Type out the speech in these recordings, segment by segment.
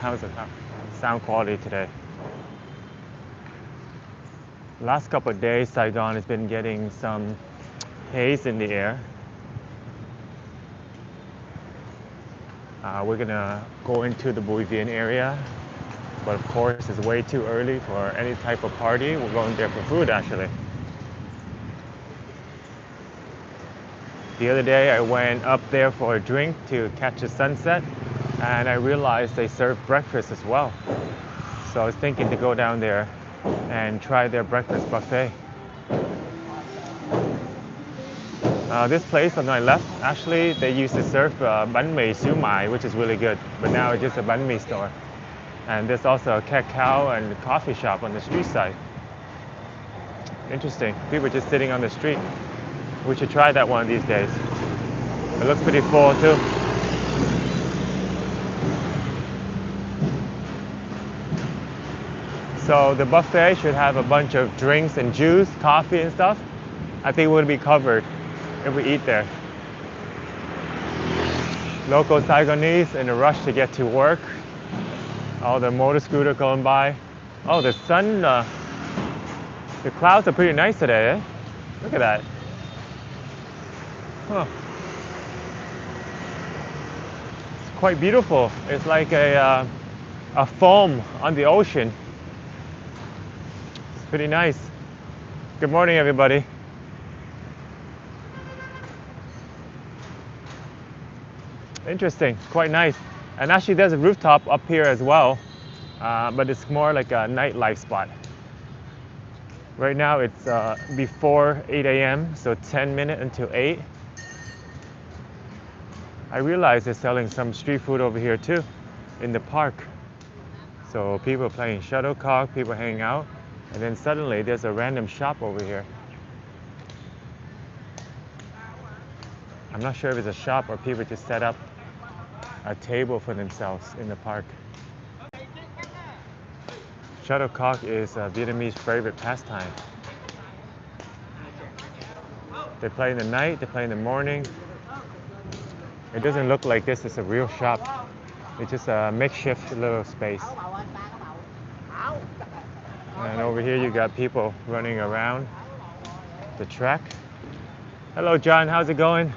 How's the sound quality today? Last couple of days, Saigon has been getting some haze in the air. We're gonna go into the Bui Vien area, but of course it's way too early for any type of party. We're going there for food actually. The other day I went up there for a drink to catch the sunset, and I realized they serve breakfast as well. So I was thinking to go down there and try their breakfast buffet. This place on my left, actually they used to serve bánh mì siu mai, which is really good, but now it's just a bánh mì store. And there's also a cacao and coffee shop on the street side. Interesting, people just sitting on the street. We should try that one of these days. It looks pretty full too. So the buffet should have a bunch of drinks and juice, coffee and stuff. I think we'll be covered if we eat there. Local Saigonese in a rush to get to work. All the motor scooter going by. Oh, the sun, the clouds are pretty nice today, eh? Look at that. Huh. It's quite beautiful. It's like a foam on the ocean. It's pretty nice. Good morning, everybody. Interesting, quite nice. And actually there's a rooftop up here as well, but it's more like a nightlife spot. Right now it's before 8 a.m., so 10 minutes until 8. I realize they're selling some street food over here too, in the park. So people are playing shuttlecock, people hanging out, and then suddenly there's a random shop over here. I'm not sure if it's a shop or people just set up a table for themselves in the park. Shuttlecock is a Vietnamese favorite pastime. They play in the night, they play in the morning. It doesn't look like this is a real shop. It's just a makeshift little space. And over here you got people running around the track. Hello John, how's it going?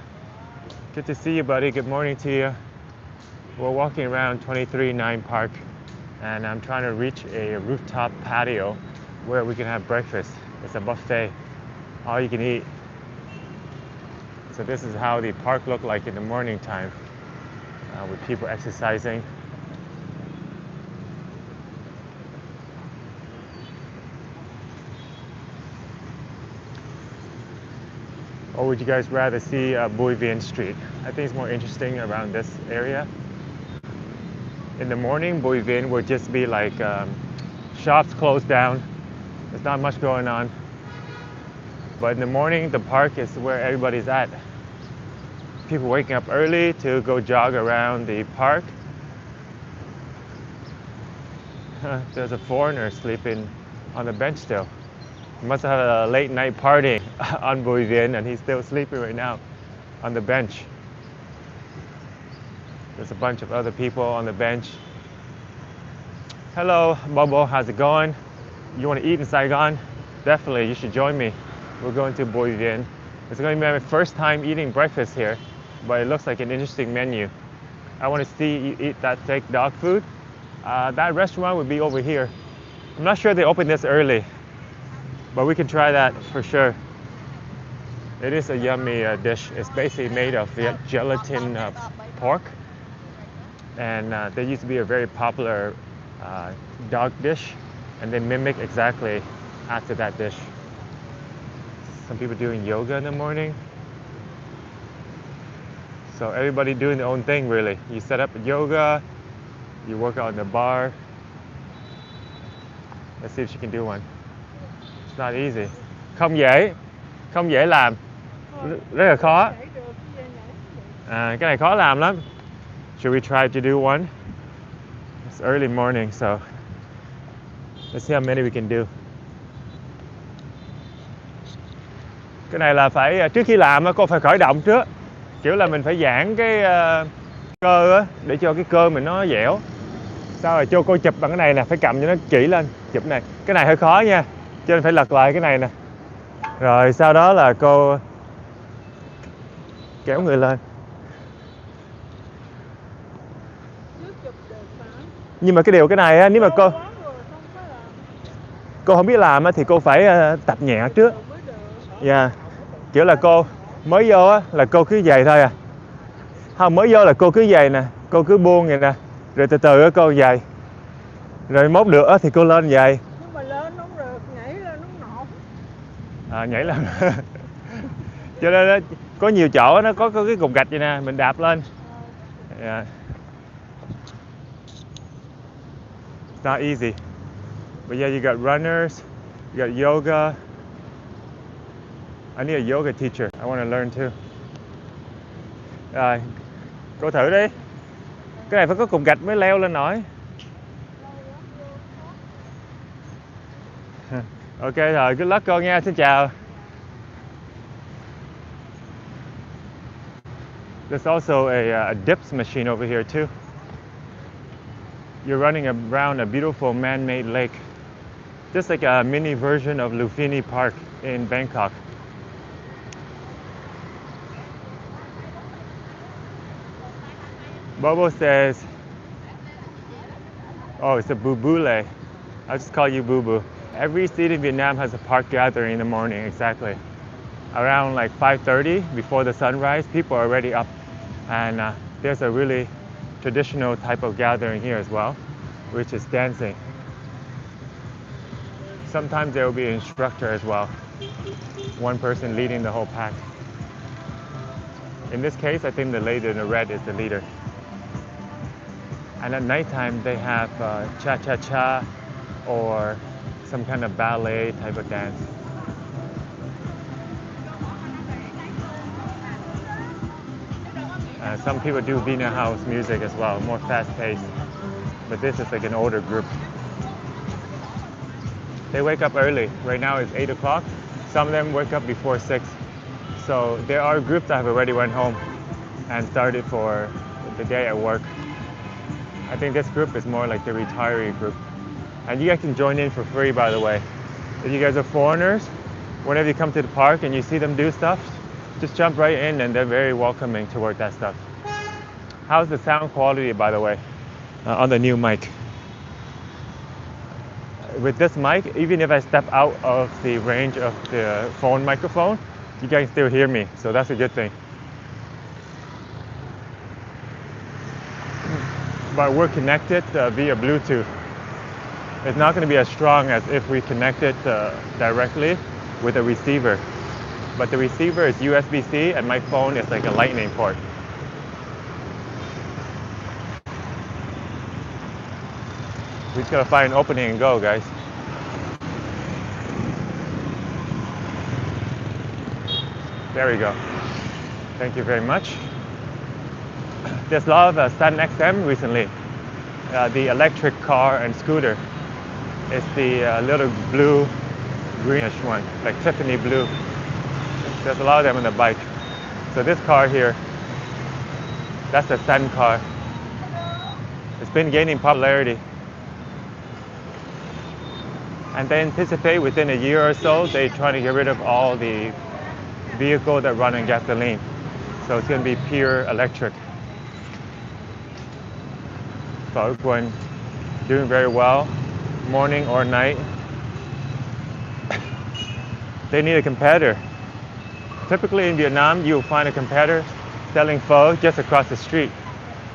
Good to see you, buddy. Good morning to you. We're walking around 23-9 Park, and I'm trying to reach a rooftop patio where we can have breakfast. It's a buffet, all you can eat. So this is how the park looked like in the morning time, with people exercising. Or would you guys rather see Bui Vien Street? I think it's more interesting around this area. In the morning, Bui Vien would just be like shops closed down. There's not much going on. But in the morning, the park is where everybody's at. People waking up early to go jog around the park. There's a foreigner sleeping on the bench still. He must have had a late night party on Bui Vien, and he's still sleeping right now on the bench. There's a bunch of other people on the bench. Hello, Bobo, how's it going? You want to eat in Saigon? Definitely, you should join me. We're going to Bui Vien. It's going to be my first time eating breakfast here, but it looks like an interesting menu. I want to see you eat that fake dog food. That restaurant would be over here. I'm not sure they open this early, but we can try that for sure. It is a yummy dish. It's basically made of gelatin pork, and they used to be a very popular dog dish, and they mimic exactly after that dish. Some people doing yoga in the morning. So everybody doing their own thing really. You set up yoga, you work out in the bar. Let's see if she can do one. It's not easy. Không dễ làm. Rất là khó. Cái này khó làm lắm. Should we try to do one? It's early morning, so let's see how many we can do. Cái này là phải trước khi làm cô phải khởi động trước. Kiểu là mình phải giãn cái cơ á, để cho cái cơ mình nó dẻo. Sao rồi cho cô chụp bằng cái này nè, phải cầm cho nó kỹ lên. Chụp này, cái này hơi khó nha, cho nên phải lật lại cái này nè. Rồi sau đó là cô kéo người lên. Nhưng mà cái này á, nếu mà cô không biết làm á, thì cô phải tập nhẹ trước. Yeah. Kiểu là cô mới vô á, là cô cứ vậy thôi à. Không, mới vô là cô cứ vậy nè, cô cứ buông vậy nè, rồi từ từ á cô vậy. Rồi mốt được á thì cô lên vậy. Nhưng mà lên không được, nhảy lên nó nổ. Nhảy lên. Cho nên đó, có nhiều chỗ nó có cái cục gạch vậy nè, mình đạp lên. Yeah. It's not easy. But yeah, you got runners, you got yoga. I need a yoga teacher. I want to learn too. Rồi, cô thử đi. Cái này phải có cục gạch mới leo lên nổi. Ok rồi, good luck cô nha, xin chào. There's also a dips machine over here too. You're running around a beautiful man-made lake. Just like a mini version of Lufini Park in Bangkok. Bobo says, oh, it's a bubule. I'll just call you Boo Boo. Every city in Vietnam has a park gathering in the morning, exactly. Around like 5:30, before the sunrise, people are already up. And there's a really traditional type of gathering here as well, which is dancing. Sometimes there will be an instructor as well. One person leading the whole pack. In this case, I think the lady in the red is the leader. And at nighttime, they have cha-cha-cha or some kind of ballet type of dance. Some people do Vienna house music as well, more fast-paced. But this is like an older group. They wake up early. Right now it's 8 o'clock. Some of them wake up before 6. So there are groups that have already went home and started for the day at work. I think this group is more like the retiree group. And you guys can join in for free, by the way. If you guys are foreigners, whenever you come to the park and you see them do stuff, just jump right in and they're very welcoming toward that stuff. How's the sound quality, by the way, on the new mic? With this mic, even if I step out of the range of the phone microphone, you guys still hear me, so that's a good thing. But we're connected via Bluetooth. It's not going to be as strong as if we connect it directly with a receiver. But the receiver is USB-C and my phone is like a lightning port. We just gotta find an opening and go, guys. There we go. Thank you very much. There's a lot of Sun XM recently. The electric car and scooter. It's the little blue, greenish one, like Tiffany blue. There's a lot of them on the bike. So this car here, that's the Sun car. It's been gaining popularity. And they anticipate within a year or so, they're trying to get rid of all the vehicles that run on gasoline. So it's going to be pure electric. Phở Quân doing very well, morning or night. They need a competitor. Typically in Vietnam, you'll find a competitor selling pho just across the street.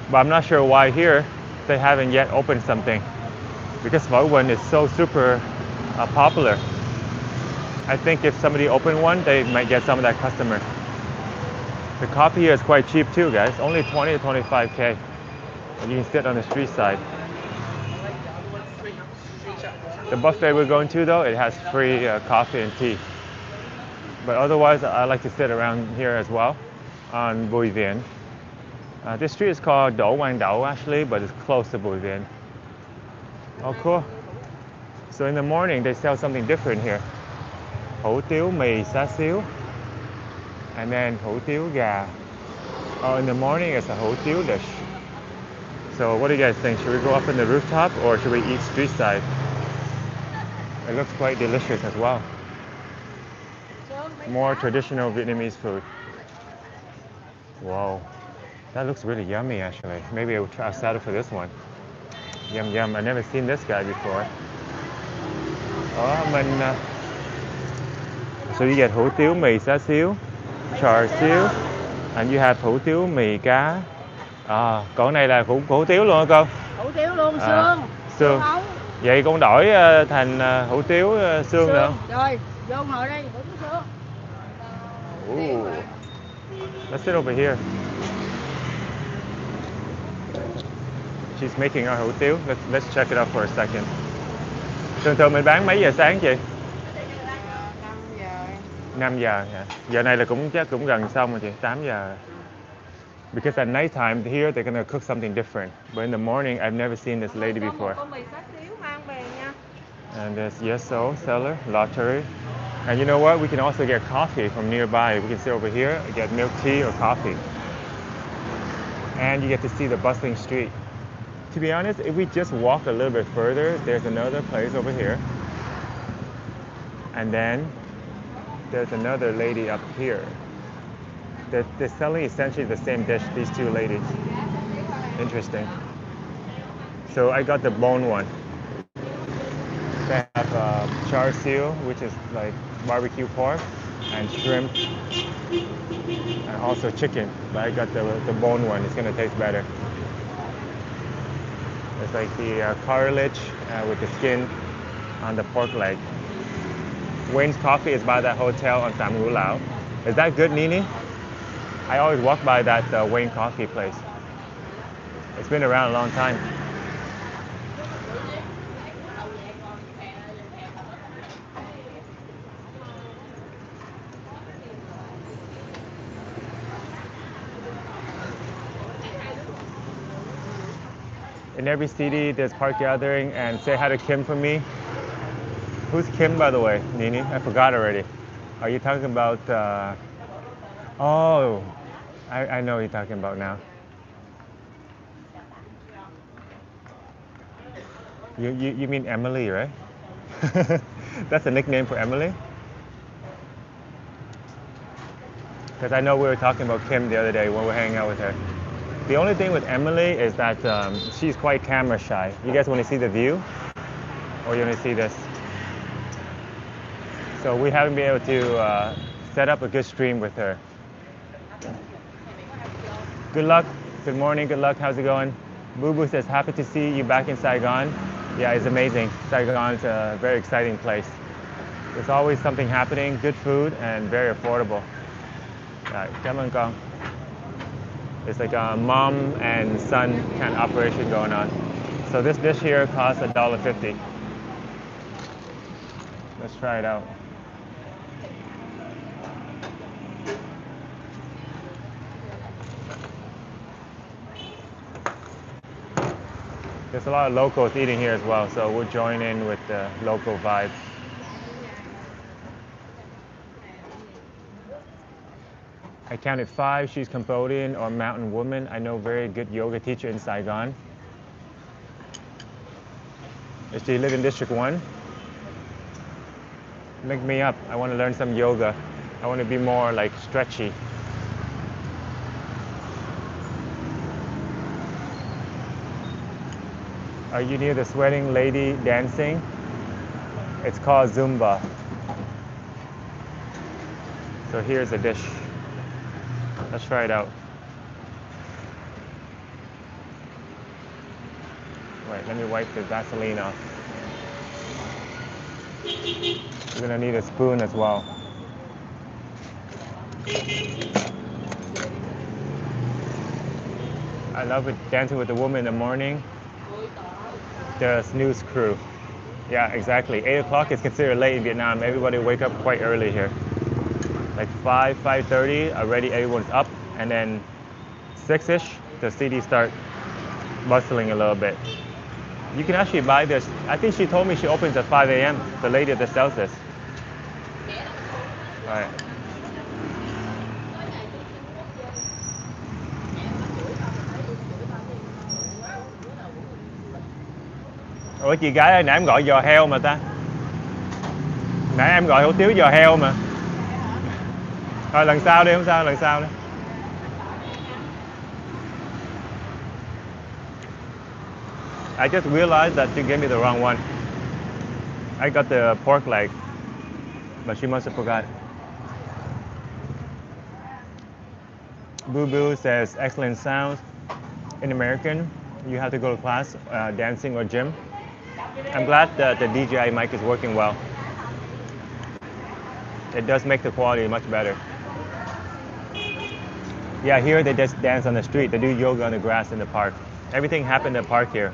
But I'm not sure why here they haven't yet opened something. Because Phở Quân is so super popular. I think if somebody opened one, they might get some of that customer. The coffee here is quite cheap too, guys. Only 20 to 25K. And you can sit on the street side. The buffet we're going to though, it has free coffee and tea. But otherwise, I like to sit around here as well on Bùi Viện. This street is called Đỗ Quang Đậu actually, but it's close to Bùi Viện. Oh, cool. So in the morning, they sell something different here. Hủ tiếu mì xá xíu. And then hủ tiếu gà. Oh, in the morning, it's a hủ tiếu dish. So what do you guys think? Should we go up in the rooftop or should we eat street side? It looks quite delicious as well. More traditional Vietnamese food. Whoa, that looks really yummy actually. Maybe I'll settle for this one. Yum yum, I've never seen this guy before. So you get hủ tiếu mì xá xíu, char siu, and you have hủ tiếu mì cá. Còn này là hủ tiếu luôn hả cô? Hủ tiếu luôn, xương. Xương. Ống. Vậy con đổi thành hủ tiếu xương được không? Rồi, vô ngồi đây, bấm xương. Ooh. Let's sit over here. She's making our hủ tiếu. Let's check it out for a second. Thường mình bán mấy giờ sáng chị? 5 giờ. 5 giờ hả? Giờ này là chắc cũng gần xong rồi chị, 8 giờ. Because at night time here they're gonna cook something different. But in the morning I've never seen this lady before. Có mì xá xíu mang về nha. And there's Yeso seller, lottery. And you know what? We can also get coffee from nearby. We can sit over here and get milk tea or coffee. And you get to see the bustling street. To be honest, if we just walk a little bit further, there's another place over here. And then there's another lady up here. They're selling essentially the same dish, these two ladies. Interesting. So I got the bone one. They have char siu, which is like barbecue pork, and shrimp, and also chicken. But I got the bone one. It's gonna taste better. It's like the cartilage with the skin on the pork leg. Wayne's Coffee is by that hotel on Tam Ngu Lao. Is that good, Nini? I always walk by that Wayne Coffee place. It's been around a long time. In every city, there's park gathering, and say hi to Kim for me. Who's Kim, by the way, Nini? I forgot already. Are you talking about? Oh, I know what you're talking about now. You mean Emily, right? That's a nickname for Emily? Because I know we were talking about Kim the other day when we were hanging out with her. The only thing with Emily is that she's quite camera shy. You guys want to see the view? Or you want to see this? So we haven't been able to set up a good stream with her. Good luck. Good morning. Good luck. How's it going? Boo Boo says, happy to see you back in Saigon. Yeah, it's amazing. Saigon's a very exciting place. There's always something happening, good food, and very affordable. Right, cảm ơn con. It's like a mom and son kind of operation going on. So this dish here costs $1.50. Let's try it out. There's a lot of locals eating here as well, so we'll join in with the local vibes. I counted 5. She's Cambodian or mountain woman. I know very good yoga teacher in Saigon. Does she live in District 1? Link me up. I want to learn some yoga. I want to be more like stretchy. Are you near the sweating lady dancing? It's called Zumba. So here's a dish. Let's try it out. Wait, let me wipe the Vaseline off. You're gonna need a spoon as well. I love it, dancing with the woman in the morning. The snooze crew. Yeah, exactly. 8 o'clock is considered late in Vietnam. Everybody wake up quite early here. Like 5:30 already everyone's up, and then 6-ish the city start bustling a little bit. You can actually buy this. I think she told me she opens at 5 a.m. The lady that sells this. All right. Ủa chị gái ơi, nãy em gọi giò heo mà ta. Nãy em gọi hủ tiếu giò heo mà. Thôi lần sau đi, không sao, lần sau đi. I just realized that she gave me the wrong one. I got the pork leg, but she must have forgot. Boo Boo says excellent sound. In American, you have to go to class, dancing or gym. I'm glad that the DJI mic is working well. It does make the quality much better. Yeah, here they just dance on the street. They do yoga on the grass in the park. Everything happened in the park here,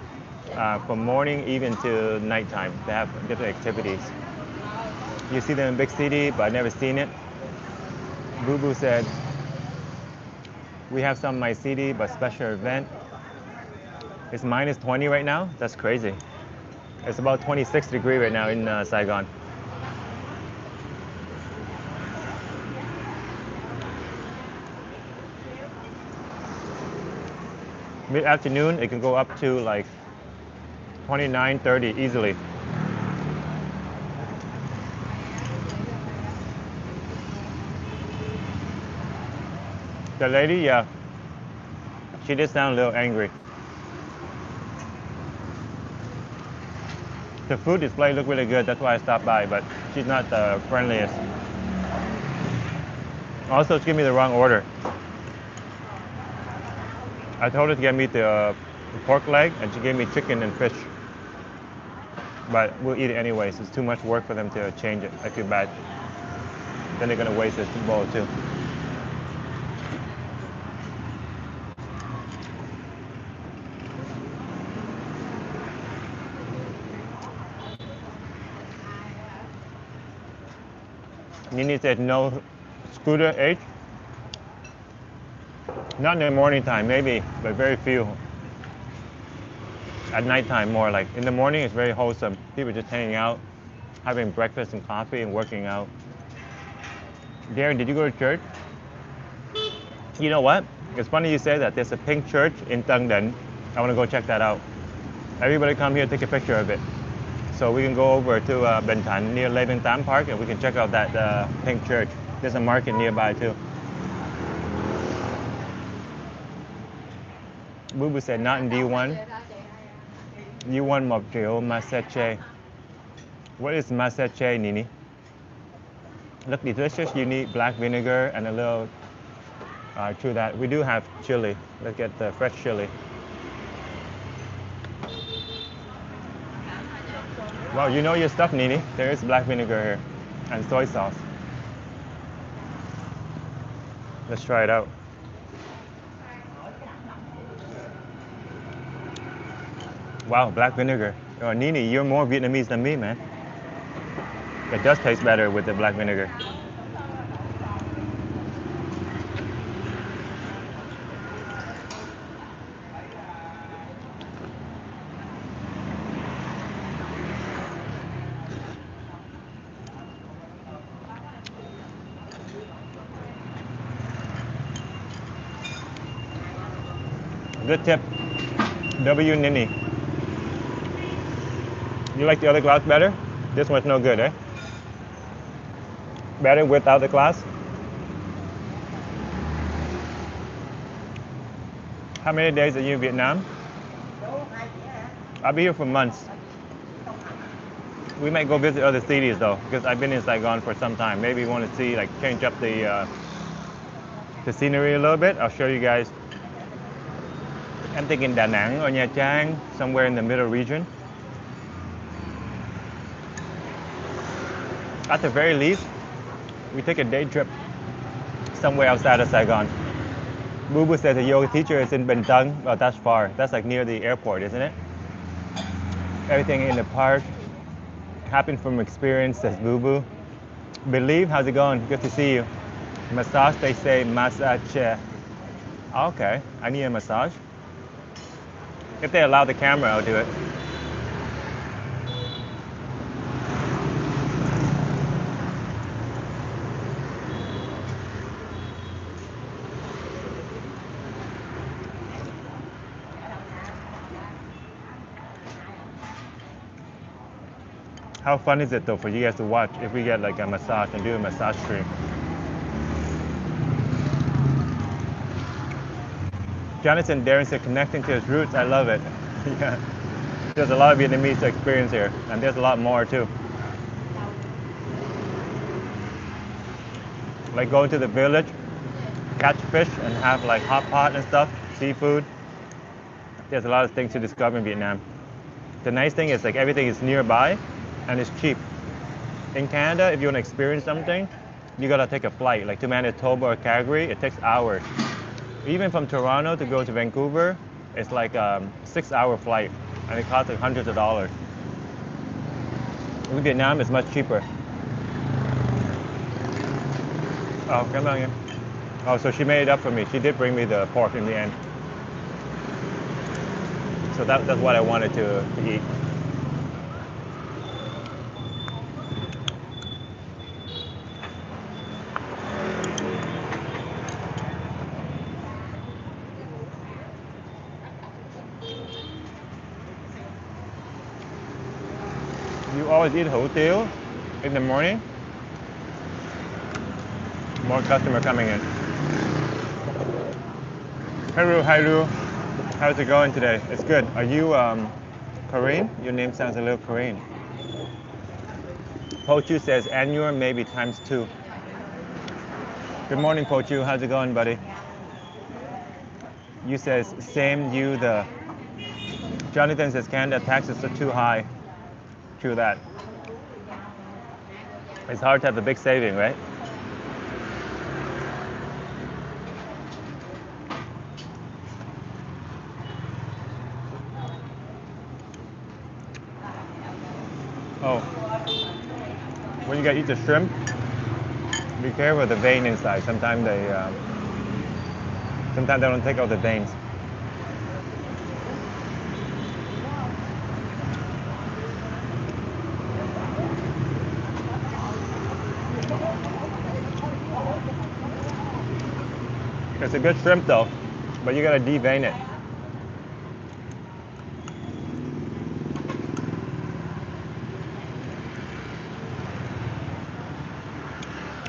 from morning even to nighttime. They have different activities. You see them in big city, but I've never seen it. Boo Boo said, we have some in my city, but special event. It's minus 20 right now. That's crazy. It's about 26 degrees right now in Saigon. Mid-afternoon, it can go up to like 29, 30 easily. The lady, yeah, she did sound a little angry. The food display looked really good, that's why I stopped by, but she's not the friendliest. Also, she gave me the wrong order. I told her to get me the pork leg, and she gave me chicken and fish. But we'll eat it anyways. It's too much work for them to change it. I feel bad. Then they're gonna waste this bowl too. Nini said no scooter H. Not in the morning time, maybe, but very few. At nighttime more, like in the morning it's very wholesome. People just hanging out, having breakfast and coffee and working out. Darren, did you go to church? You know what? It's funny you say that. There's a pink church in Tân Den. I want to go check that out. Everybody come here, take a picture of it. So we can go over to Binh Thanh near Lê Văn Tám Park and we can check out that pink church. There's a market nearby too. Boo Boo said not in D1. U1 một triệu Maseche. What is Maseche, Nini? Look delicious. You need black vinegar and a little to that. We do have chili. Let's get the fresh chili. Wow, you know your stuff, Nini. There is black vinegar here and soy sauce. Let's try it out. Wow, black vinegar. Oh, Nini, you're more Vietnamese than me, man. It does taste better with the black vinegar. Good tip. W Nini. You like the other glass better? This one's no good, eh? Better without the glass? How many days are you in Vietnam? I'll be here for months. We might go visit other cities though, because I've been in Saigon for some time. Maybe you want to see, like, change up the scenery a little bit. I'll show you guys. I'm thinking Da Nang or Nha Trang, somewhere in the middle region. At the very least, we take a day trip somewhere outside of Saigon. Boo Boo says the yoga teacher is in Binh Thanh. Oh, that's far. That's like near the airport, isn't it? Everything in the park happened from experience, says Boo Boo. Believe, how's it going? Good to see you. Massage, they say massage. Okay, I need a massage. If they allow the camera, I'll do it. How fun is it though for you guys to watch if we get like a massage and do a massage stream? Jonathan Darren said connecting to his roots. I love it. Yeah. There's a lot of Vietnamese to experience here, and there's a lot more too. Like going to the village, catch fish, and have like hot pot and stuff, seafood. There's a lot of things to discover in Vietnam. The nice thing is like everything is nearby, and it's cheap. In Canada, if you want to experience something, you gotta take a flight. Like to Manitoba or Calgary, it takes hours. Even from Toronto to go to Vancouver, it's like a 6-hour flight, and it costs like hundreds of dollars. In Vietnam, it's much cheaper. Oh, cảm ơn em. Oh, so she made it up for me. She did bring me the pork in the end. So that's what I wanted to eat. You always eat hủ tiếu in the morning? More customer coming in. Hi Ru. How's it going today? It's good. Are you Korean? Your name sounds a little Korean. Pochu says annual maybe ×2. Good morning, Pochu. How's it going, buddy? You says same. You the. Jonathan says Canada taxes are too high. True that. It's hard to have a big saving, right? Oh, when you gotta eat the shrimp, be careful of the vein inside. Sometimes they don't take out the veins. It's a good shrimp though, but you gotta devein it.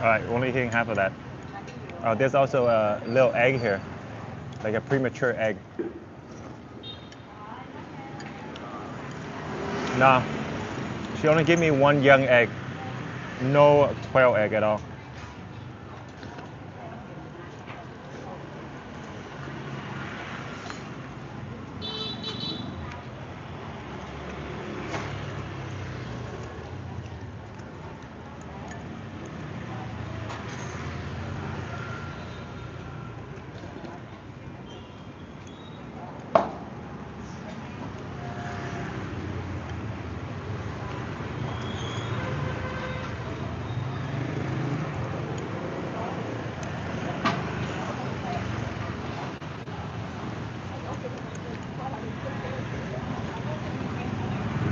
All right, only eating half of that. Oh, there's also a little egg here, like a premature egg. No, she only gave me one young egg, no quail egg at all.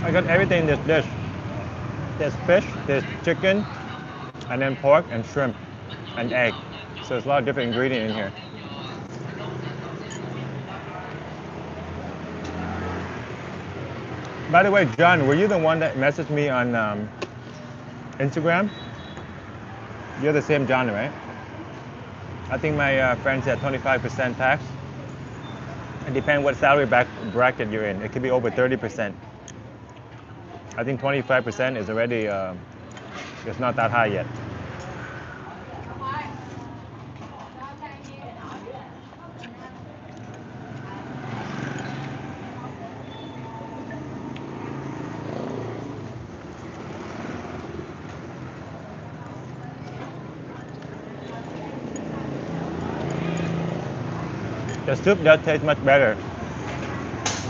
I got everything in this dish. There's fish, there's chicken, and then pork and shrimp and egg. So there's a lot of different ingredients in here. By the way, John, were you the one that messaged me on Instagram? You're the same John, right? I think my friend said 25% tax. It depends what salary bracket you're in. It could be over 30%. I think 25% is already, it's not that high yet. The soup does taste much better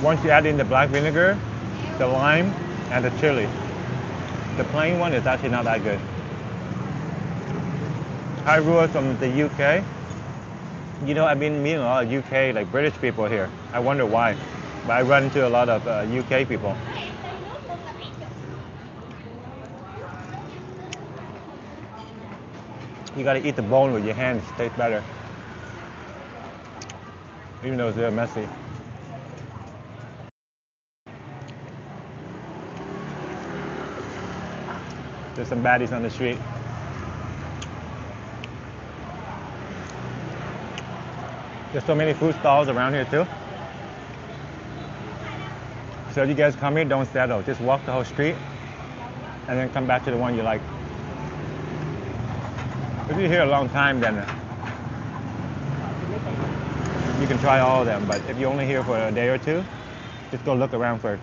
once you add in the black vinegar, the lime, and the chili. The plain one is actually not that good. Hi, Rua from the UK. You know, I've been meeting a lot of UK, like British people here. I wonder why. But I run into a lot of UK people. You gotta eat the bone with your hands, it tastes better. Even though they're messy. There's some baddies on the street. There's so many food stalls around here too. So if you guys come here, don't settle. Just walk the whole street and then come back to the one you like. If you're here a long time, then you can try all of them. But if you're only here for a day or two, just go look around first.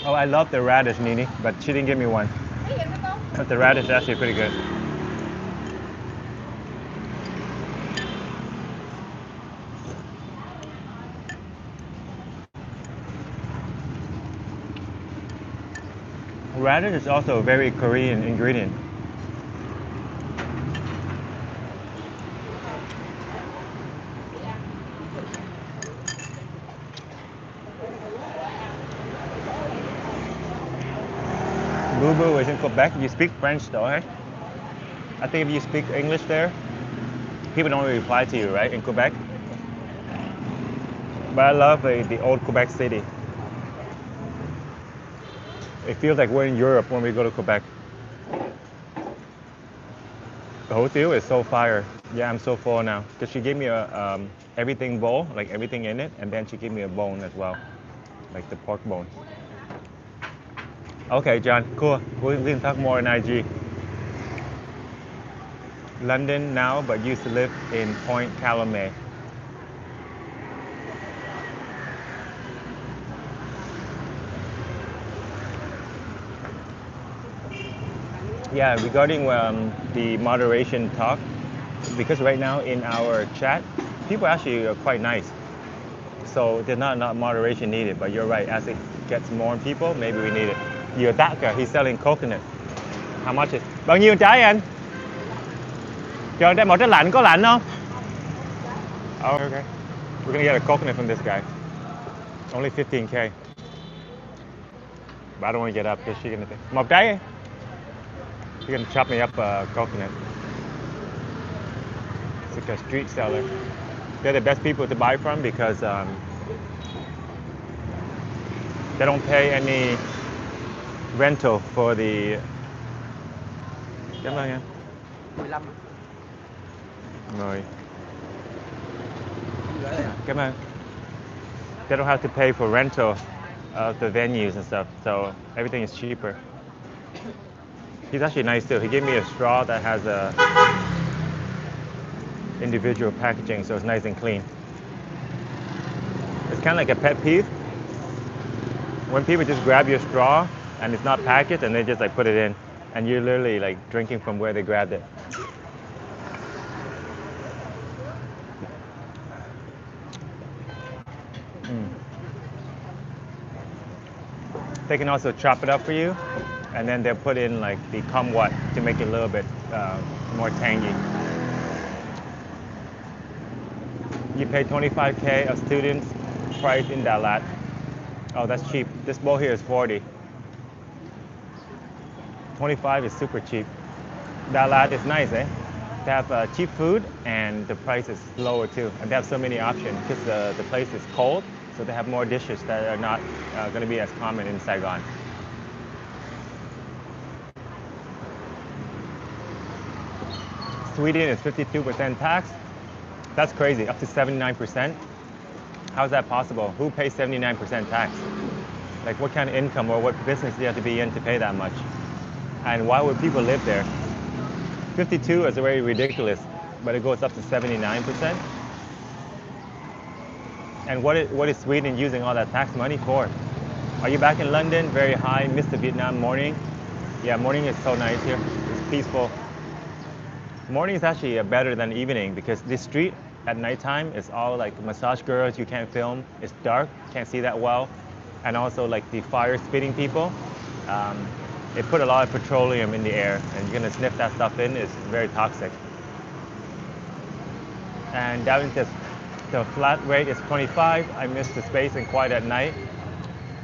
Oh, I love the radish, Nini, but she didn't give me one. But the radish is actually pretty good. Radish is also a very Korean ingredient. Boo Boo is in Quebec. You speak French though, eh? I think if you speak English there, people don't really reply to you, right, in Quebec? But I love the old Quebec city. It feels like we're in Europe when we go to Quebec. The whole deal is so fire. Yeah, I'm so full now. Because she gave me a everything bowl, like everything in it, and then she gave me a bone as well, like the pork bone. Okay, John, cool. We can talk more on IG. London now, but used to live in Point Calumet. Yeah, regarding the moderation talk, because right now in our chat, people actually are quite nice. So there's not moderation needed, but you're right, as it gets more people, maybe we need it. You're that guy, he's selling coconut. How much is? Bao nhiêu trái anh? Cho đây một trái lạnh có lạnh không? Oh, okay. We're gonna get a coconut from this guy. Only 15K. But I don't want to get up because she's gonna think. Một trái. She's gonna chop me up a coconut. It's like a street seller. They're the best people to buy from because they don't pay any rental for the. Cảm ơn em. 15. Rồi. Cảm ơn. They don't have to pay for rental of the venues and stuff, so everything is cheaper. He's actually nice too. He gave me a straw that has a individual packaging, so it's nice and clean. It's kind of like a pet peeve when people just grab your straw and it's not packaged and they just like put it in, and you're literally like drinking from where they grabbed it. They can also chop it up for you, and then they'll put in like the kumquat to make it a little bit more tangy. You pay 25K a student's price in Dalat. Oh, that's cheap. This bowl here is 40. 25 is super cheap. Dalat is nice, eh? They have cheap food and the price is lower too. And they have so many options because the place is cold, so they have more dishes that are not going to be as common in Saigon. Sweden is 52% tax. That's crazy, up to 79%. How's that possible? Who pays 79% tax? Like what kind of income or what business do you have to be in to pay that much? And why would people live there? 52 is very ridiculous, but it goes up to 79%. And what is Sweden using all that tax money for? Are you back in London? Very high, missed the Vietnam morning. Yeah, morning is so nice here. It's peaceful. Morning is actually better than evening because this street at nighttime is all like massage girls. You can't film. It's dark, can't see that well. And also like the fire spitting people. It put a lot of petroleum in the air and you're gonna sniff that stuff in. It's very toxic. And down into the flat rate is 25. I miss the space and quiet at night.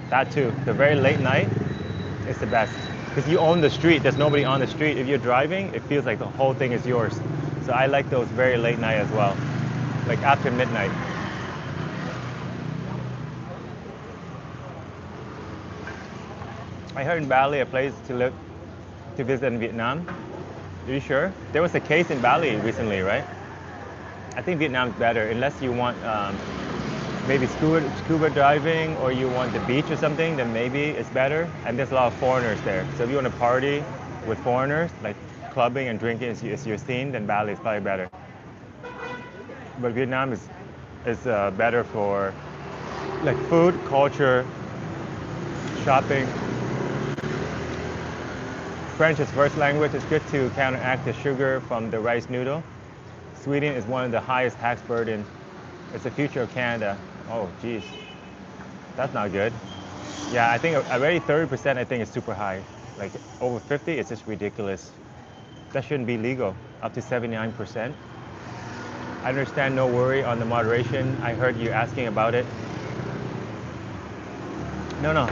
That too, the very late night is the best. Because you own the street, there's nobody on the street. If you're driving, it feels like the whole thing is yours. So I like those very late night as well, like after midnight. I heard in Bali a place to look to visit in Vietnam. Are you sure? There was a case in Bali recently, right? I think Vietnam's better unless you want maybe scuba diving or you want the beach or something, then maybe it's better. And there's a lot of foreigners there. So if you want to party with foreigners, like clubbing and drinking is your scene, then Bali is probably better. But Vietnam is better for like food, culture, shopping. French is first language. It's good to counteract the sugar from the rice noodle. Sweden is one of the highest tax burden. It's the future of Canada. Oh, geez. That's not good. Yeah, I think already 30% I think is super high. Like over 50, it's just ridiculous. That shouldn't be legal. Up to 79%. I understand, no worry on the moderation. I heard you asking about it. No.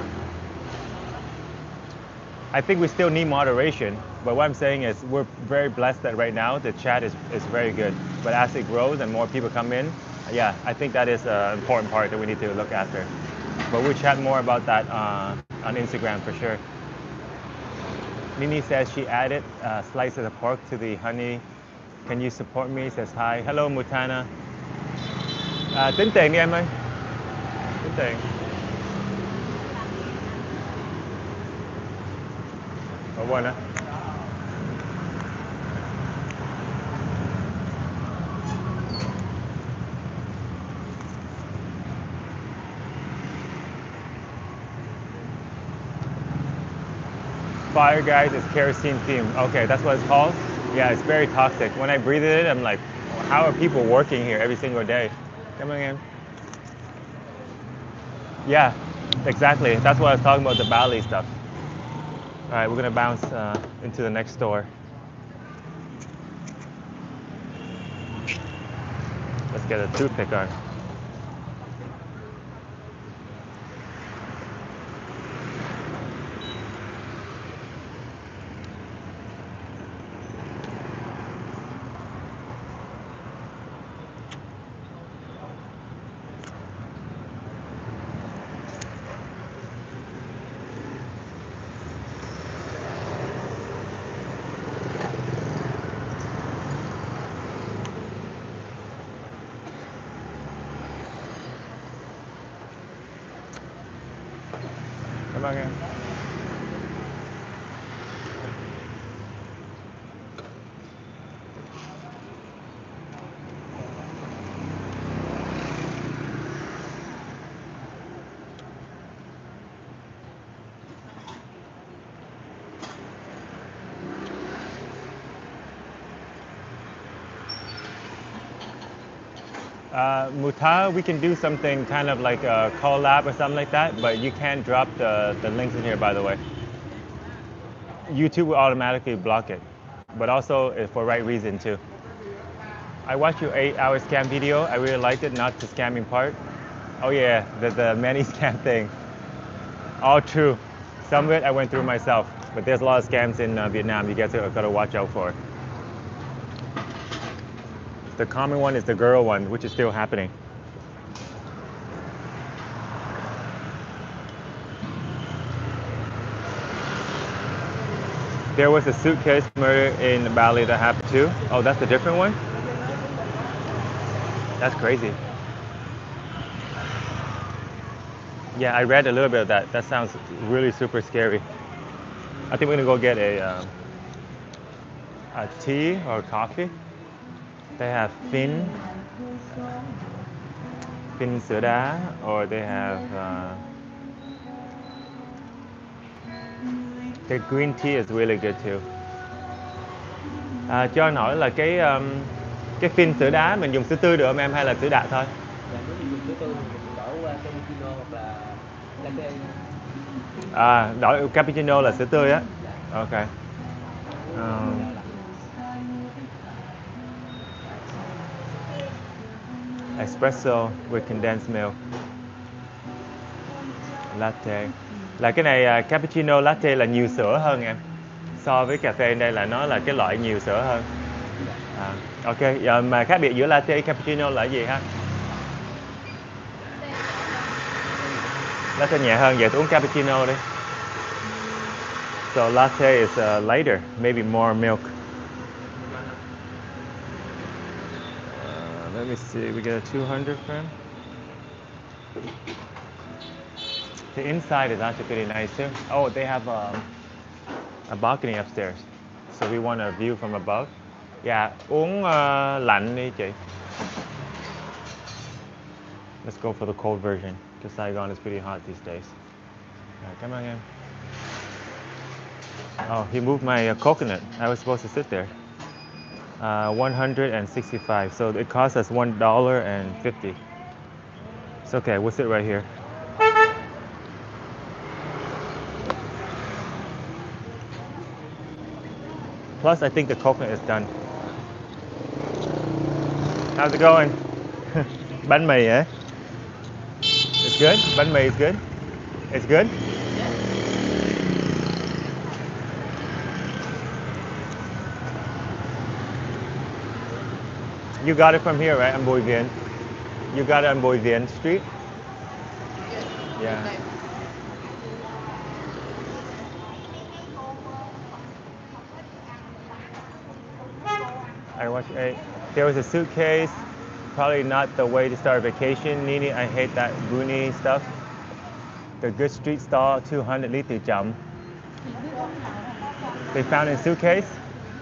I think we still need moderation, but what I'm saying is we're very blessed that right now the chat is very good. But as it grows and more people come in, yeah, I think that is an important part that we need to look after. But we'll chat more about that on Instagram for sure. Nini says she added slices of pork to the honey. Can you support me? Says hi. Hello Mutana. Tính tiền đi em ơi. Tính tiền. Quên á. Fire guys is kerosene fume. Okay, that's what it's called. Yeah, it's very toxic. When I breathe it, I'm like, how are people working here every single day? Come on in. Yeah, exactly. That's what I was talking about, the Bali stuff. All right, we're gonna bounce into the next store. Let's get a toothpick on. Come on in. Muta, we can do something kind of like a collab or something like that, but you can't drop the links in here, by the way. YouTube will automatically block it, but also for right reason too. I watched your 8-hour scam video. I really liked it, not the scamming part. Oh yeah, the many scam thing. All true. Some of it I went through myself, but there's a lot of scams in Vietnam you guys gotta watch out for. The common one is the girl one, which is still happening. There was a suitcase murder in Bali that happened too. Oh, that's a different one? That's crazy. Yeah, I read a little bit of that. That sounds really super scary. I think we're gonna go get a tea or coffee. They have fin sữa đá, or they have the green tea is really good too. Cho anh hỏi là cái phin sữa đá mình dùng sữa tươi được không em hay là sữa đặc thôi? Dạ, nếu như dùng sữa tươi thì mình đổ qua cappuccino hoặc là latte. Đổi cappuccino là sữa tươi á. Ok. Espresso with condensed milk. Latte. Là cái này cappuccino latte là nhiều sữa hơn em. So với cà phê đây là nó là cái loại nhiều sữa hơn. Ok, giờ mà khác biệt giữa latte cappuccino là gì ha? Latte nhẹ hơn, vậy tôi uống cappuccino đi. So latte is lighter, maybe more milk. Let me see, we get a 200 gram. The inside is actually pretty nice too. Oh, they have a balcony upstairs. So we want a view from above. Dạ, uống lạnh đi chị. Let's go for the cold version because Saigon is pretty hot these days. Come on in. Oh, he moved my coconut. I was supposed to sit there. 165. So it cost us $1.50. It's okay. We'll sit right here. Plus, I think the coconut is done. How's it going? Bánh mì, eh? It's good? Bánh mì is good? It's good? You got it from here, right? On Bùi Viện. You got it on Bùi Viện Street? Yeah. I watch. There was a suitcase. Probably not the way to start a vacation. Nini, I hate that boonie stuff. The good street stall, 200 lý từ chậm. They found in suitcase.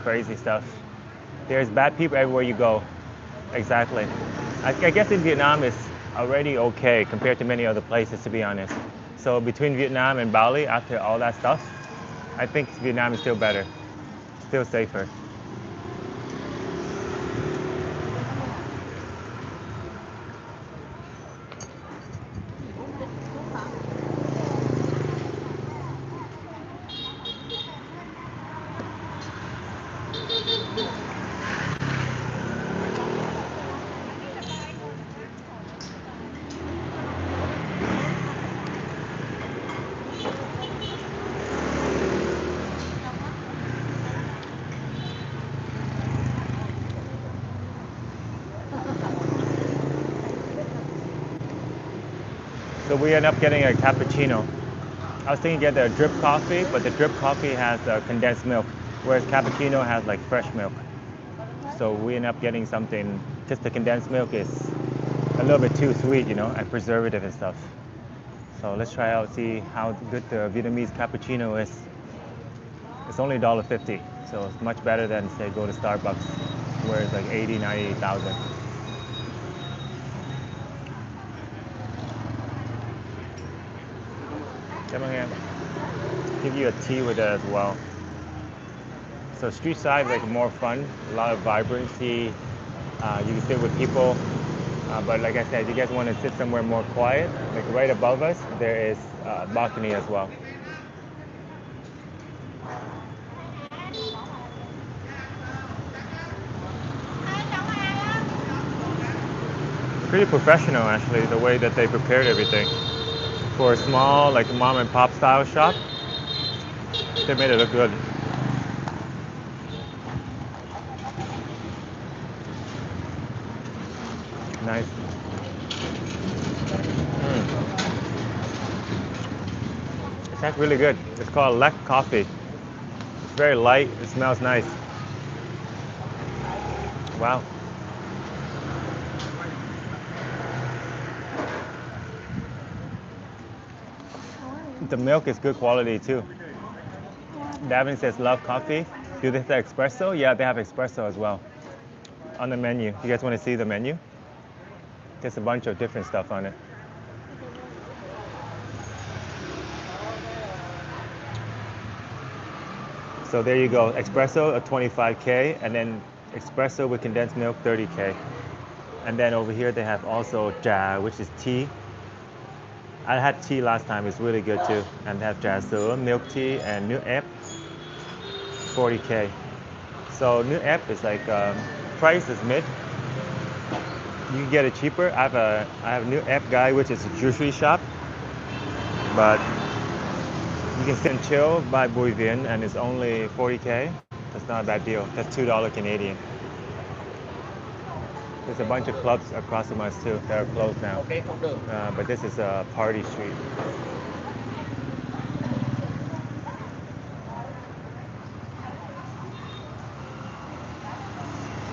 Crazy stuff. There's bad people everywhere you go. Exactly. I guess in Vietnam it's already okay compared to many other places, to be honest. So between Vietnam and Bali, after all that stuff, I think Vietnam is still better, still safer. So we end up getting a cappuccino. I was thinking to get the drip coffee, but the drip coffee has condensed milk, whereas cappuccino has like fresh milk. So we end up getting something, just the condensed milk is a little bit too sweet, you know, and preservative and stuff. So let's try out, see how good the Vietnamese cappuccino is. It's only $1.50, so it's much better than, say, go to Starbucks, where it's like 80, 90,000. Come on here. Give you a tea with it as well. So street side is like more fun, a lot of vibrancy. You can sit with people, but like I said, you guys want to sit somewhere more quiet. Like right above us, there is a balcony as well. Pretty professional actually, the way that they prepared everything. For a small, like mom and pop style shop, they made it look good. Nice. It's actually really good. It's called Lek coffee. It's very light. It smells nice. Wow. The milk is good quality too. Darren says love coffee. Do they have espresso? Yeah, they have espresso as well on the menu. You guys want to see the menu? There's a bunch of different stuff on it. So there you go. Espresso, a 25K, and then espresso with condensed milk, 30K. And then over here they have also trà, which is tea. I had tea last time, it's really good too. And they have trà sữa, milk tea, and nước ép, 40K. So nước ép is like, price is mid. You can get it cheaper. I have nước ép guy, which is a grocery shop. But you can sit and chill by Bùi Viện and it's only 40K. That's not a bad deal. That's $2 Canadian. There's a bunch of clubs across from us too that are closed now. But this is a party street.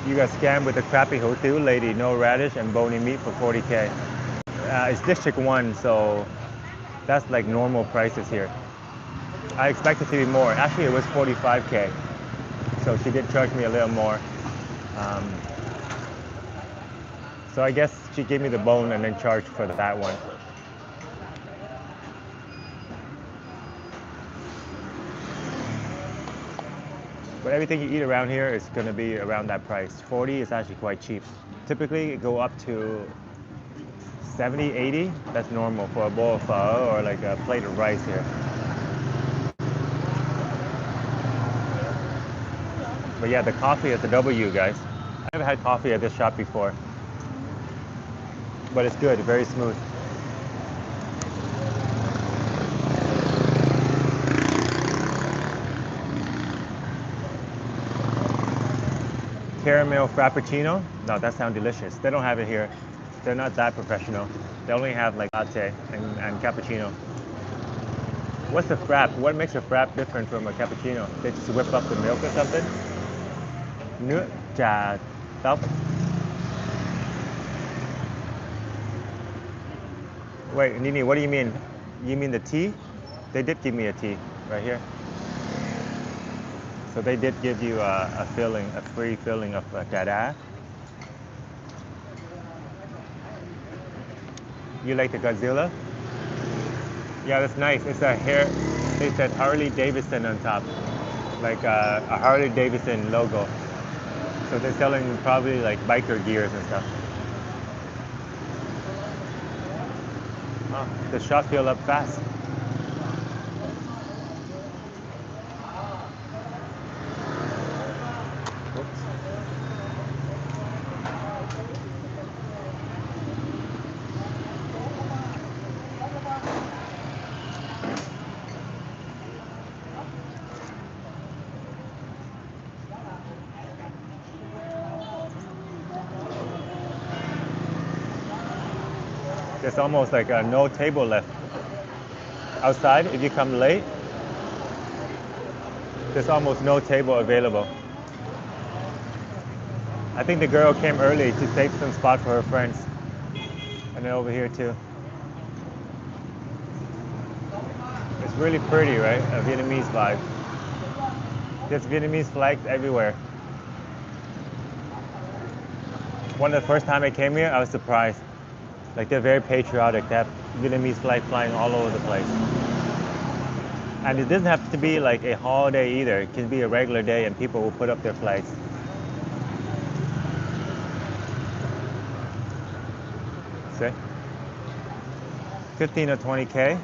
You got scammed with the crappy hotel lady, no radish and bony meat for 40K. It's District 1, so that's like normal prices here. I expected to be more. Actually, it was 45K, so she did charge me a little more. Um, so I guess she gave me the bone and then charged for that one. But everything you eat around here is going to be around that price. 40 is actually quite cheap. Typically, it go up to 70, 80. That's normal for a bowl of pho or like a plate of rice here. But yeah, the coffee at the W, guys. I never had coffee at this shop before. But it's good, very smooth. Caramel Frappuccino. No, that sounds delicious. They don't have it here. They're not that professional. They only have like latte and cappuccino. What's a frap? What makes a frap different from a cappuccino? They just whip up the milk or something? Nước trà tóc. Wait, Nini, what do you mean? You mean the tea? They did give me a tea right here. So they did give you a filling, a free filling of trà đá. You like the Godzilla? Yeah, that's nice. It's a hair. They said Harley Davidson on top, like a Harley Davidson logo. So they're selling probably like biker gears and stuff. Oh, the shop filled up fast. Oops. There's almost like no table left. Outside, if you come late, there's almost no table available. I think the girl came early to save some spot for her friends. And then over here too. It's really pretty, right? A Vietnamese vibe. There's Vietnamese flags everywhere. One of the first time I came here, I was surprised. Like they're very patriotic. They have Vietnamese flag flying all over the place. And it doesn't have to be like a holiday either. It can be a regular day and people will put up their flags. See? 15 or 20K.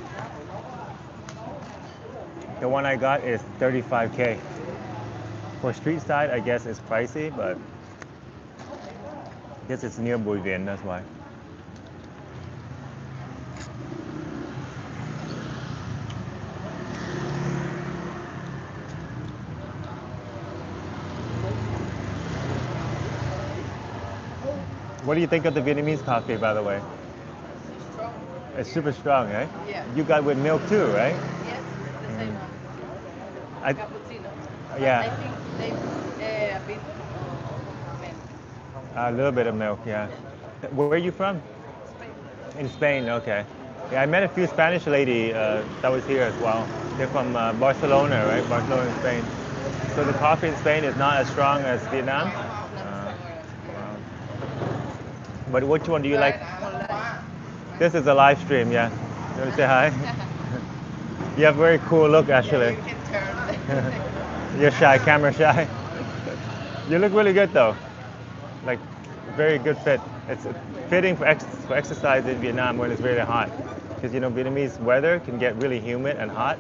The one I got is 35K. For street side, I guess it's pricey, but I guess it's near Bùi Viện, that's why. What do you think of the Vietnamese coffee, by the way? Strong. It's super strong, right? Yeah. You got with milk too, right? Yes, the same one. I, Cappuccino. But yeah. I think they a bit milk. A little bit of milk, yeah. Where are you from? Spain. In Spain, okay. Yeah, I met a few Spanish lady that was here as well. They're from Barcelona, right? Barcelona, Spain. So the coffee in Spain is not as strong as Vietnam. Wow. But which one do you like? This is a live stream, yeah. You want to say hi? You have a very cool look, actually. You can turn. You're shy, camera shy. You look really good though. Like, very good fit. It's fitting for exercise in Vietnam when it's really hot. Because you know, Vietnamese weather can get really humid and hot.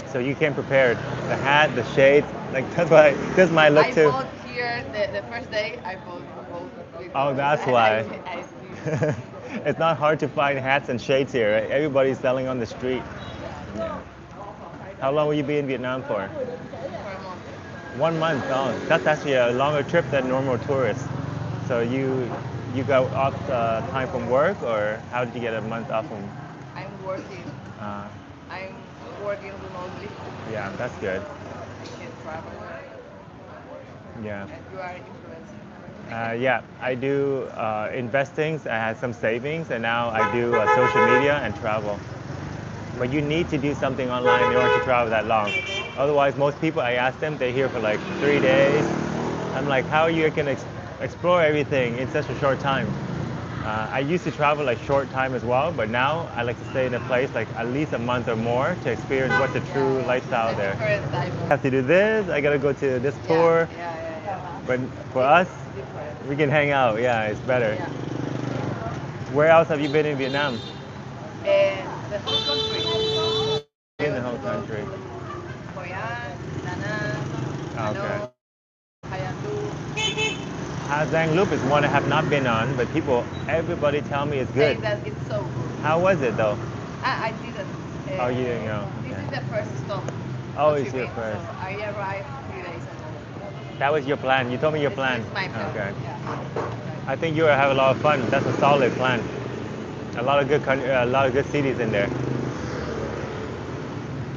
So you came prepared. The hat, the shades, like that's my look too. I bought here the first day. I bought. Oh, that's why. I It's not hard to find hats and shades here. Right? Everybody's selling on the street. Yeah. How long will you be in Vietnam for? for a month. 1 month. Oh, that's actually a longer trip than normal tourists. So you go off time from work, or how did you get a month off from? I'm working. Uh, I'm working remotely. yeah, that's good. I can travel. Yeah. and you are influencer. Yeah, I do investings. I had some savings, and now I do social media and travel. But you need to do something online in order to travel that long. Otherwise, most people I ask them, they're here for like 3 days. I'm like, how are you going to explore everything in such a short time? I used to travel like short time as well, but now I like to stay in a place like at least a month or more to experience what's the true lifestyle A there. different type I of. have to do this. I gotta go to this tour. Yeah. But for us, Different. we can hang out. Yeah, it's better. Yeah. Where else have you been in Vietnam? And the whole country. I In the want whole to go country. to Hoi An, Da Nang, Okay. Hanoi, Haiyan Lu. Ha Giang Loop is one I have not been on, but everybody tell me it's Say good. that it's so good. How was it though? I didn't. Oh, you didn't go. This Okay. is the first stop. Oh, Ho Chi it's your Minh. first. So I arrived 3 days ago. That was your plan. You told me your This plan. is my plan. Okay. Yeah. I think you will have a lot of fun. That's a solid plan. A lot of good cities in there.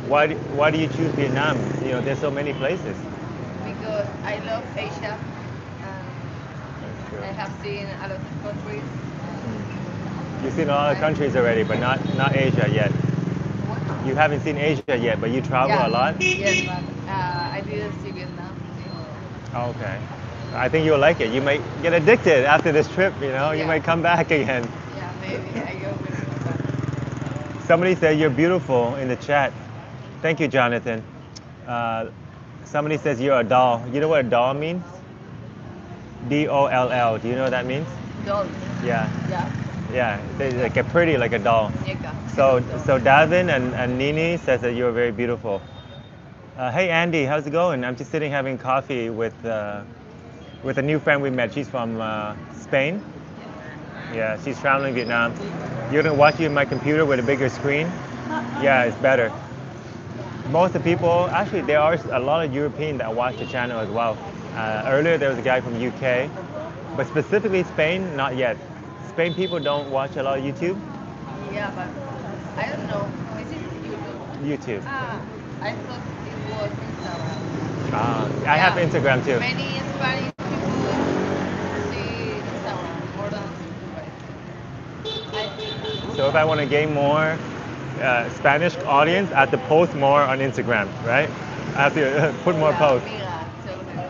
Why do you choose Vietnam? You know, there's so many places. Because I love Asia and That's true. I have seen a lot of countries. You've seen a lot of countries already, but not Asia yet. What? You haven't seen Asia yet, but you travel a lot. Yes, but I didn't see Vietnam. Oh, okay. I think you'll like it. You might get addicted after this trip. You know, you Yeah. might come back again. Yeah, maybe I go with my. Somebody said you're beautiful in the chat. Thank you, Jonathan. Uh, somebody says you're a doll. You know what a doll means? Doll. Do you know what that means? Doll. Yeah. Yeah. Yeah. They like a pretty like a doll. Nika. So Davin and Nini says that you're very beautiful. Hey Andy, how's it going? I'm just sitting having coffee with a new friend we met. She's from Spain. Yeah, she's traveling Vietnam. You're gonna watch it on my computer with a bigger screen. Yeah, it's better. Most of the people, actually, there are a lot of European that watch the channel as well. Earlier, there was a guy from UK, but specifically Spain, not yet. Spain people don't watch a lot of YouTube. Yeah, but I don't know. This is YouTube. YouTube. I thought it was Instagram. I have Yeah. Instagram too. Many Spanish people see Instagram more than Facebook. I think. So if I want to gain more Spanish audience, I have to post more on Instagram, right? I have to put more posts. Amiga, tell her.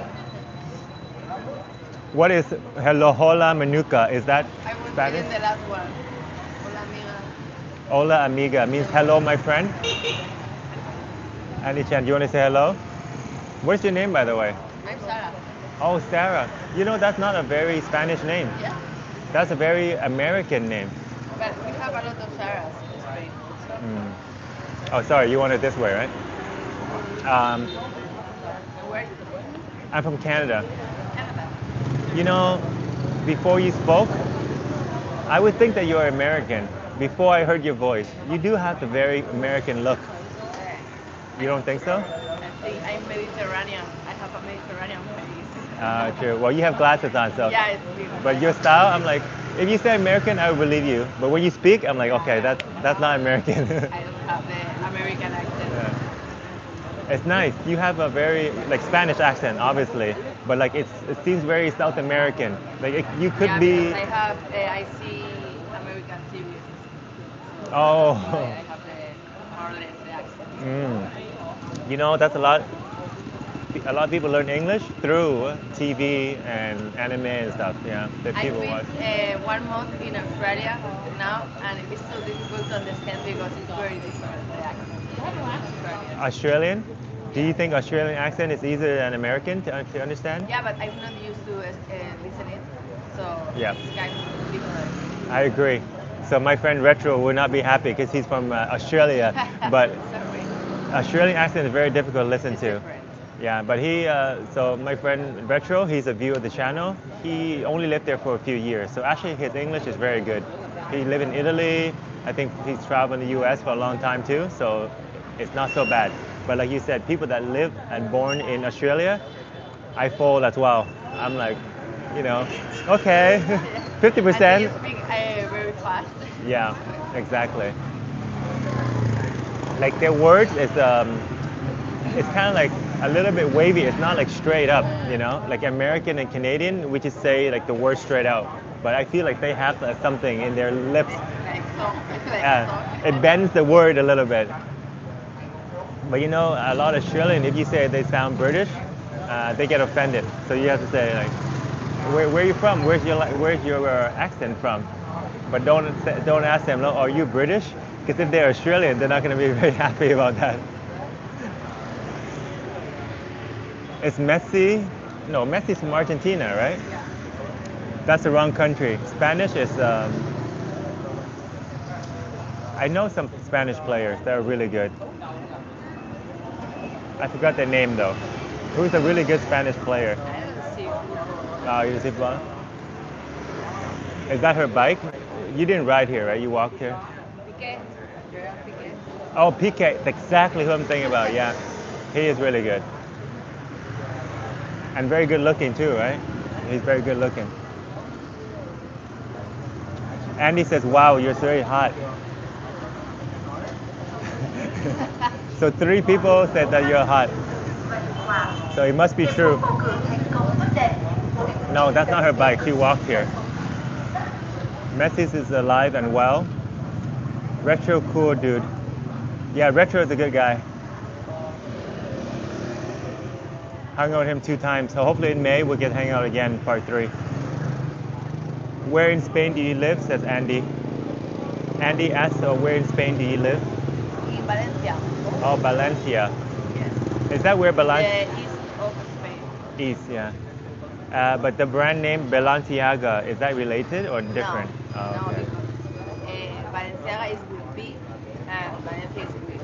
What is hello hola manuka? Is that I was Spanish? reading the last one. Hola, amiga. Hola amiga means hello, my friend. Andy Chan, do you want to say hello? What's your name, by the way? I'm Sarah. Oh, Sarah. You know, that's not a very Spanish name. Yeah. That's a very American name. But we have a lot of Sarahs in Spain. Oh, sorry, you want it this way, right? And where? I'm from Canada. Canada. You know, before you spoke, I would think that you're American. Before I heard your voice, you do have the very American look. You don't think so? I think I'm Mediterranean. I have a Mediterranean face. True. Well, you have glasses on, so. Yeah, it's beautiful. But your style, I'm like, if you say American, I would believe you. But when you speak, I'm like, okay, that's not American. I don't have the American accent. Yeah. It's nice. You have a very like Spanish accent, obviously, but like it seems very South American. Like you could Yeah, be. because I see American TV. Oh. I have the more or less the accent. You know, that's a lot. A lot of people learn English through TV and anime and stuff. Yeah, that I've people been watch. 1 month in Australia now, and it's so difficult to understand because it's very different the accent. Australian. Australian? Do you think Australian accent is easier than American to understand? Yeah, but I'm not used to listening, so Yeah. it's kind of different. I agree. So my friend Retro will not be happy because he's from Australia, but Sorry. Australian accent is very difficult to listen It's to. different. Yeah, but so my friend Retro, he's a viewer of the channel. He only lived there for a few years, so actually his English is very good. He lived in Italy. I think he's traveled in the U.S. for a long time too, so it's not so bad. But like you said, people that live and born in Australia, I fold as well. I'm like, okay, 50%. And you speak very fast. Yeah, exactly. Like their words is it's kind of like a little bit wavy. It's not like straight up, you know? Like American and Canadian, we just say like the word straight out. But I feel like they have something in their lips. Like so, like Yeah, so. it bends the word a little bit. But you know, a lot of Australian, if you say they sound British, they get offended. So you have to say like, where are you from? Where's your accent from? But don't ask them, "No, are you British?" Because if they're Australian, they're not going to be very happy about that. It's Messi. No, Messi's from Argentina, right? Yeah. That's the wrong country. Spanish is. I know some Spanish players. They're really good. I forgot their name though. Who's a really good Spanish player? I don't see football. Oh, you see one? Is that her bike? You didn't ride here, right? You walked here? Piqué. Darren Piqué. Oh, Piqué. That's exactly who I'm thinking about. Yeah. He is really good. And very good looking too, right? He's very good looking. Andy says, wow, you're very hot. So 3 people said that you're hot. So it must be true. No, that's not her bike. She walked here. Messis is alive and well. Retro cool dude. Yeah, Retro is a good guy. Hung out with him 2 times. So hopefully in May we'll get hang out again, part 3. Where in Spain do you live? Says Andy. Andy asks, where in Spain do you live? In Valencia. Oh, Valencia. Yes. Is that where Valencia? The east of Spain. East, yeah. But the brand name Balenciaga, is that related or different? No, Oh, no, okay. because Valenciaga is with B and Valencia is with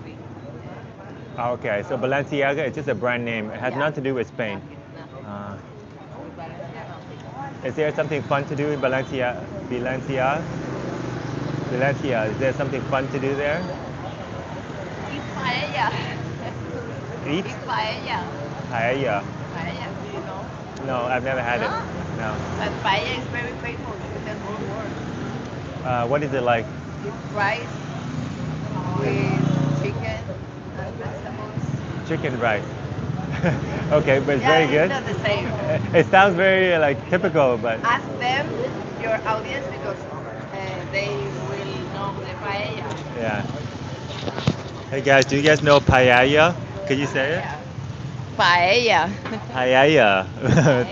B. Oh, okay, so Balenciaga is just a brand name. It has Yeah. nothing to do with Spain. Nothing. Uh, With Valencia, no. is there something fun to do in Valencia? Valencia, is there something fun to do there? Eat paella. Eat? Eat paella. Paella. Paella, do you know? No, I've never had it. No? No. But paella is very famous in the whole world. What is it like? It's rice with chicken and vegetables. Chicken rice. Okay, but it's Yeah, very good. it's not the same. It sounds very like typical, but Ask them, your audience, because they will know the paella. yeah. Hey guys, do you guys know paella? Can you say it? Paella. Paella. Paella.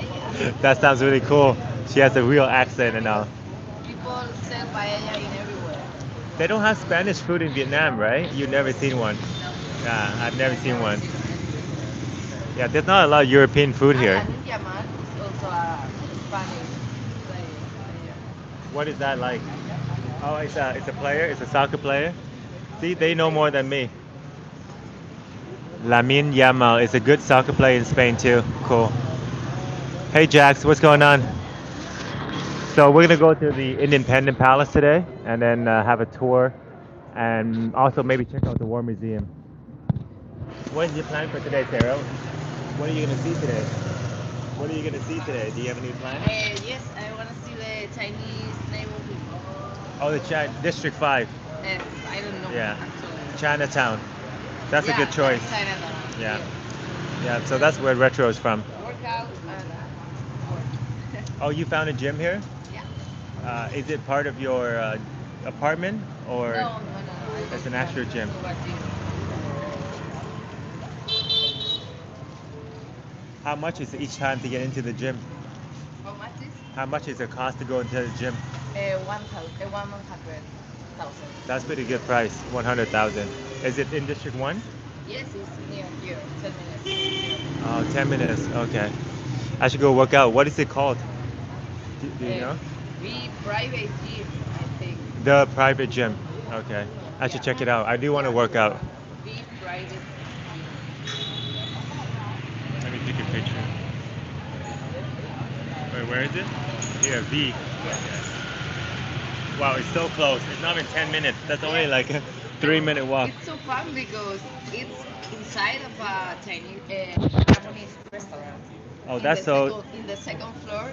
That sounds really cool. She has a real accent and all. People sell paella in everywhere. They don't have Spanish food in Vietnam, right? You've never seen one. No. Yeah, I've never seen one. Yeah, there's not a lot of European food here. And Ninja Man is also a Spanish player. What is that like? Oh, it's a player. It's a soccer player. See, they know more than me. Lamine Yamal is a good soccer player in Spain too. Cool. Hey Jax, what's going on? So we're gonna go to the Independent Palace today, and then have a tour, and also maybe check out the War Museum. What is your plan for today, Sarah? What are you gonna see today? What are you gonna see today? Do you have any plan? Yes, I want to see the Chinese neighborhood. Oh, the District 5. I don't know Yeah. actually. Chinatown. That's a good choice. Chinatown. Yeah. Yes. Yeah, so that's where Retro is from. Workout and work. Oh, you found a gym here? Yeah. Is it part of your apartment or No. it's an actual gym? How much is it each time to get into the gym? How much is? How much is the cost to go into the gym? 100,000. That's pretty good price, 100,000. Is it in District 1? Yes, it's near here. 10 minutes. Oh, 10 minutes, okay. I should go work out. What is it called? Do you know? We private gym, I think. The private gym. Okay. I should check it out. I do want to work out. We private gym. Let me take a picture. Wait, where is it? Here, V. Wow, it's so close. It's not even 10 minutes. That's only like a 3-minute walk. It's so fun because it's inside of a Japanese restaurant. Oh, that's so In the second floor,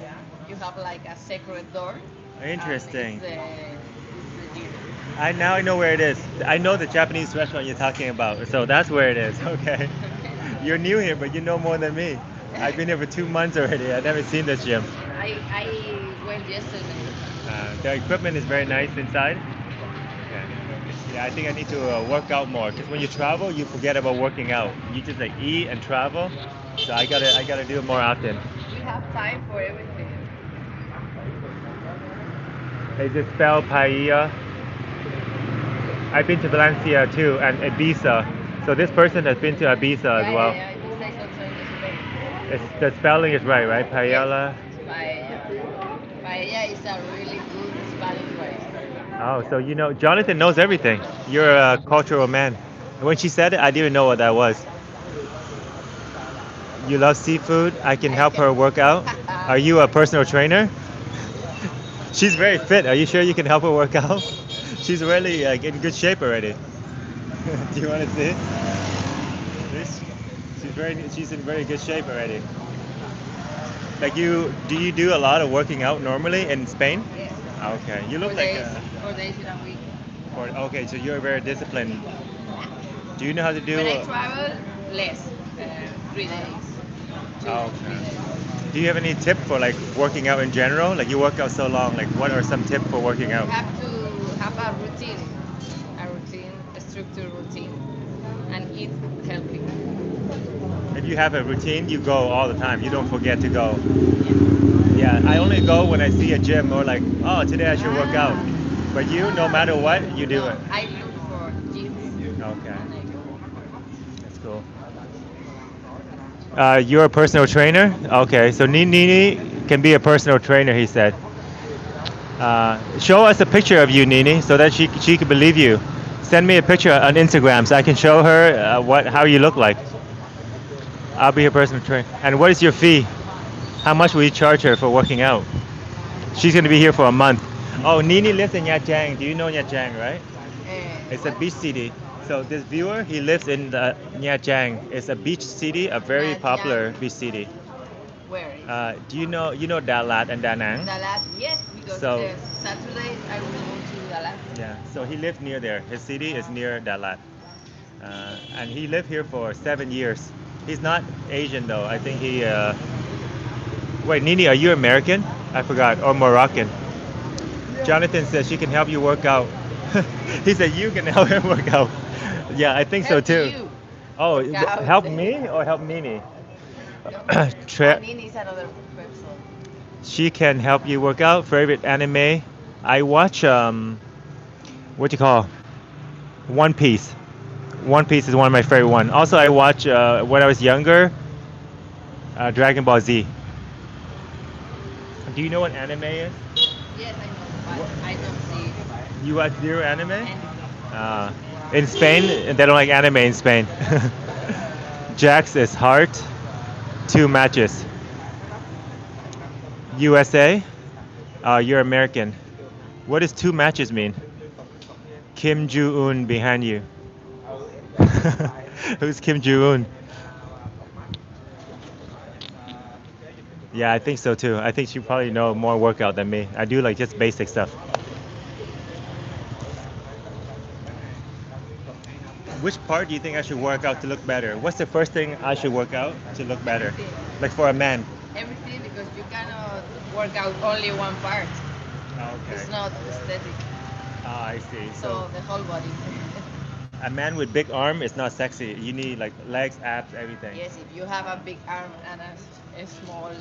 you have like a secret door. interesting. It's the gym. Now I know where it is. I know the Japanese restaurant you're talking about. So that's where it is. Okay. You're new here, but you know more than me. I've been here for 2 months already. I've never seen this gym. I went yesterday. The equipment is very nice inside. Okay. Yeah, I think I need to work out more because when you travel, you forget about working out. You just like eat and travel. So I gotta do it more often. We have time for everything. They just spell paella. I've been to Valencia too and Ibiza. So this person has been to Ibiza as well. Yeah. This is also in Spain. The spelling is right? Yes, Paella. paella. Paella is a really good Spanish rice. Oh, so you know, Jonathan knows everything. You're a cultural man. When she said it, I didn't know what that was. You love seafood. I can help her work out. Are you a personal trainer? She's very fit. Are you sure you can help her work out? She's really in good shape already. Do you want to see? This? She's in very good shape already. Like do you do a lot of working out normally in Spain? Yes. Okay, you look 4 days. like 4 days in a week. okay, so you're very disciplined. Do you know how to do? When I travel, less. 3 days. Two, Oh, 3 days. do you have any tip for like working out in general? Like you work out so long. Like what are some tips for working out? You have to have a structured routine, and eat healthy. If you have a routine, you go all the time. You don't forget to go. Yeah. Yeah, I only go when I see a gym or like, oh, today I should work out. But you, no matter what, you do No, it. I look for gyms. Okay, And I go. that's cool. You're a personal trainer? Okay, so Nini can be a personal trainer, he said. Show us a picture of you, Nini, so that she can believe you. Send me a picture on Instagram so I can show her how you look like. I'll be her personal trainer. And what is your fee? How much will you charge her for working out? She's going to be here for a month. Oh, Nini lives in Nha Trang. Do you know Nha Trang, right? It's a What? beach city. So this viewer, he lives in the Nha Trang. It's a beach city, a very Nha popular Trang. beach city. Where is? Do you know Dalat and Da Nang? Dalat. Yes, because So the Saturday I will go to Dalat. yeah, so he lived near there. His city is near Dalat, and he lived here for 7 years. He's not Asian though. I think he. Wait, Nini, are you American? I forgot, or Moroccan? Jonathan says she can help you work out. He said you can help him work out. Yeah, I think so Help too. you Oh, work out. help me or help Nini? No. Tra- Nini is another person. she can help you work out. Favorite anime? I watch what do you call? One Piece. One Piece is one of my favorite one. Also, I watch when I was younger, Dragon Ball Z. Do you know what anime is? Yes, I know, but I don't see You watch zero anime? anything. Uh, in Spain, they don't like anime in Spain. Jax is heart, 2 matches. USA, you're American. What does 2 matches mean? Kim Jong Un behind you. Who's Kim Jong Un? Yeah, I think so too. I think she probably know more workout than me. I do like just basic stuff. Which part do you think I should work out to look better? What's the first thing I should work out to look better? Everything. Like for a man. Everything, because you cannot work out only one part. Okay. It's not aesthetic. Ah, I see. So So the whole body. a man with big arm is not sexy. You need like legs, abs, everything. Yes, if you have a big arm and a small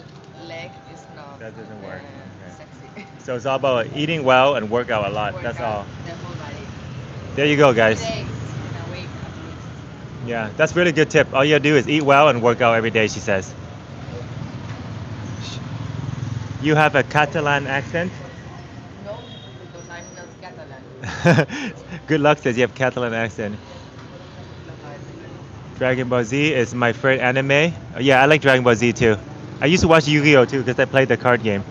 leg, it's not That doesn't work. Okay. sexy. So it's all about eating well and work out a lot. Work That's out all. the whole body. There you go, 2 guys. days in a week at least. Yeah, that's really good tip. All you gotta do is eat well and work out every day, she says. You have a Catalan accent? No, because I'm not Catalan. Good luck says you have Catalan accent. Dragon Ball Z is my favorite anime. Yeah, I like Dragon Ball Z too. I used to watch Yu-Gi-Oh too because I played the card game.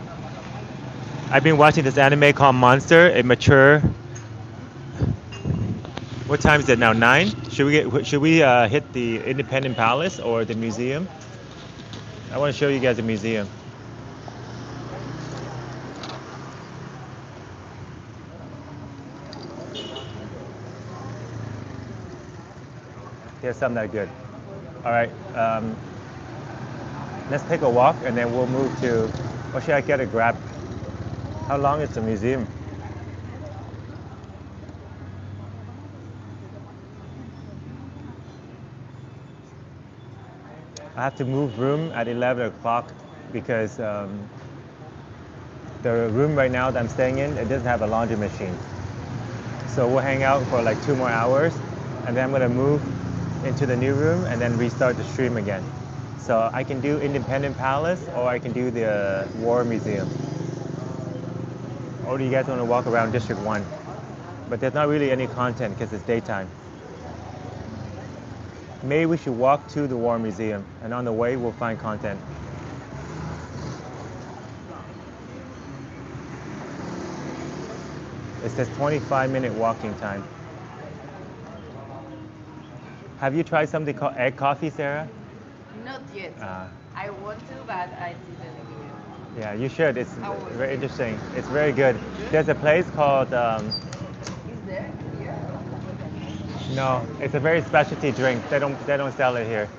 I've been watching this anime called Monster. It mature. What time is it now? 9? Should we hit the Independent Palace or the museum? I want to show you guys the museum. Here's something that good. All right, let's take a walk and then we'll move to, or should I get a grab? How long is the museum? I have to move room at 11 o'clock because the room right now that I'm staying in, it doesn't have a laundry machine. So we'll hang out for like 2 more hours and then I'm gonna move into the new room and then restart the stream again. So I can do Independent Palace or I can do the War Museum. Or do you guys wanna walk around District 1? But there's not really any content because it's daytime. Maybe we should walk to the War Museum and on the way we'll find content. It says 25-minute walking time. Have you tried something called egg coffee, Sarah? Not yet. Uh, I want to, but I didn't do yeah, you should. It's I will. very interesting. It's very good. There's a place called, it. Is there here? no, it's a very specialty drink. They don't sell it here.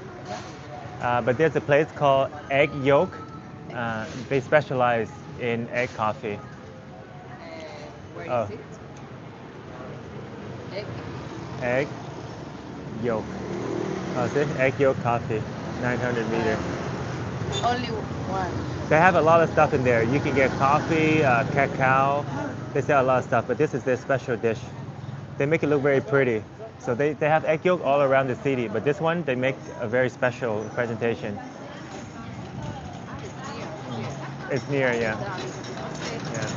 But there's a place called Egg Yolk. They specialize in egg coffee. Where Oh. is it? Egg. Egg Yolk. Oh, see? Egg Yolk coffee, 900 meter. Only one. They have a lot of stuff in there. You can get coffee, cacao. They sell a lot of stuff, but this is their special dish. They make it look very pretty. So they have egg yolk all around the city, but this one, they make a very special presentation. It's near, yeah. Yeah.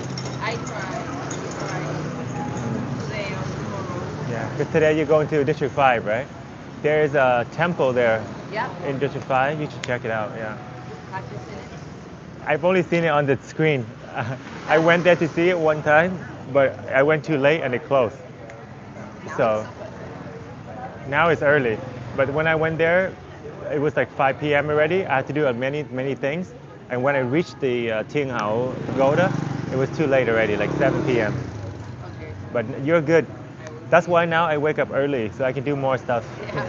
I try today or tomorrow. Yeah, because today you're going to District 5, right? There's a temple there Yeah. in District 5. You should check it out, yeah. Have you seen it? I've only seen it on the screen. I went there to see it one time, but I went too late and it closed. Now So it's open. now it's early. But when I went there, it was like 5 p.m. already. I had to do many things. And when I reached the Tinghao Pagoda, it was too late already, like 7 p.m. Okay. But you're good. That's why now I wake up early so I can do more stuff. Yeah.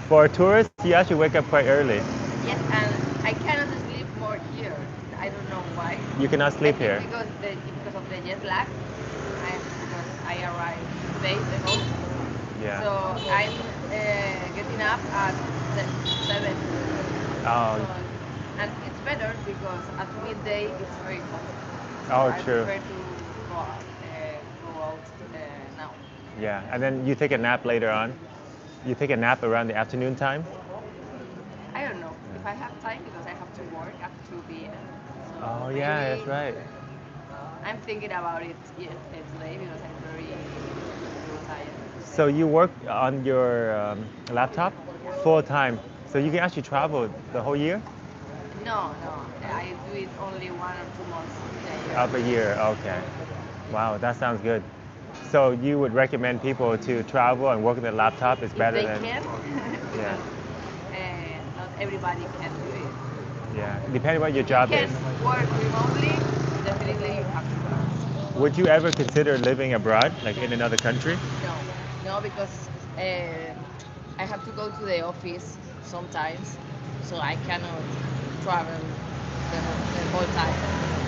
For tourists, you actually wake up quite early. Yes, and I cannot sleep more here. I don't know why. You cannot sleep I here. think because of the jet lag. Because I arrived 2 days ago. Yeah. So I'm getting up at 7. Oh, So, and it's better because at midday it's very hot. So Oh, I true. prefer to go out now. yeah. And then you take a nap later on. You take a nap around the afternoon time. I don't know if I have time because I have to work at 2 p.m. So Oh, yeah, maybe that's right. I'm thinking about it today because I'm very tired. So you work on your laptop full time. So you can actually travel the whole year? No, I do it only 1 or 2 months a year. Of a year, okay. Wow, that sounds good. So you would recommend people to travel and work on their laptop is If better they than can, Yeah. because not everybody can do it. Yeah, depending what your job You is. can work remotely, definitely you have to work. Would you ever consider living abroad, like in another country? No, because I have to go to the office sometimes, so I cannot travel the whole time.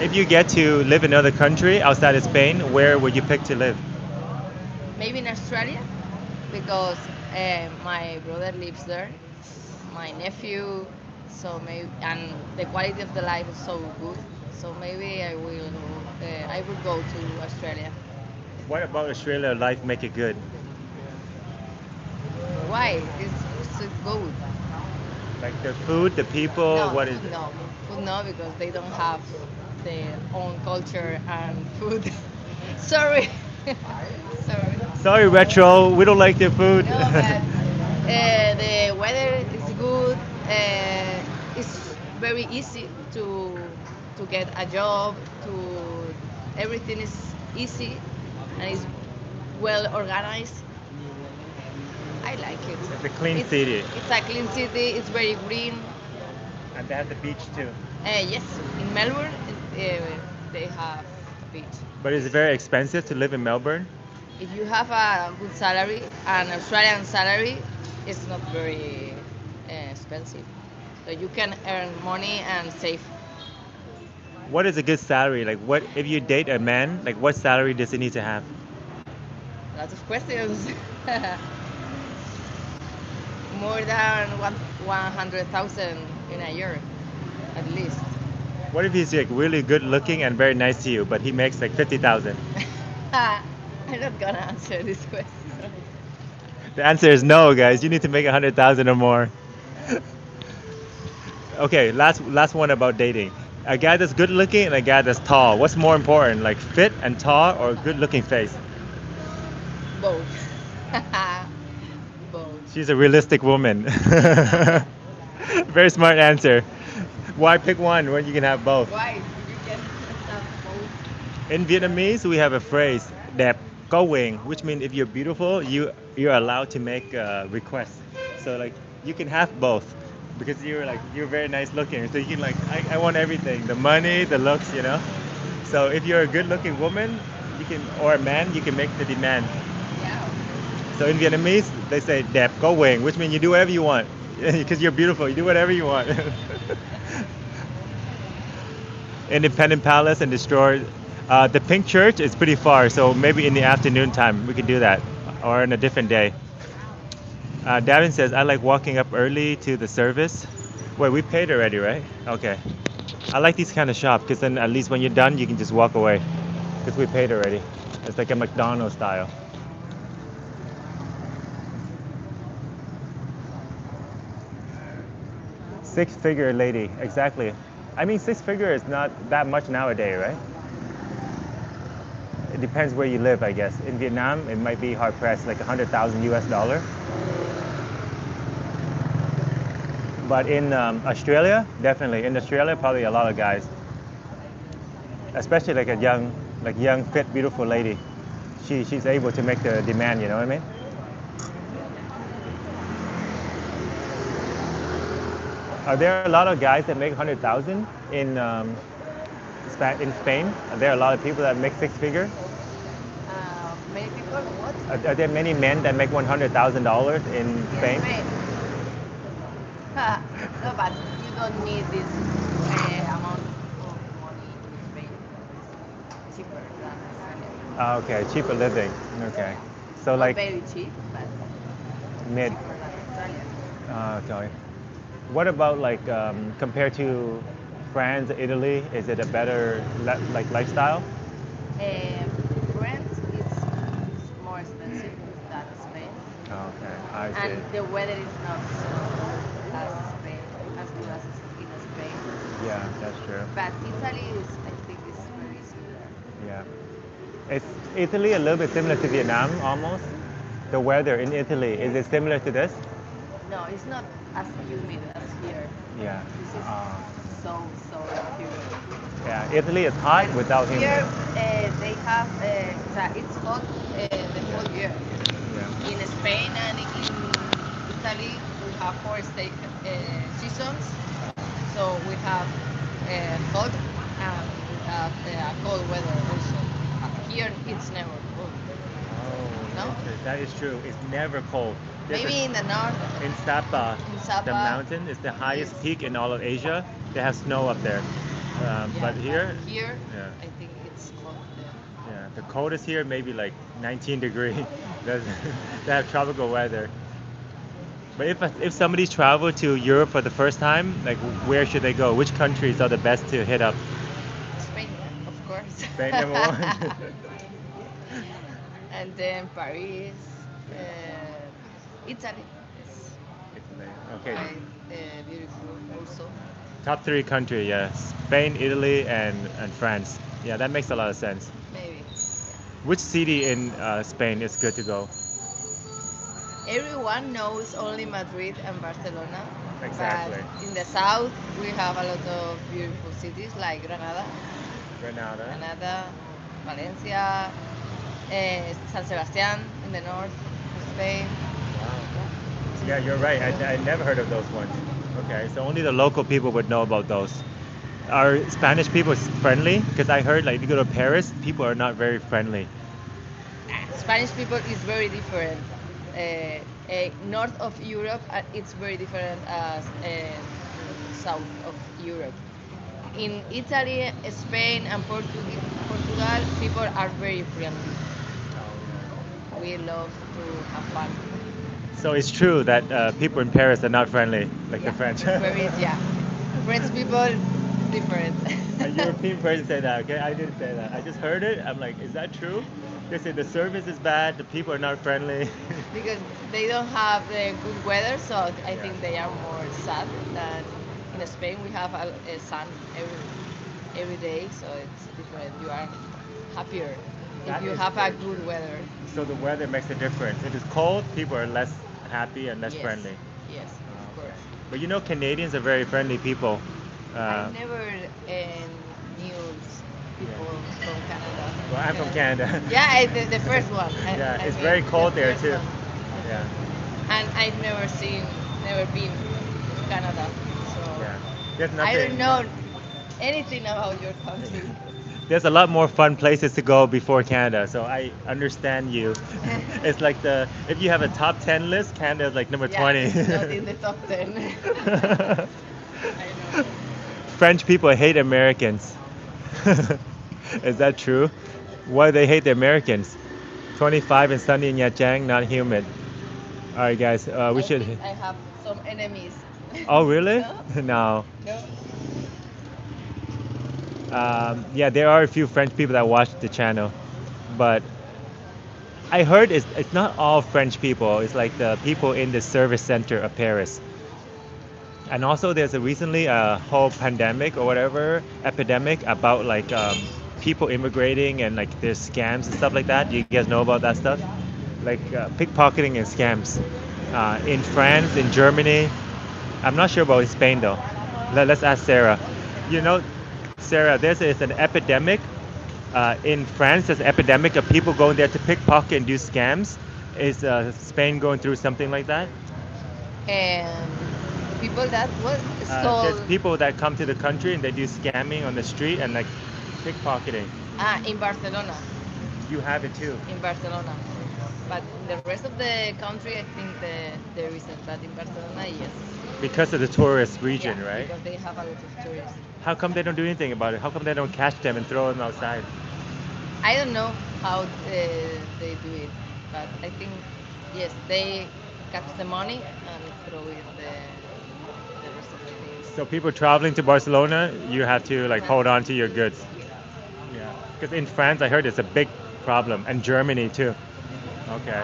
If you get to live in another country outside of Spain, where would you pick to live? Maybe in Australia, because my brother lives there, my nephew, so maybe, and the quality of the life is so good. So maybe I will go to Australia. What about Australia life make it good? Why? It's so good. Like the food, the people, No, what is food no. Food no, because they don't have their own culture and food. Sorry. Sorry. Sorry, Retro, we don't like their food. No, but the weather is good. It's very easy to get a job. Everything is easy and it's well organized. I like it. It's a clean city. It's a clean city. It's very green. And they have the beach too. Yes, in Melbourne they have beach. But is it very expensive to live in Melbourne? If you have a good salary, an Australian salary, it's not very expensive. So you can earn money and save. What is a good salary? Like, what if you date a man? Like, what salary does he need to have? Lots of questions. More than 100,000 in a year, at least. What if he's like really good looking and very nice to you, but he makes like 50,000? I'm not gonna answer this question. The answer is no, guys. You need to make 100,000 or more. Okay, last one about dating. A guy that's good looking and a guy that's tall. What's more important, like fit and tall or good looking face? Both. Both. She's a realistic woman. Very smart answer. Why pick one when you can have both? Why? You can have both. In Vietnamese, we have a phrase, đẹp có quyền, which means if you're beautiful, you're allowed to make requests. So like you can have both because you're very nice looking. So you can like I want everything, the money, the looks, you know. So if you're a good looking woman, you can or a man, you can make the demand. Yeah. So in Vietnamese, they say đẹp có quyền, which means you do whatever you want because you're beautiful. You do whatever you want. Independent Palace and destroy. The Pink Church is pretty far, so maybe in the afternoon time we can do that, or in a different day. Darren says, I like walking up early to the service. Wait, we paid already, right? Okay. I like these kind of shops because then at least when you're done, you can just walk away because we paid already. It's like a McDonald's style. Six-figure lady, exactly. I mean, six-figure is not that much nowadays, right? It depends where you live, I guess. In Vietnam, it might be hard pressed, like 100,000 US dollar. But in Australia, definitely. In Australia, probably a lot of guys, especially like a young, fit, beautiful lady. She's able to make the demand. You know what I mean? Are there a lot of guys that make 100,000 in Spain? Are there a lot of people that make six-figure? Many people, what? Are there many men that make $100,000 in Spain? No, but you don't need this amount of money in Spain. It's cheaper than Australia. Ah, okay, cheaper living. Okay, so Not like very cheap, but mid. cheaper than Australia. Okay. What about like compared to France, Italy? Is it a better like lifestyle? Um, Rent is more expensive than Spain, Okay, I see. and the weather is not so as Spain, as good as in Spain. Yeah, that's true. But Italy is, I think, is very similar. Yeah. Is Italy a little bit similar to Vietnam almost? The weather in Italy, is it similar to this? No, it's not as humid as here. Yeah. This is Uh, so humid. yeah, Italy is hot without Here humid. they have it's hot the whole year. Yeah. In Spain and in Italy, we have four seasons. So we have hot and we have cold weather also. Here it's never cold. Oh, No? that is true. It's never cold. There's Maybe in the north, in Sapa, in Sapa, the mountain is the highest yes. peak in all of Asia. They have snow up there. Yeah, But here, here yeah, I think it's cold there. yeah, the coldest here maybe like 19 degree. They have tropical weather. But if somebody traveled to Europe for the first time, like where should they go? Which countries are the best to hit up? Spain, of course. Spain number one. And then Paris, Italy is Italy. Okay. quite beautiful also. Top three country, yeah. Spain, Italy, and France. Yeah, that makes a lot of sense. Maybe. Which city in Spain is good to go? Everyone knows only Madrid and Barcelona. Exactly. But in the south, we have a lot of beautiful cities like Granada. Granada, Valencia, San Sebastian in the north of Spain. Wow. Yeah, you're right. I never heard of those ones. Okay, so only the local people would know about those. Are Spanish people friendly? Because I heard like you go to Paris, people are not very friendly. Spanish people is very different. north of Europe, it's very different as south of Europe. In Italy, Spain, and Portugal, people are very friendly. We love to have fun. So it's true that people in Paris are not friendly like the Yeah, French. Paris, yeah. French people, different. A European person said that, okay? I didn't say that. I just heard it. I'm like, is that true? They say the service is bad, the people are not friendly. Because they don't have the good weather, so I Yeah. think they are more sad than in Spain. We have a sun every day, so it's different. You are happier That if you is have a very good true. weather. So the weather makes a difference. If it's cold, people are less happy and less Yes, friendly. yes, of Okay. course. But you know, Canadians are very friendly people. I never knew people from Canada. Well, I'm from Canada. Yeah, the first one. Yeah, I it's mean, very cold the there first too. one. Yeah, And I've never been to Canada, so yeah. There's I nothing. don't know anything about your country. There's a lot more fun places to go before Canada, so I understand you. It's like the if you have a top 10 list, Canada is like number Yeah, 20. it's not in the top 10. I know. French people hate Americans. Is that true? Why do they hate the Americans? 25 and sunny in Yachang, not humid. All right, guys, we I should. think I have some enemies. Oh, really? No? No. No? Yeah, there are a few French people that watch the channel, but I heard it's not all French people. It's like the people in the service center of Paris. And also, there's a recently a whole pandemic or whatever epidemic about like people immigrating and like there's scams and stuff like that. Do you guys know about that stuff? Like pickpocketing and scams in France, in Germany. I'm not sure about in Spain though. Let's ask Sarah. You know, Sarah, there's an epidemic in France. There's an epidemic of people going there to pickpocket and do scams. Is Spain going through something like that? And people that what There's stole people that come to the country and they do scamming on the street and like pickpocketing. in Barcelona. You have it too. In Barcelona. But in the rest of the country, I think there isn't. But in Barcelona, yes. Because of the tourist Yeah, region, right? because they have a lot of tourists. How come they don't do anything about it? How come they don't catch them and throw them outside? I don't know how they do it, but I think yes, they catch the money and throw it the rest of the things. So people traveling to Barcelona, you have to like hold on to your goods. Yeah. Because in France, I heard it's a big problem, and Germany too. Okay.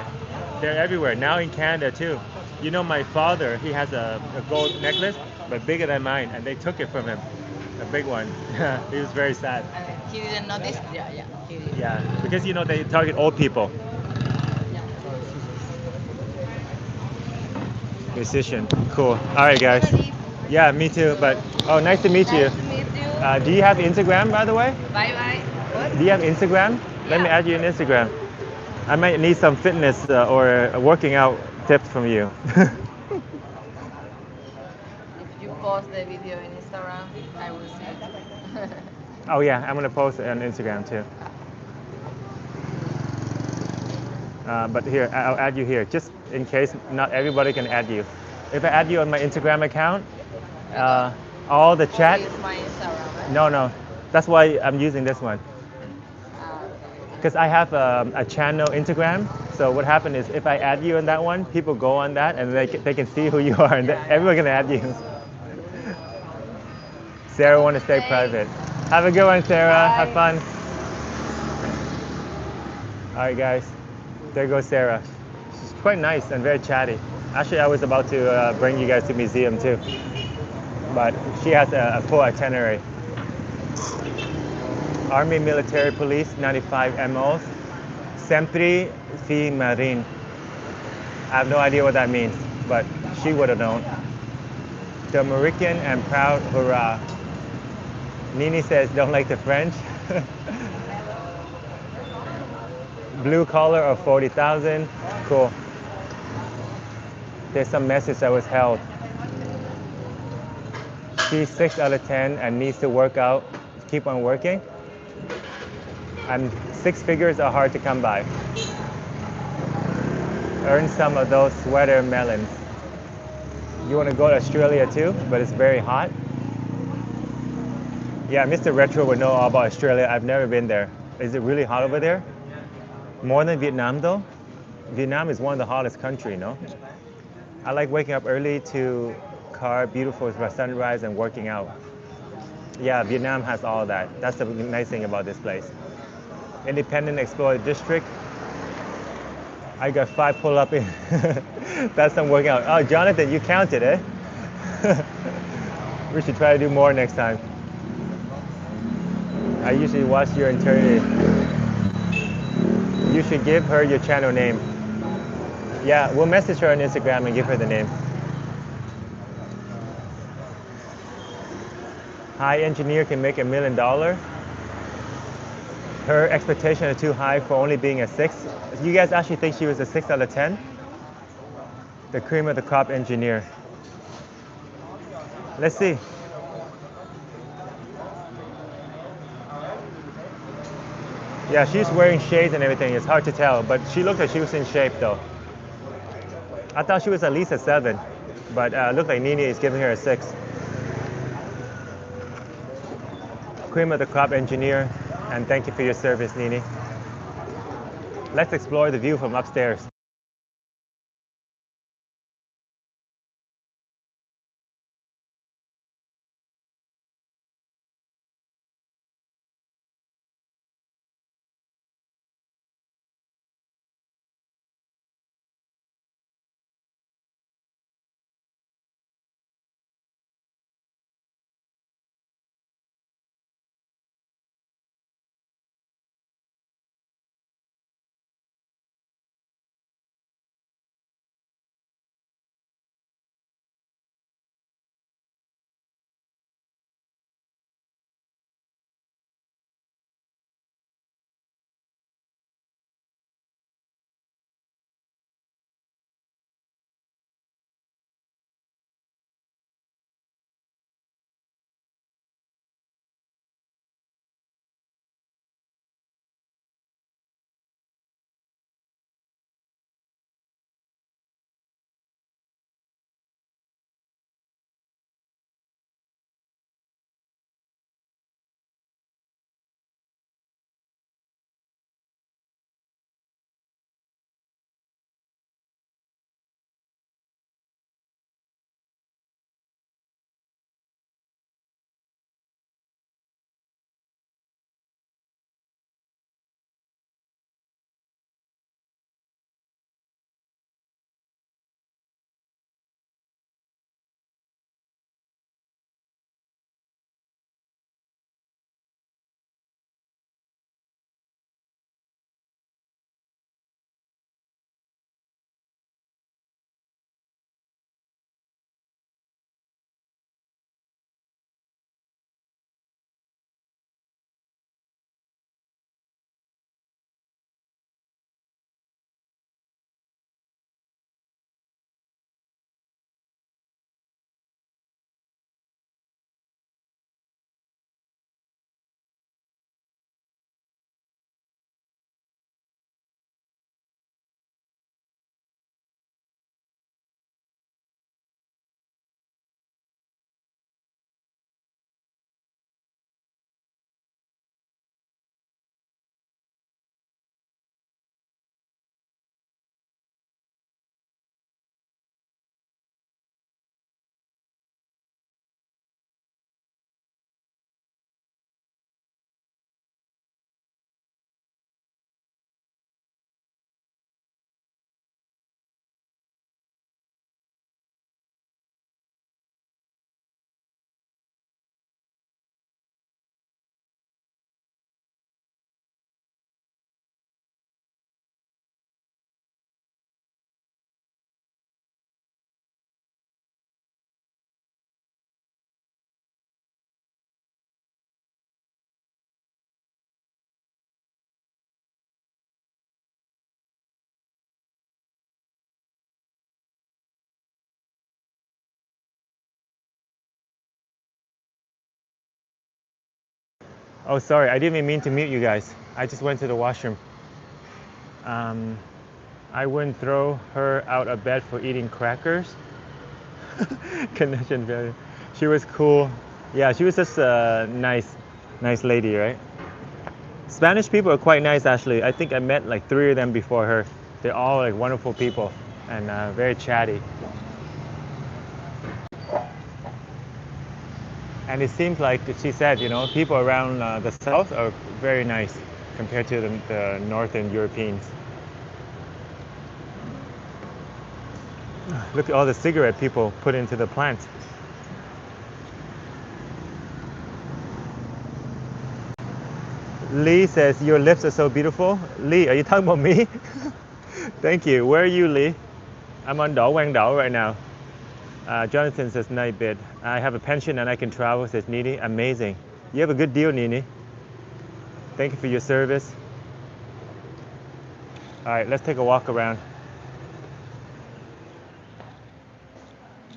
They're everywhere. Now in Canada too. You know, my father, he has a gold necklace, but bigger than mine, and they took it from him. A big one. He was very sad. And he didn't notice. Yeah, yeah, he did. Yeah, because you know they target old people. Yeah. Musician. Cool. All right, guys. Yeah, me too. But oh, nice to meet you. Nice to meet you. Do you have Instagram, by the way? Bye bye. What? Do you have Instagram? Let me Yeah. add you on Instagram. I might need some fitness or working out tips from you. If you post the video in Instagram, I will see it. Oh yeah, I'm gonna post it on Instagram too. But here, I'll add you here, just in case not everybody can add you. If I add you on my Instagram account, all the chat. Use my Instagram. Right? No, that's why I'm using this one. Okay. Because I have a channel Instagram. So what happened is if I add you on that one, people go on that and they can see who you are and everyone can add you. Sarah want to stay private. Have a good one, Sarah. Bye. Have fun. All right, guys. There goes Sarah. She's quite nice and very chatty. Actually, I was about to bring you guys to museum too, but she has a full itinerary. Army, military, police, 95 MOs. Sempre fi marine. I have no idea what that means, but she would have known. The American and proud, hurrah. Nini says, don't like the French. Blue collar of 40,000. Cool. There's some message that was held. She's 6 out of 10 and needs to work out, keep on working. And 6 figures are hard to come by. earn some of those watermelons. You want to go to Australia too, but it's very hot. Yeah, Mr. Retro would know all about Australia. I've never been there. Is it really hot over there? More than Vietnam though? Vietnam is one of the hottest countries, no? I like waking up early to carve beautiful sunrise and working out. Yeah, Vietnam has all that. That's the nice thing about this place. Independent Explorer District. I got 5 pull-up in. That's some working out. Oh, Jonathan, you counted, eh? We should try to do more next time. I usually watch your eternity. You should give her your channel name. Yeah, we'll message her on Instagram and give her the name. High engineer can make $1 million. Her expectations are too high for only being a 6. You guys actually think she was a 6 out of 10? The cream of the crop engineer. Let's see. Yeah, she's wearing shades and everything. It's hard to tell, but she looked like she was in shape though. I thought she was at least a 7, but looked like Nini is giving her a 6. Cream of the crop engineer, and thank you for your service, Nini. Let's explore the view from upstairs. Oh, sorry, I didn't even mean to mute you guys. I just went to the washroom. Um, I wouldn't throw her out of bed for eating crackers. Connection failure. She was cool. Yeah, she was just a nice lady, right? Spanish people are quite nice, actually. I think I met like 3 of them before her. They're all like wonderful people and very chatty. And it seems like she said, people around the south are very nice compared to the northern Europeans. Look at all the cigarette people put into the plant. Lee says, your lips are so beautiful. Lee, are you talking about me? Thank you. Where are you, Lee? I'm on Đảo Quang Đảo right now. Jonathan says, night bid. I have a pension and I can travel, says Nini. Amazing. You have a good deal, Nini. Thank you for your service. All right, let's take a walk around.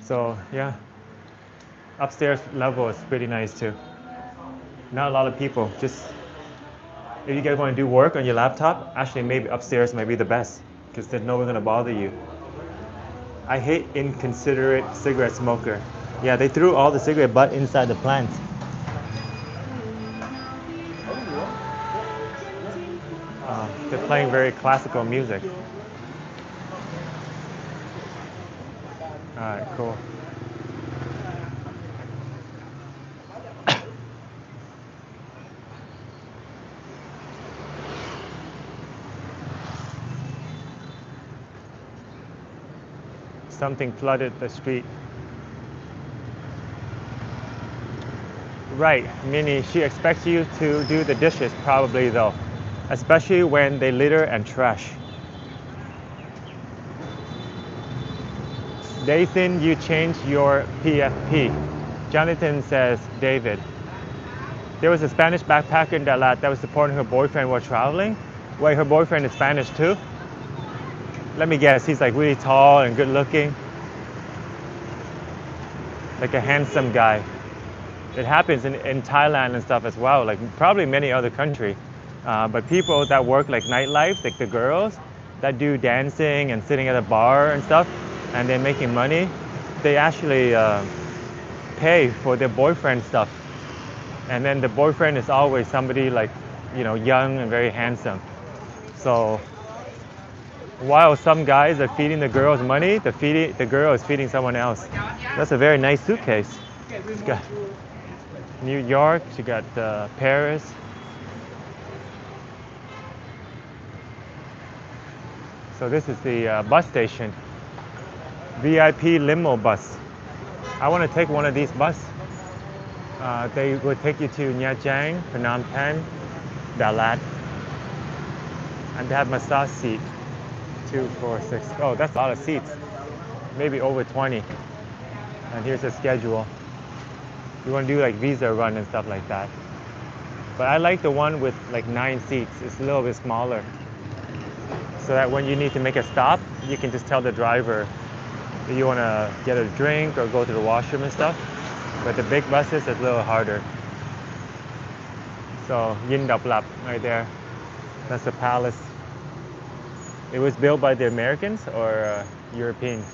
So, yeah. Upstairs level is pretty nice too. Not a lot of people. Just if you guys want to do work on your laptop, actually maybe upstairs might be the best because there's no one gonna bother you. I hate inconsiderate cigarette smoker. Yeah, they threw all the cigarette butt inside the plant. They're playing very classical music. All right, cool. Something flooded the street. Right, Minnie, she expects you to do the dishes probably though, especially when they litter and trash. Nathan, you changed your PFP. Jonathan says, David. There was a Spanish backpacker in Dalat that was supporting her boyfriend while traveling. Wait, her boyfriend is Spanish too? Let me guess, he's like really tall and good looking. Like a handsome guy. It happens in Thailand and stuff as well, like probably many other countries. But people that work like nightlife, like the girls that do dancing and sitting at a bar and stuff, and they're making money, they actually pay for their boyfriend stuff. And then the boyfriend is always somebody like, young and very handsome. So while some guys are feeding the girls money, the girl is feeding someone else. That's a very nice suitcase. She got New York, she got Paris. So this is the bus station. VIP limo bus. I want to take one of these buses. They will take you to Nha Trang, Phnom Penh, Dalat. And they have massage seat. 2, 4, 6. Oh, that's a lot of seats. Maybe over 20. And here's the schedule. You want to do like visa run and stuff like that. But I like the one with like 9 seats. It's a little bit smaller. So that when you need to make a stop, you can just tell the driver if you want to get a drink or go to the washroom and stuff. But the big buses is a little harder. So Yin Dap Lap right there. That's the palace. It was built by the Americans or Europeans.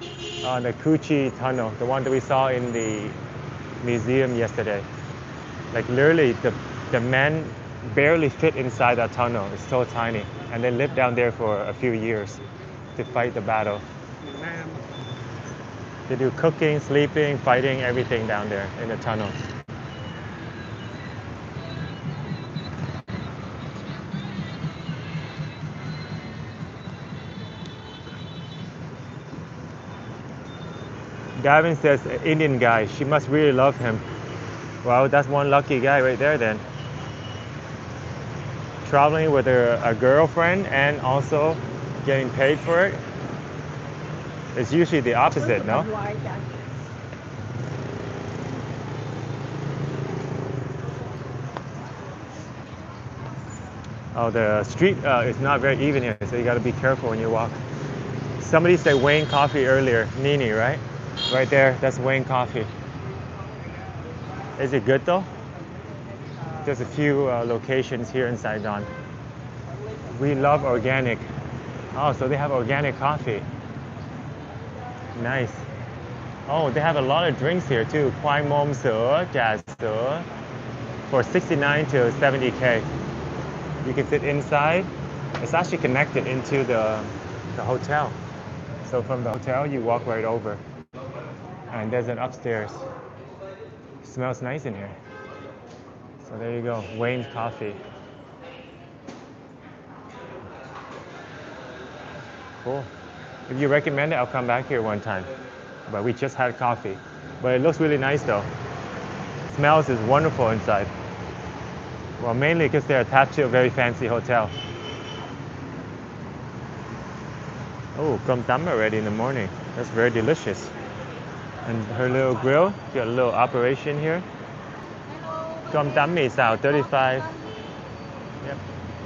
The Kuchi tunnel, the one that we saw in the museum yesterday. Like literally the men barely fit inside that tunnel. It's so tiny. And they lived down there for a few years to fight the battle. They do cooking, sleeping, fighting, everything down there in the tunnel. Gavin says, Indian guy, she must really love him. Well, that's one lucky guy right there then. Traveling with a girlfriend and also getting paid for it. It's usually the opposite, no? Oh, the street is not very even here, so you got to be careful when you walk. Somebody said Wayne Coffee earlier, Nini, right? Right there, that's Wayne Coffee. Is it good though? There's a few locations here in Saigon. We love organic. Oh, so they have organic coffee. Nice. Oh, they have a lot of drinks here too. Khoai mom sữa, trà sữa for 69 to 70K. You can sit inside. It's actually connected into the hotel. So from the hotel, you walk right over. And there's an upstairs. Smells nice in here. So there you go, Wayne's Coffee. Cool. If you recommend it, I'll come back here one time. But we just had coffee. But it looks really nice though. Smells is wonderful inside. Well, mainly because they're attached to a very fancy hotel. Oh, cơm tấm already in the morning. That's very delicious. And her little grill, got a little operation here. Cơm tấm mì xào 35. Yep.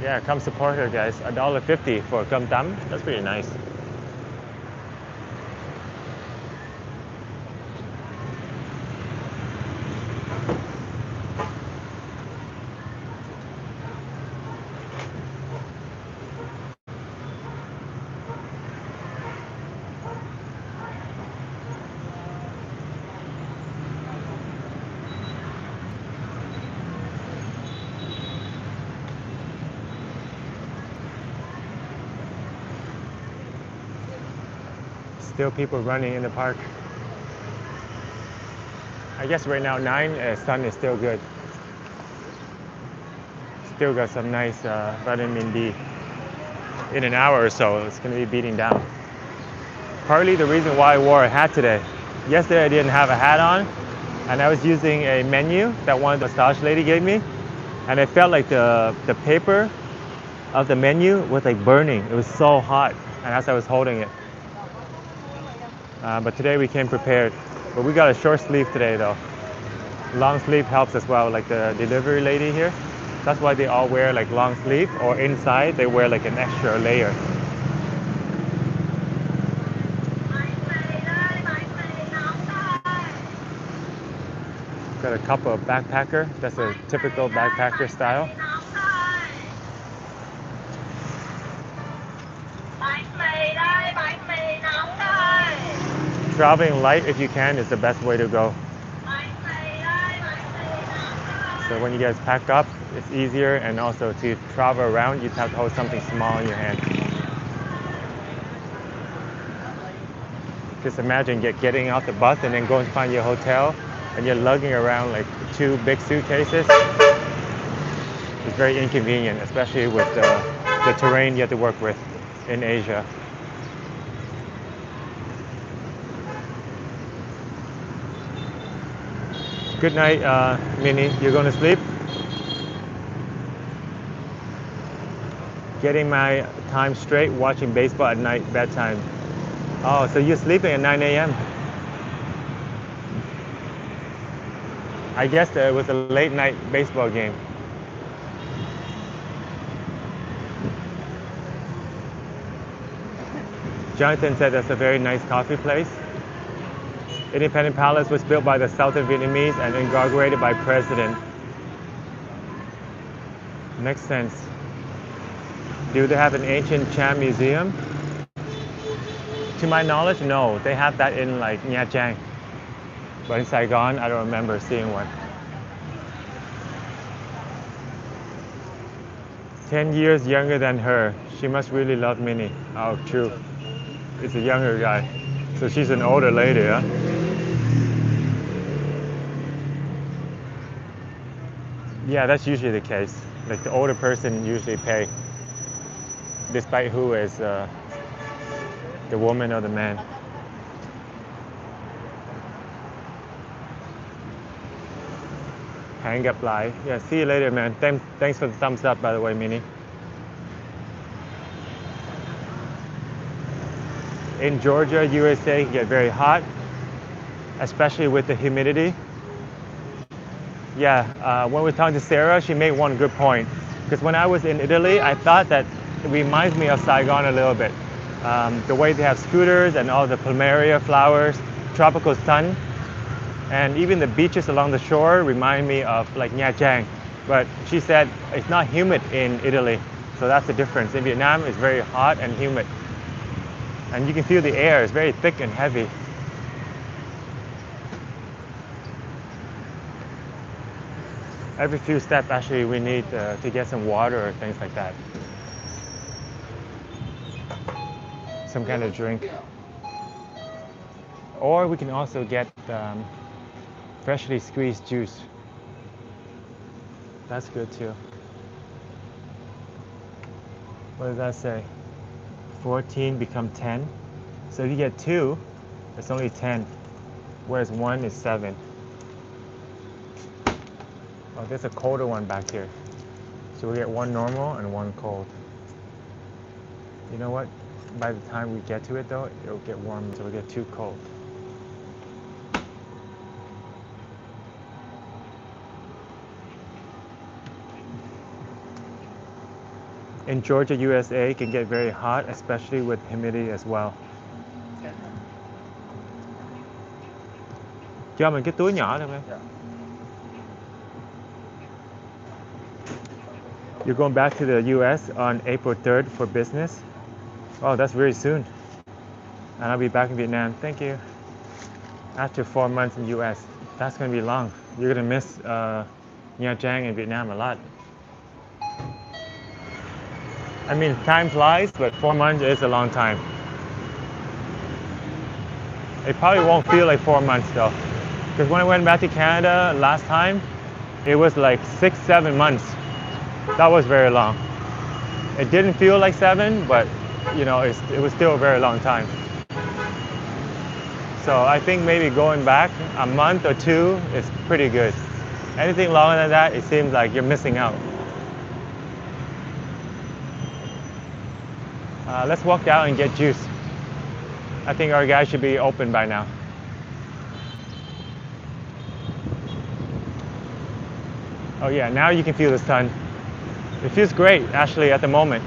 Yeah, come support her, guys. $1.50 for cơm tấm. That's pretty nice. Still people running in the park. I guess right now 9, sun is still good. Still got some nice vitamin D. In an hour or so, it's going to be beating down. Partly the reason why I wore a hat today. Yesterday I didn't have a hat on, and I was using a menu that one massage lady gave me, and I felt like the paper of the menu was like burning. It was so hot, and as I was holding it. But today we came prepared. But we got a short sleeve today though. Long sleeve helps as well, like the delivery lady here. That's why they all wear like long sleeve, or inside they wear like an extra layer. Got a couple of backpacker. That's a typical backpacker style. Traveling light if you can is the best way to go. So when you guys pack up, it's easier, and also to travel around, you have to hold something small in your hand. Just imagine getting out the bus and then going to find your hotel, and you're lugging around like 2 big suitcases. It's very inconvenient, especially with the terrain you have to work with in Asia. Good night, Minnie. You're going to sleep? Getting my time straight, watching baseball at night, bedtime. Oh, so you're sleeping at 9 a.m. I guess it was a late night baseball game. Jonathan said that's a very nice coffee place. Independent Palace was built by the Southern Vietnamese and inaugurated by President. Makes sense. Do they have an ancient Cham museum? To my knowledge, no. They have that in like Nha Trang. But in Saigon, I don't remember seeing one. 10 years younger than her. She must really love Minnie. Oh, true. It's a younger guy. So she's an older lady, huh? Yeah, that's usually the case. Like the older person usually pay, despite who is the woman or the man. Hang up live. Yeah, see you later, man. Thanks for the thumbs up, by the way, Minnie. In Georgia, USA, it get very hot, especially with the humidity. Yeah, when we talked to Sarah, she made one good point. Because when I was in Italy, I thought that it reminds me of Saigon a little bit. The way they have scooters and all the plumeria flowers, tropical sun, and even the beaches along the shore remind me of like Nha Trang. But she said it's not humid in Italy. So that's the difference. In Vietnam, it's very hot and humid. And you can feel the air is very thick and heavy. Every few steps, actually, we need to get some water or things like that. Some kind of drink. Or we can also get freshly squeezed juice. That's good too. What does that say? 14 become 10. So if you get 2, it's only 10, whereas 1 is 7. Oh, there's a colder one back here. So we get 1 normal and 1 cold. You know what? By the time we get to it though, it'll get warm, so we'll get 2 cold. In Georgia, USA, it can get very hot, especially with humidity as well. Cho mình cái túi nhỏ được không? You're going back to the US on April 3rd for business? Oh, that's very soon. And I'll be back in Vietnam. Thank you. After 4 months in the US. That's going to be long. You're going to miss Nha Trang and Vietnam a lot. I mean, time flies, but 4 months is a long time. It probably won't feel like 4 months though. Because when I went back to Canada last time, it was like 6, 7 months. That was very long. It didn't feel like 7, but you know, it was still a very long time. So I think maybe going back a month or 2 is pretty good. Anything longer than that, it seems like you're missing out. Let's walk down and get juice. I think our guy should be open by now. Oh yeah, now you can feel the sun. It feels great actually at the moment,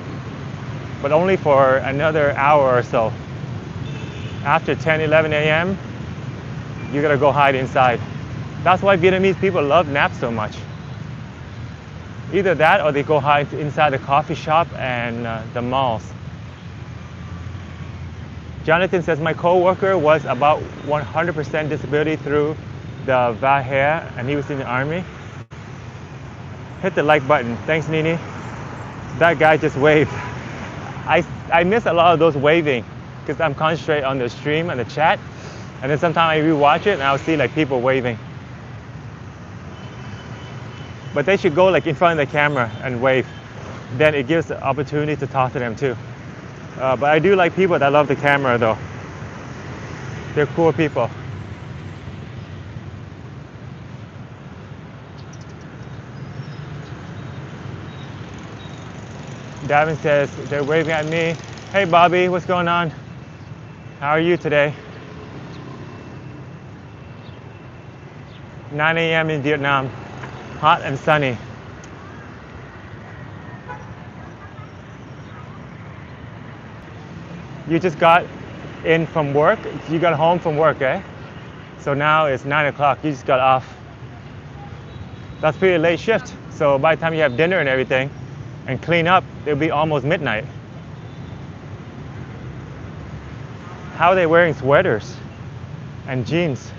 but only for another hour or so. After 10, 11 a.m., you gotta go hide inside. That's why Vietnamese people love naps so much. Either that or they go hide inside the coffee shop and the malls. Jonathan says, my co-worker was about 100% disability through the VAHER and he was in the army. Hit the like button. Thanks, Nini. That guy just waved. I miss a lot of those waving because I'm concentrated on the stream and the chat. And then sometimes I rewatch it and I'll see like people waving. But they should go like in front of the camera and wave. Then it gives the opportunity to talk to them too. But I do like people that love the camera though. They're cool people. Darren says, they're waving at me. Hey Bobby, what's going on? How are you today? 9 a.m. in Vietnam, hot and sunny. You just got in from work? You got home from work, eh? So now it's 9 o'clock, you just got off. That's pretty late shift. So by the time you have dinner and everything, and clean up, it'll be almost midnight. How are they wearing sweaters and jeans?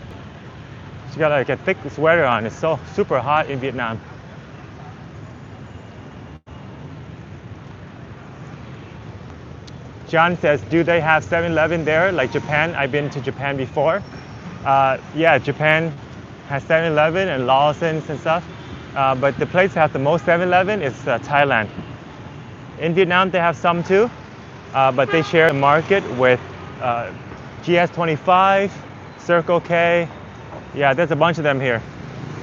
She got like a thick sweater on. It's so super hot in Vietnam. John says, do they have 7-Eleven there like Japan? I've been to Japan before. Yeah, Japan has 7-Eleven and Lawson's and stuff. But the place that has the most 7-Eleven is Thailand. In Vietnam, they have some too, but they share the market with GS25, Circle K. Yeah, there's a bunch of them here.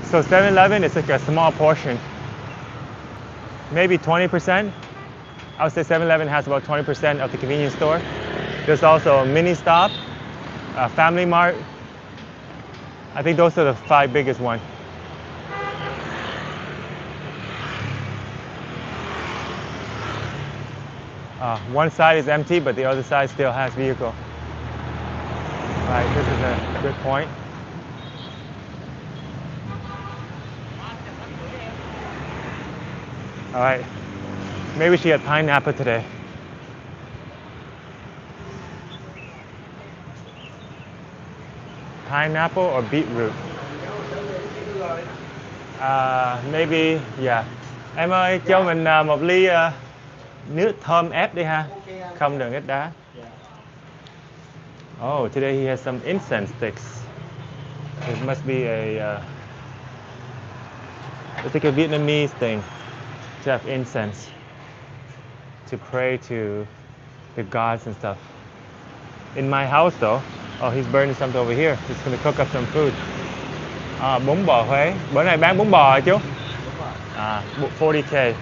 So 7-Eleven is like a small portion, maybe 20%. I would say 7-Eleven has about 20% of the convenience store. There's also a Mini Stop, Family Mart. I think those are the 5 biggest ones. One side is empty, but the other side still has vehicle. Right, this is a good point. All right, Maybe she had pineapple today. Pineapple or beetroot? Maybe, yeah. Em ơi, cho mình một ly nước thơm ép đi ha. Không đường ít đá. Oh, today he has some incense sticks. It must be it's like a Vietnamese thing to have incense to pray to the gods and stuff. In my house though, oh, he's burning something over here. He's gonna cook up some food. Bún bò Huế. Bữa nay bán bún bò hả chú? 40K.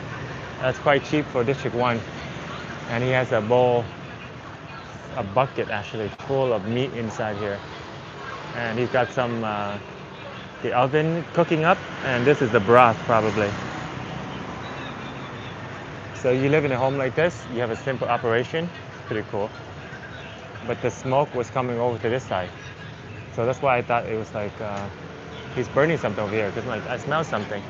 That's quite cheap for District 1. And he has a bowl, a bucket actually, full of meat inside here. And he's got some, the oven cooking up, and this is the broth probably. So you live in a home like this, you have a simple operation, pretty cool. But the smoke was coming over to this side. So that's why I thought it was like, he's burning something over here, because like, I smell something.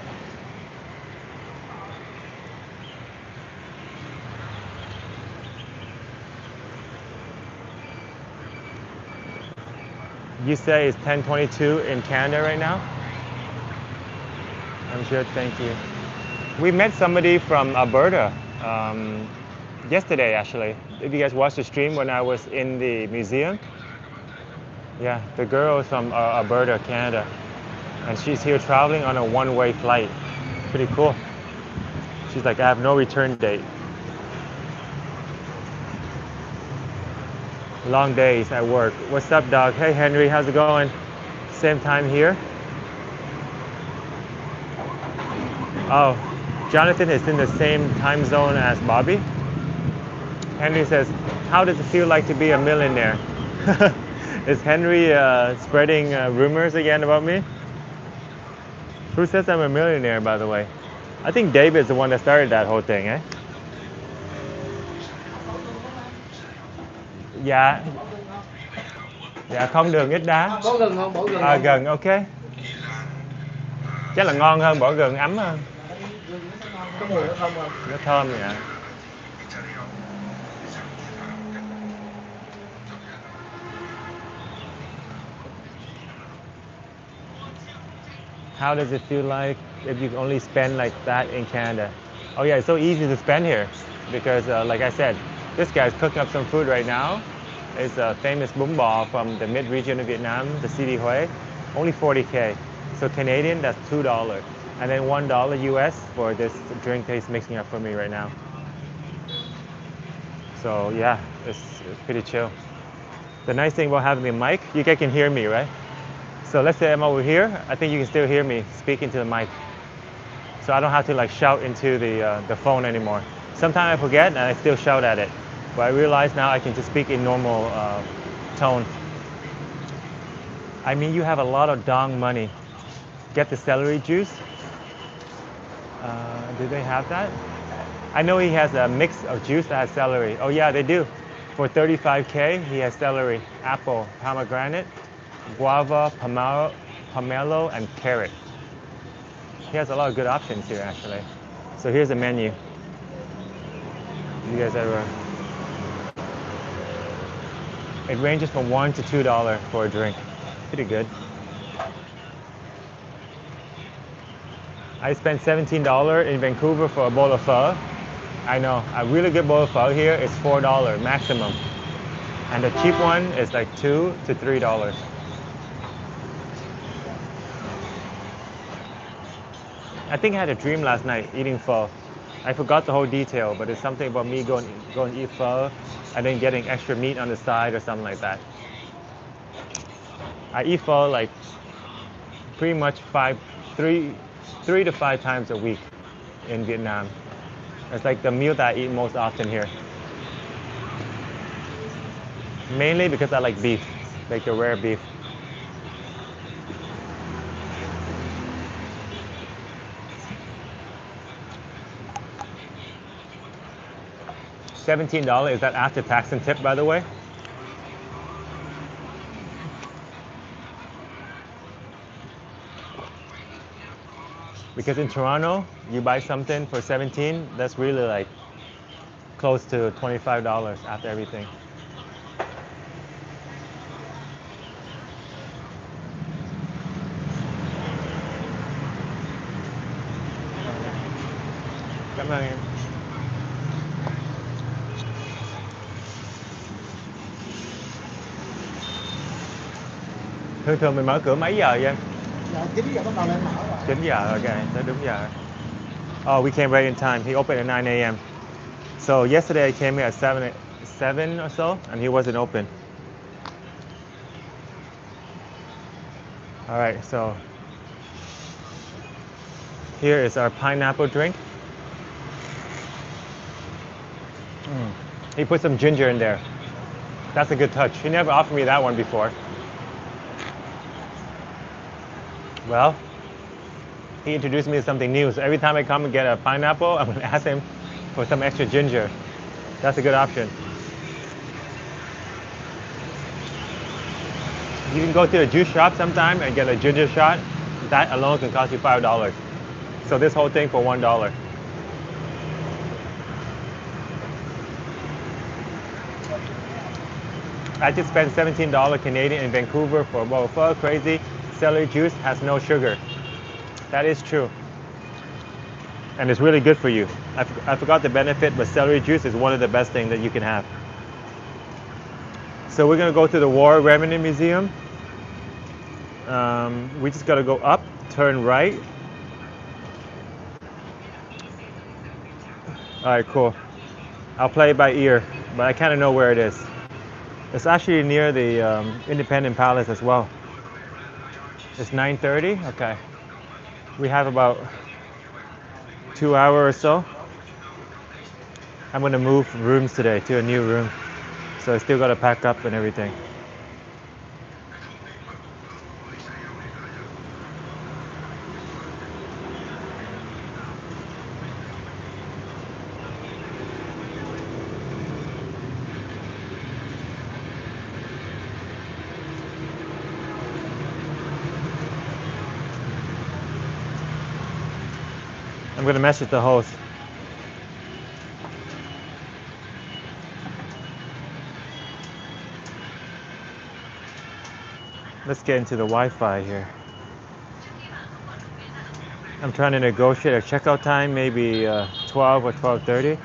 You say it's 10:22 in Canada right now? I'm good, thank you. We met somebody from Alberta yesterday, actually. If you guys watched the stream when I was in the museum. Yeah, the girl is from Alberta, Canada. And she's here traveling on a one-way flight. Pretty cool. She's like, I have no return date. Long days at work. What's up, dog? Hey, Henry, how's it going? Same time here? Oh, Jonathan is in the same time zone as Bobby. Henry says, how does it feel like to be a millionaire? Is Henry spreading rumors again about me? Who says I'm a millionaire, by the way? I think David's the one that started that whole thing, eh? Dạ. Dạ không đường ít đá. Có gừng không? Bỏ gừng À không? gừng, ok. Chắc là ngon hơn, bỏ gừng ấm hơn. Có mùi nó thơm không? Nó thơm vậy ạ. How does it feel like if you only spend like that in Canada? Oh yeah, it's so easy to spend here because like I said, this guy's cooking up some food right now. It's a famous bún bò from the mid-region of Vietnam, the city Huế. Only 40K. So Canadian, that's $2. And then $1 US for this drink that he's mixing up for me right now. So yeah, it's pretty chill. The nice thing about having the mic, you guys can hear me, right? So let's say I'm over here, I think you can still hear me speaking to the mic. So I don't have to like shout into the phone anymore. Sometimes I forget and I still shout at it. But I realize now I can just speak in normal tone. I mean, you have a lot of dong money. Get the celery juice. Do they have that? I know he has a mix of juice that has celery. Oh yeah, they do. For 35K, he has celery, apple, pomegranate, guava, pomelo, and carrot. He has a lot of good options here, actually. So here's the menu. You guys ever? It ranges from $1 to $2 for a drink. Pretty good. I spent $17 in Vancouver for a bowl of pho. I know, a really good bowl of pho here is $4 maximum. And the cheap one is like $2 to $3. I think I had a dream last night eating pho. I forgot the whole detail, but it's something about me going to eat pho and then getting extra meat on the side or something like that. I eat pho like pretty much three to five times a week in Vietnam. It's like the meal that I eat most often here. Mainly because I like beef, like the rare beef. $17, is that after tax and tip, by the way? Because in Toronto, you buy something for 17, that's really like close to $25 after everything. Cảm ơn em. Thường mình mở cửa mấy giờ vậy anh? Dạ, 9 giờ bắt đầu lên mở rồi. 9 giờ, okay, tới đúng giờ. Oh, we came right in time. He opened at 9 a.m. So yesterday I came here at 7 or so, and he wasn't open. All right, so here is our pineapple drink. He put some ginger in there. That's a good touch. He never offered me that one before. Well, he introduced me to something new. So every time I come and get a pineapple, I'm going to ask him for some extra ginger. That's a good option. You can go to a juice shop sometime and get a ginger shot. That alone can cost you $5. So this whole thing for $1. I just spent $17 Canadian in Vancouver for boba. Crazy. Celery juice has no sugar. That is true. And it's really good for you. I forgot the benefit, but celery juice is one of the best things that you can have. So we're gonna go to the War Remnant Museum. We just gotta go up, turn right. All right, cool. I'll play it by ear, but I kind of know where it is. It's actually near the Independent Palace as well. It's 9:30, okay. We have about 2 hours or so. I'm gonna move rooms today to a new room. So I still gotta pack up and everything. I'm gonna message the host. Let's get into the Wi-Fi here. I'm trying to negotiate a checkout time, maybe 12 or 12:30.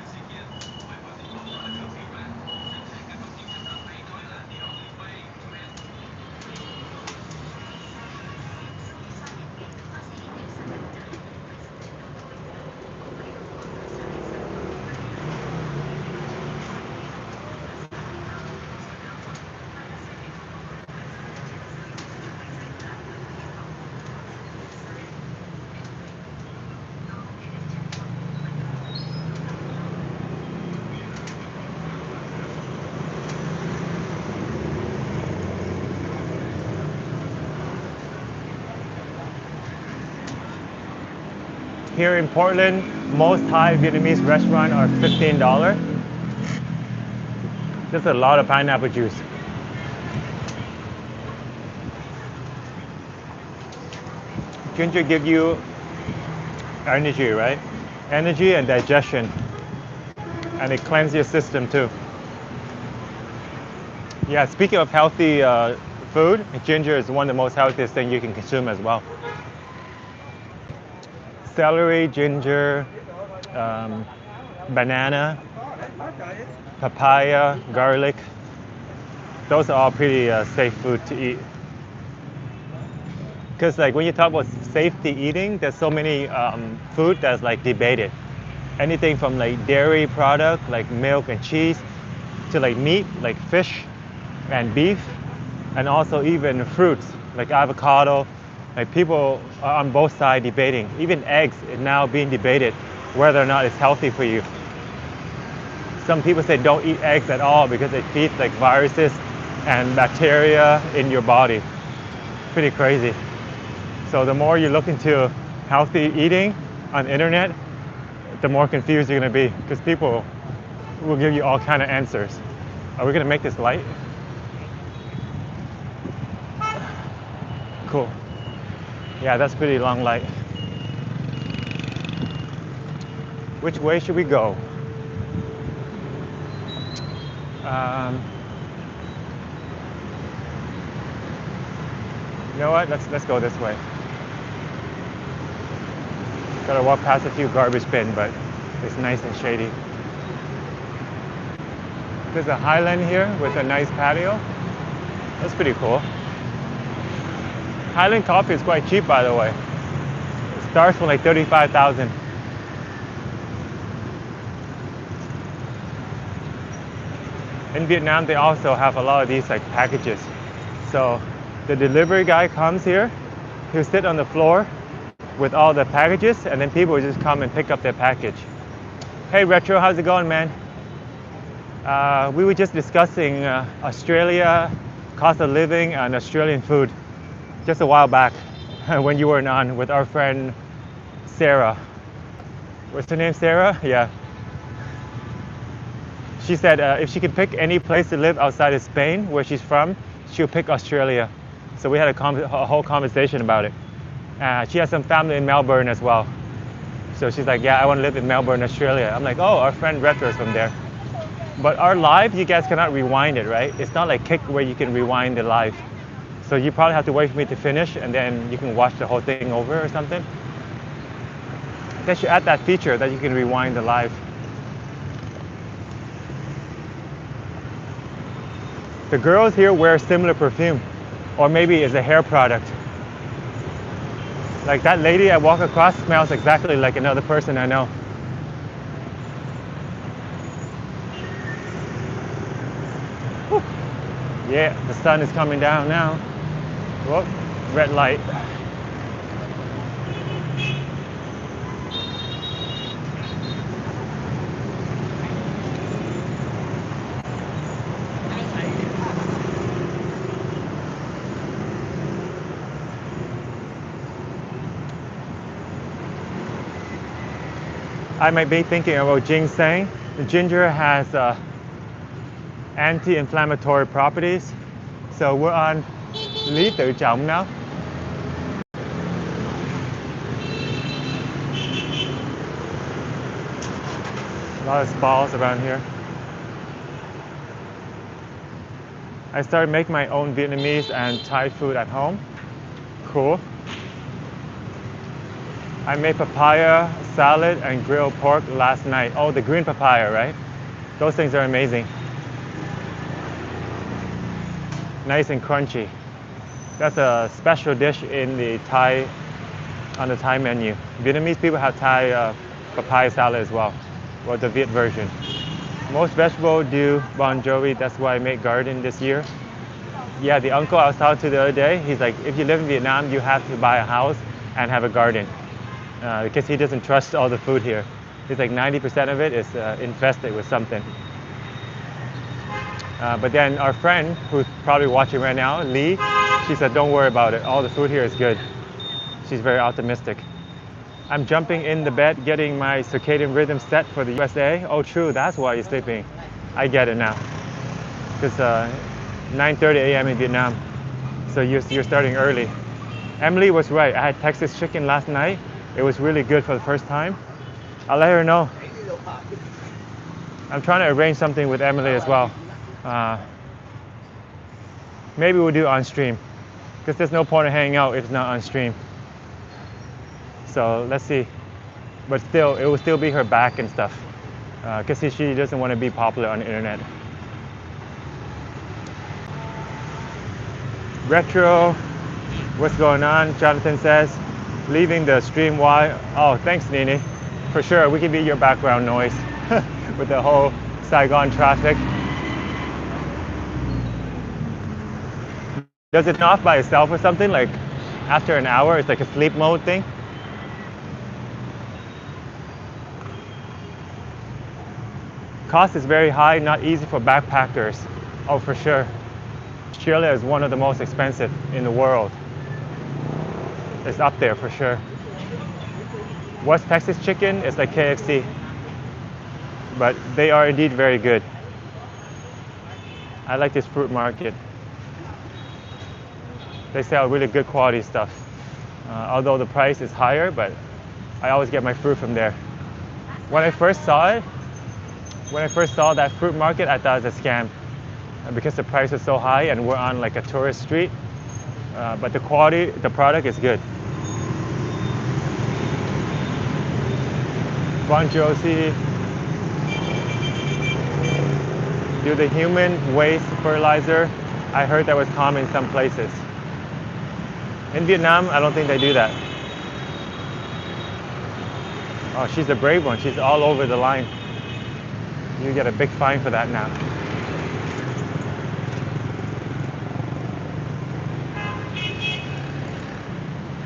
Here in Portland, most Thai Vietnamese restaurants are $15. There's a lot of pineapple juice. Ginger gives you energy, right? Energy and digestion. And it cleanses your system too. Yeah, speaking of healthy food, ginger is one of the most healthiest things you can consume as well. Celery, ginger, banana, papaya, garlic. Those are all pretty safe food to eat. Because like when you talk about safety eating, there's so many food that's like debated. Anything from like dairy product, like milk and cheese, to like meat, like fish and beef, and also even fruits, like avocado. Like people are on both sides debating. Even eggs is now being debated whether or not it's healthy for you. Some people say don't eat eggs at all because it feeds like viruses and bacteria in your body. Pretty crazy. So the more you look into healthy eating on the internet, the more confused you're gonna be because people will give you all kind of answers. Are we gonna make this light? Cool. Yeah, that's pretty long light. Which way should we go? Um, you know what? Let's go this way. Gotta walk past a few garbage bins, but it's nice and shady. There's a highland here with a nice patio. That's pretty cool. Highland coffee is quite cheap, by the way. It starts from like 35,000. In Vietnam, they also have a lot of these like packages. So the delivery guy comes here, he'll sit on the floor with all the packages, and then people will just come and pick up their package. Hey Retro, how's it going, man? We were just discussing Australia, cost of living, and Australian food just a while back when you weren't on with our friend Sarah. What's her name, Sarah? Yeah. She said if she could pick any place to live outside of Spain, where she's from, she'll pick Australia. So we had a whole conversation about it. She has some family in Melbourne as well. So she's like, yeah, I want to live in Melbourne, Australia. I'm like, oh, our friend Retro is from there. But our live, you guys cannot rewind it, right? It's not like Kick where you can rewind the live. So you probably have to wait for me to finish and then you can watch the whole thing over or something. They should add that feature that you can rewind the live. The girls here wear similar perfume, or maybe it's a hair product. Like that lady I walk across smells exactly like another person I know. Whew. Yeah, the sun is coming down now. Whoop, red light. I might be thinking about ginseng. The ginger has anti-inflammatory properties. So we're on Lý Tự Trọng now. A lot of spas around here. I started making my own Vietnamese and Thai food at home. Cool. I made papaya salad and grilled pork last night. Oh, the green papaya, right? Those things are amazing. Nice and crunchy. That's a special dish in the Thai, on the Thai menu. Vietnamese people have Thai papaya salad as well, or the Viet version. Most vegetables do Bon Jovi, that's why I made garden this year. Yeah, the uncle I was talking to the other day, he's like, if you live in Vietnam, you have to buy a house and have a garden. Because he doesn't trust all the food here. He's like 90% of it is infested with something. But then our friend, who's probably watching right now, Lee, she said, don't worry about it. All the food here is good. She's very optimistic. I'm jumping in the bed, getting my circadian rhythm set for the USA. Oh, true, that's why you're sleeping. I get it now. It's 9:30 a.m. in Vietnam, so you're starting early. Emily was right. I had Texas chicken last night. It was really good for the first time. I'll let her know. I'm trying to arrange something with Emily as well. Maybe we'll do on stream, because there's no point in hanging out if it's not on stream. So let's see. But still, it will still be her back and stuff, because she doesn't want to be popular on the internet. Retro, what's going on? Jonathan says, leaving the stream while. Oh, thanks, Nini. For sure, we can be your background noise with the whole Saigon traffic. Does it turn off by itself or something? Like after an hour, it's like a sleep mode thing? Cost is very high, not easy for backpackers. Oh, for sure. Australia is one of the most expensive in the world. It's up there for sure. West Texas chicken is like KFC, but they are indeed very good. I like this fruit market. They sell really good quality stuff. Although the price is higher, but I always get my fruit from there. When I first saw it, When I first saw that fruit market, I thought it was a scam because the price was so high and we're on like a tourist street. But the quality, the product is good. Bon Josie. Do the human waste fertilizer? I heard that was common in some places. In Vietnam, I don't think they do that. Oh, she's a brave one. She's all over the line. You get a big fine for that now.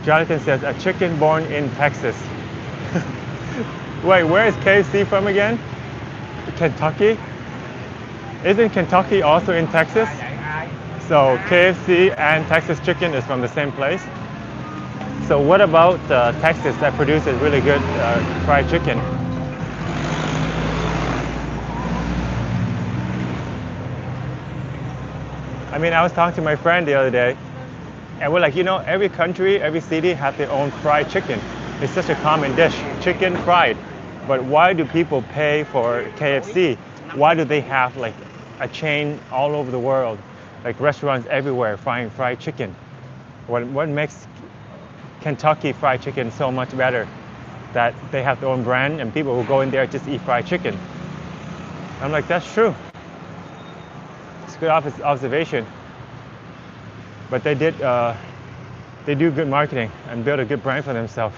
Jonathan says, a chicken born in Texas. Wait, where is KFC from again? Kentucky? Isn't Kentucky also in Texas? So KFC and Texas chicken is from the same place. So what about Texas that produces really good fried chicken? I mean, I was talking to my friend the other day, and we're like, you know, every country, every city have their own fried chicken. It's such a common dish, chicken fried. But why do people pay for KFC? Why do they have like a chain all over the world, like restaurants everywhere frying fried chicken? What makes Kentucky fried chicken so much better that they have their own brand and people who go in there just eat fried chicken? I'm like, that's true. It's a good observation. But they do good marketing and build a good brand for themselves.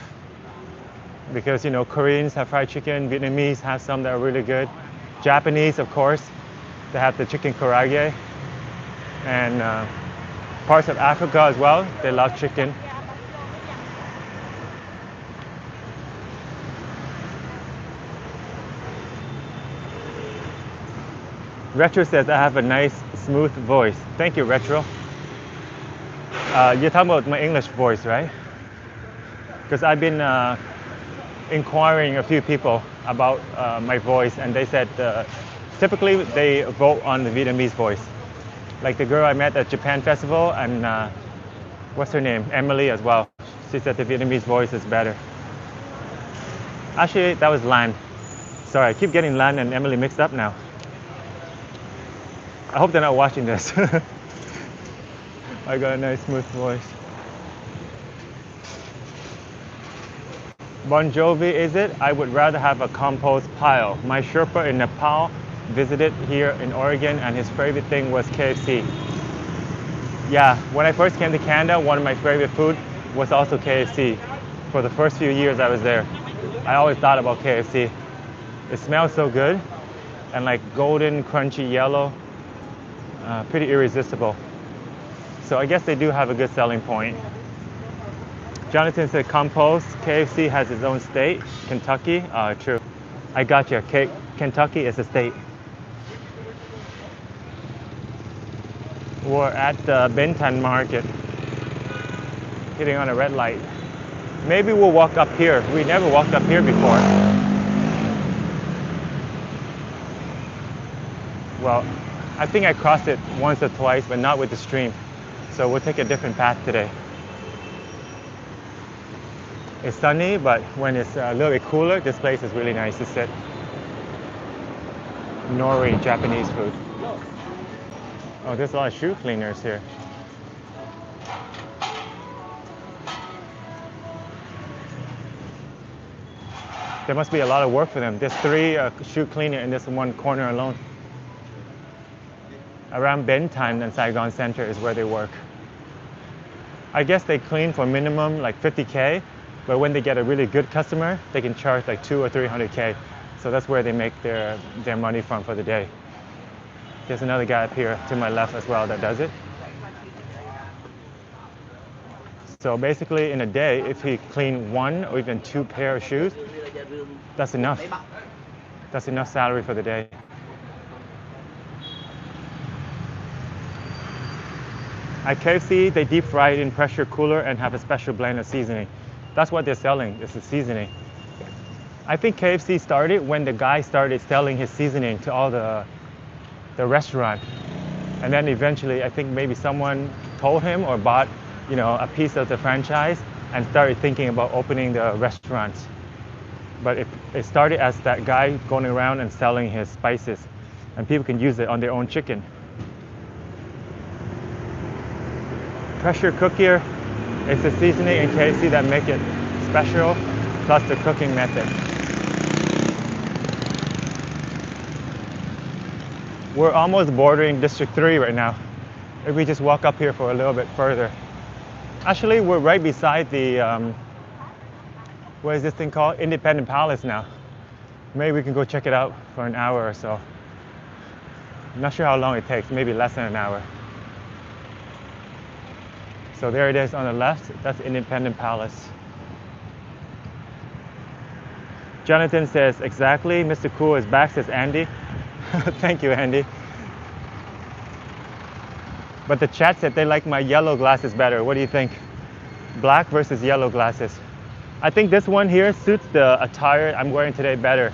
Because, you know, Koreans have fried chicken, Vietnamese have some that are really good. Japanese, of course, they have the chicken karaage. And parts of Africa as well, they love chicken. Retro says I have a nice, smooth voice. Thank you, Retro. You're talking about my English voice, right? Because I've been inquiring a few people about my voice, and they said typically they vote on the Vietnamese voice. Like the girl I met at Japan Festival, and what's her name? Emily as well. She said the Vietnamese voice is better. Actually, that was Lan. Sorry, I keep getting Lan and Emily mixed up now. I hope they're not watching this. I got a nice smooth voice. Bon Jovi, is it? I would rather have a compost pile. My Sherpa in Nepal visited here in Oregon and his favorite thing was KFC. Yeah, when I first came to Canada, one of my favorite food was also KFC. For the first few years I was there, I always thought about KFC. It smells so good and like golden, crunchy yellow, pretty irresistible. So I guess they do have a good selling point. Jonathan said compost. KFC has its own state. Kentucky, true. I got you. Kentucky is a state. We're at the Benton Market, hitting on a red light. Maybe we'll walk up here. We never walked up here before. Well, I think I crossed it once or twice, but not with the stream. So we'll take a different path today. It's sunny, but when it's a little bit cooler, this place is really nice to sit. Nori, Japanese food. Oh, there's a lot of shoe cleaners here. There must be a lot of work for them. There's 3 shoe cleaners in this one corner alone. Around Benton and Saigon Center is where they work. I guess they clean for minimum like 50K, but when they get a really good customer, they can charge like 200 or 300K. So that's where they make their money from for the day. There's another guy up here to my left as well that does it. So basically in a day, if he clean 1 or even 2 pair of shoes, that's enough. That's enough salary for the day. At KFC, they deep fry it in pressure cooler and have a special blend of seasoning. That's what they're selling, is the seasoning. I think KFC started when the guy started selling his seasoning to all the restaurant. And then eventually, I think maybe someone told him or bought, you know, a piece of the franchise and started thinking about opening the restaurants. But it started as that guy going around and selling his spices, and people can use it on their own chicken. Pressure cooker, it's the seasoning and KFC that make it special, plus the cooking method. We're almost bordering District 3 right now. If we just walk up here for a little bit further. Actually, we're right beside the, what is this thing called? Independent Palace now. Maybe we can go check it out for an hour or so. I'm not sure how long it takes, maybe less than an hour. So there it is on the left, that's Independent Palace. Jonathan says, exactly, Mr. Cool is back, says Andy. Thank you, Andy. But the chat said they like my yellow glasses better. What do you think? Black versus yellow glasses. I think this one here suits the attire I'm wearing today better.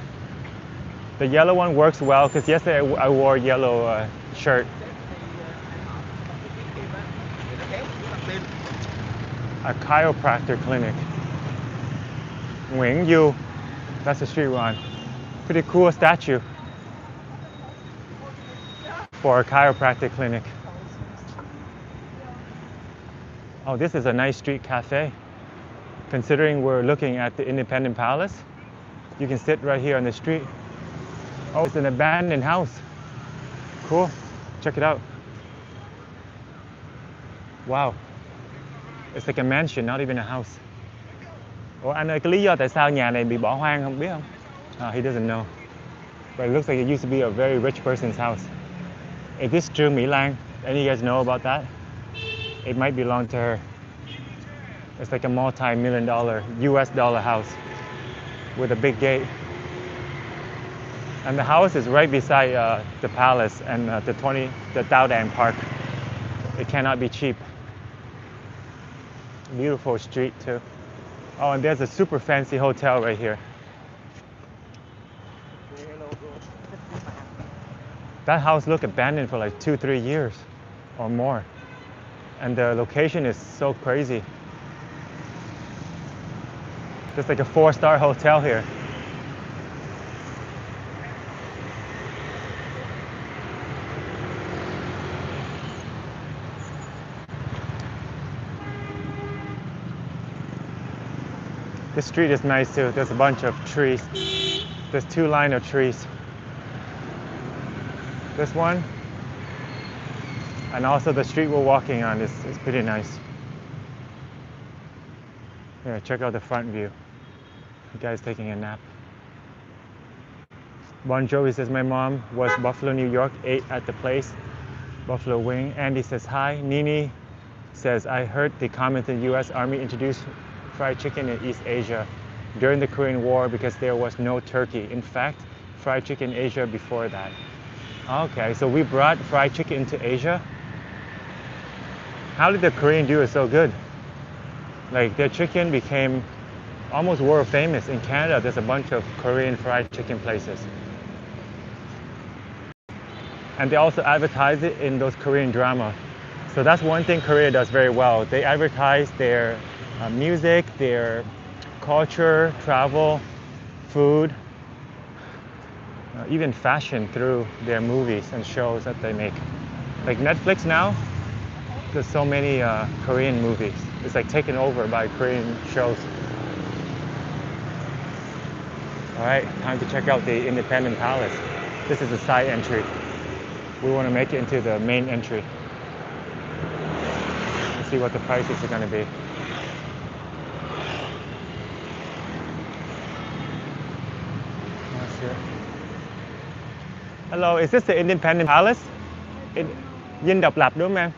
The yellow one works well because yesterday I wore a yellow shirt. A chiropractor clinic. Nguyen Yu. That's the street we're on. Pretty cool statue for a chiropractic clinic. Oh, this is a nice street cafe. Considering we're looking at the Independent Palace, you can sit right here on the street. Oh, it's an abandoned house. Cool. Check it out. Wow. It's like a mansion, not even a house. Ủa anh ơi, cái lý do tại sao nhà này bị bỏ hoang không biết không? He doesn't know. But it looks like it used to be a very rich person's house. Is this Trương Mỹ Lan? Any of you guys know about that? It might belong to her. It's like a multi-million-dollar US dollar house with a big gate. And the house is right beside the palace and the Tao Dan Park. It cannot be cheap. Beautiful street too. Oh, and there's a super fancy hotel right here. That house looked abandoned for like 2-3 years or more. And the location is so crazy. There's like a 4-star hotel here. This street is nice too. There's a bunch of trees. There's 2 lines of trees. This one, and also the street we're walking on is pretty nice. Here, check out the front view. The guy's taking a nap. Bon Jovi says, my mom was Buffalo, New York, ate at the place, Buffalo Wing. Andy says, hi. Nini says, I heard the comment the US Army introduced fried chicken in East Asia during the Korean War because there was no turkey. In fact, fried chicken in Asia before that. Okay, so we brought fried chicken into Asia. How did the Korean do it so good? Like their chicken became almost world famous. In Canada, there's a bunch of Korean fried chicken places. And they also advertise it in those Korean drama. So that's one thing Korea does very well. They advertise their music, their culture, travel, food, even fashion through their movies and shows that they make. Like Netflix now, there's so many Korean movies. It's like taken over by Korean shows. All right, time to check out the Independent Palace. This is a side entry. We want to make it into the main entry. Let's see what the prices are going to be. Hello, is this the Independent Palace? Dinh Độc Lập đúng không em?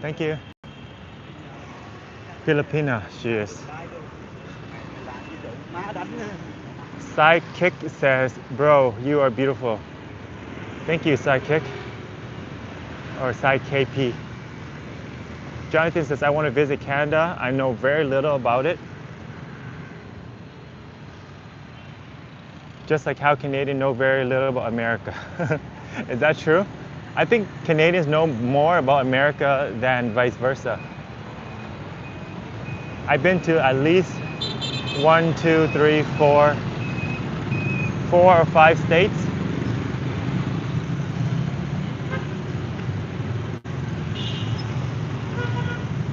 Thank you. Filipina, she is. Sidekick says, bro, you are beautiful. Thank you, Sidekick. Or Side KP. Jonathan says, I want to visit Canada. I know very little about it. Just like how Canadians know very little about America. Is that true? I think Canadians know more about America than vice versa. I've been to at least 1, 2, 3, 4, 4 or 5 states.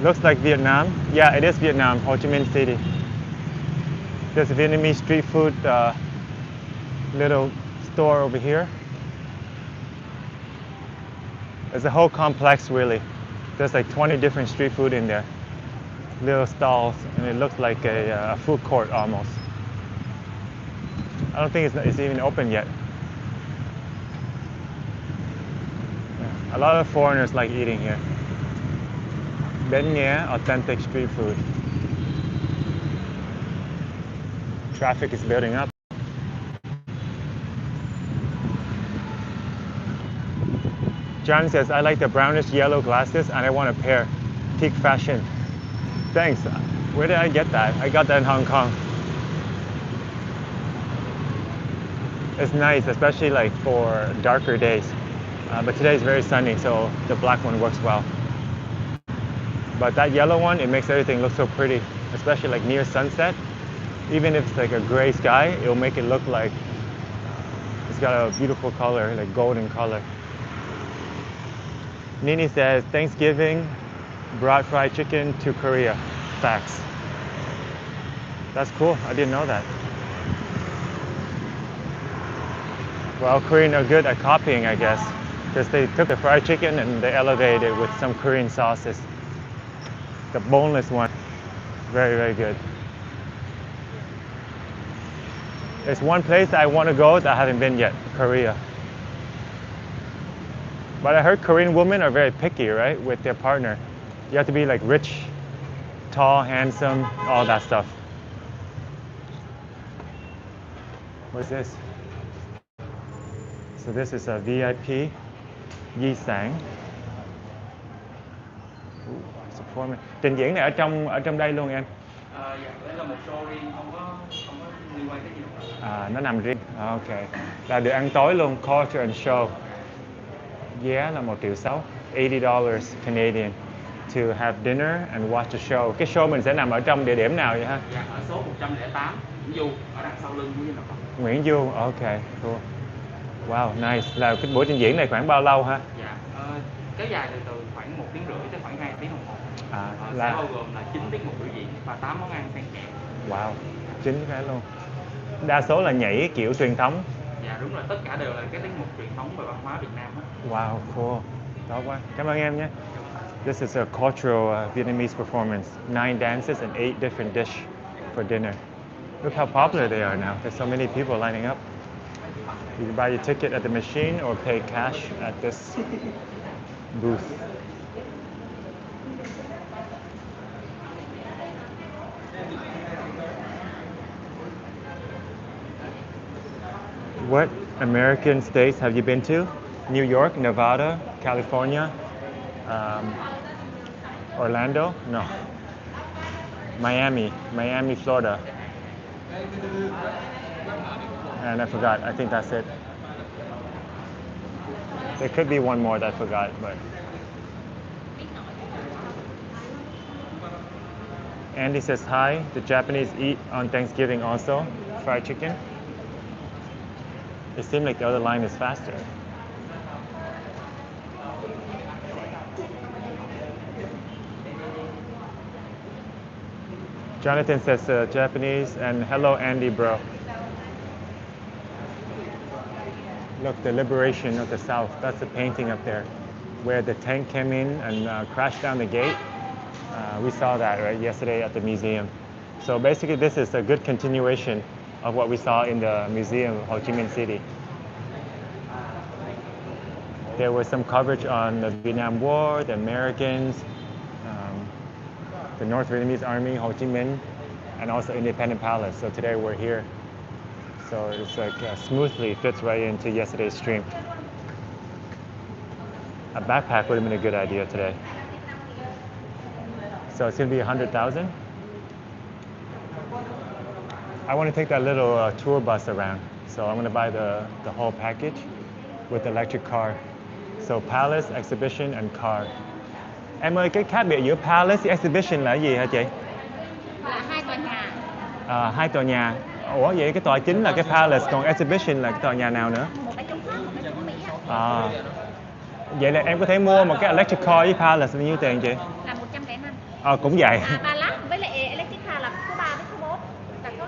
Looks like Vietnam. Yeah, it is Vietnam, Ho Chi Minh City. There's a Vietnamese street food little store over here. There's a whole complex really. There's like 20 different street food in there. Little stalls, and it looks like a food court almost. I don't think it's even open yet. A lot of foreigners like eating here. Bến Nghé, authentic street food. Traffic is building up. John says, I like the brownish yellow glasses and I want a pair. Peak fashion. Thanks. Where did I get that? I got that in Hong Kong. It's nice, especially like for darker days. But today is very sunny, so the black one works well. But that yellow one, it makes everything look so pretty, especially like near sunset. Even if it's like a gray sky, it'll make it look like it's got a beautiful color, like golden color. Nini says, Thanksgiving brought fried chicken to Korea. Facts. That's cool. I didn't know that. Well, Koreans are good at copying, I guess, because they took the fried chicken and they elevated it with some Korean sauces. The boneless one. Very, very good. There's one place that I want to go that I haven't been yet, Korea. But I heard Korean women are very picky, right, with their partner. You have to be like rich, tall, handsome, all that stuff. What's this? So this is a VIP di sản. Trình diễn này ở trong đây luôn em. Dạ, đây là một show riêng, không có liên quan tới gì đâu. Nó nằm riêng. Ok. Là được ăn tối luôn, culture and show. Giá là 1,6 triệu, $80 Canadian to have dinner and watch the show. Cái show mình sẽ nằm ở trong địa điểm nào vậy ha? Dạ, ở số 108 Nguyễn Du, ở đằng sau lưng của Nhân Độc. Nguyễn Du, ok, cool. Wow, nice. Là cái buổi trình diễn này khoảng bao lâu ha? Dạ, kéo dài từ khoảng 1 tiếng rưỡi tới khoảng 2 tiếng đồng hồ. Sẽ bao gồm là 9 tiết mục biểu diễn và 8 món ăn xen kẽ. Wow, 9 cái luôn. Đa số là nhảy kiểu truyền thống. Dạ đúng rồi, tất cả đều là cái tiết mục truyền thống về văn hóa Việt Nam. Wow, cool. Đó quá. Cảm ơn em nhé. This is a cultural Vietnamese performance. 9 dances and 8 different dish for dinner. Look how popular they are now. There's so many people lining up. You can buy your ticket at the machine or pay cash at this booth. What American states have you been to? New York, Nevada, California, Orlando? No. Miami, Florida. And I forgot. I think that's it. There could be one more that I forgot, but. Andy says hi. The Japanese eat on Thanksgiving also, fried chicken. It seemed like the other line is faster. Jonathan says Japanese, and hello Andy bro. Look, the liberation of the South. That's the painting up there, where the tank came in and crashed down the gate. We saw that right yesterday at the museum. So basically this is a good continuation of what we saw in the museum of Ho Chi Minh City. There was some coverage on the Vietnam War, the Americans, the North Vietnamese Army, Ho Chi Minh, and also Independence Palace. So today we're here. So it's like smoothly fits right into yesterday's stream. A backpack would have been a good idea today. So it's gonna be 100,000. I want to take that little tour bus around. So I'm gonna buy the whole package with the electric car. So Palace, Exhibition, and car. Em ơi, cái khác biệt giữa Palace và Exhibition là gì hả chị? Là hai tòa nhà. Hai tòa nhà. Ủa vậy cái tòa chính là cái Palace, còn Exhibition là cái tòa nhà nào nữa? Một ở Trung Quốc, một ở Trung Mỹ á. À, vậy là em có thể mua một cái electric car với Palace bao nhiêu tiền chị? Là 105. Cũng vậy. Ba lát với lại electric car là số 3 với số 4 và số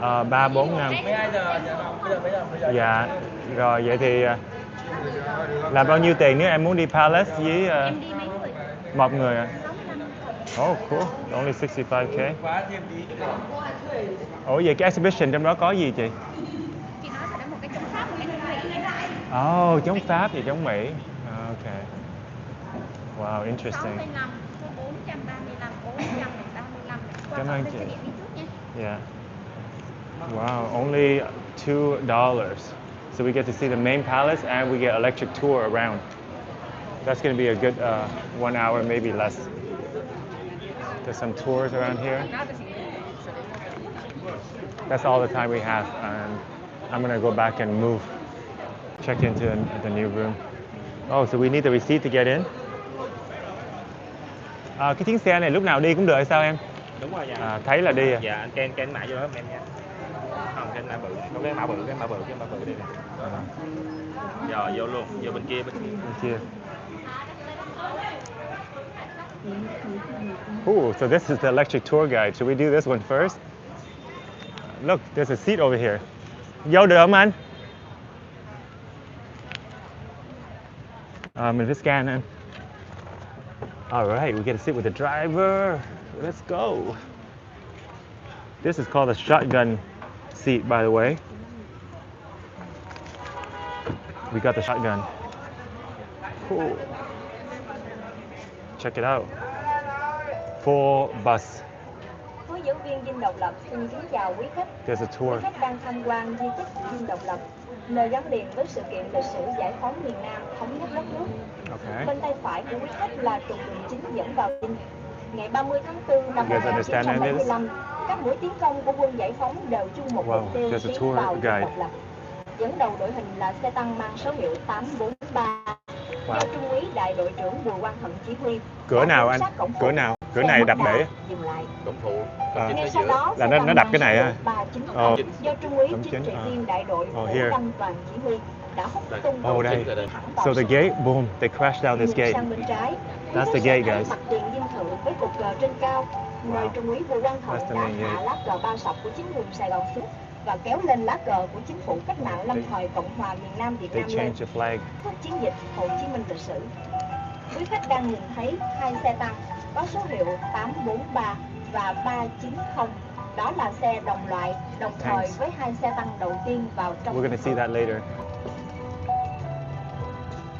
5. 3, 4, 5. 12 giờ, bây giờ. Dạ. Rồi vậy thì là bao nhiêu tiền nếu em muốn đi Palace với Em đi mấy người? một người à? 65. Oh cool. Only 65k. Ủa vậy cái exhibition trong đó có gì chị? Chị nói phải một cái chống Pháp, một cái chống Mỹ. Chống Pháp và chống Mỹ. Ok. Wow, interesting. 65, số 435, 435. Cảm ơn chị. Qua đi trước nha. Yeah. Wow, only $2. So we get to see the main palace and we get electric tour around. That's going to be a good 1 hour, maybe less. There's some tours around here. That's all the time we have, and I'm going to go back and move, check into the new room. Oh, so we need the receipt to get in. Cái chuyến xe này lúc nào đi cũng được hay sao em? Đúng rồi dạ. Thấy là đi à? Dạ anh scan mã vô đó em nha. Không, cái mã bự, có cái mã bự đây nè. Rồi vô luôn, vô bên kia. Ooh, so this is the electric tour guide. Should we do this one first? Look, there's a seat over here. Vô được không anh? Mình phải scan anh. All right, we get to sit with the driver. Let's go. This is called a shotgun seat, by the way. We got the shotgun. Cool. Check it out. Full bus. Hướng dẫn viên Dinh Độc Lập xin kính chào quý khách. There's a tour. Quý khách đang tham quan di tích Dinh Độc Lập, nơi gắn liền với sự kiện lịch sử giải phóng miền Nam, thống nhất đất nước. Okay. Bên tay phải của quý khách là trục đường chính dẫn vào Dinh. Ngày 30 tháng 4 năm 1975, các mũi tiến công của quân giải phóng đều chung một mục tiêu tiến vào Dinh Độc Lập. Dẫn đầu đội hình là xe tăng mang số hiệu 843 do Trung úy đại đội trưởng Bùi Quang Thận chỉ huy. Cửa nào anh? Cửa nào? Cửa này đập để. Dừng lại. Cổng phụ. Ngay sau đó, là nó đập cái này á. Do Trung úy chính trị viên đại đội Vũ Đăng Toàn chỉ huy đã hút tung đây. So the gate, boom, they crashed down this gate. Sang bên trái, That's the gate, guys. mặt tiền dinh thự với cột cờ trên cao, nơi Trung úy Bùi Quang Thận đã hạ lá cờ ba sọc của chính quyền Sài Gòn xuống và kéo lên lá cờ của chính phủ cách mạng lâm thời Cộng hòa miền Nam Việt Nam lên. Cuộc chiến dịch Hồ Chí Minh lịch sử. Quý khách đang nhìn thấy hai xe tăng có số hiệu 843 và 390. Đó là xe đồng loại, đồng thời với hai xe tăng đầu tiên vào trong. We're gonna see that later.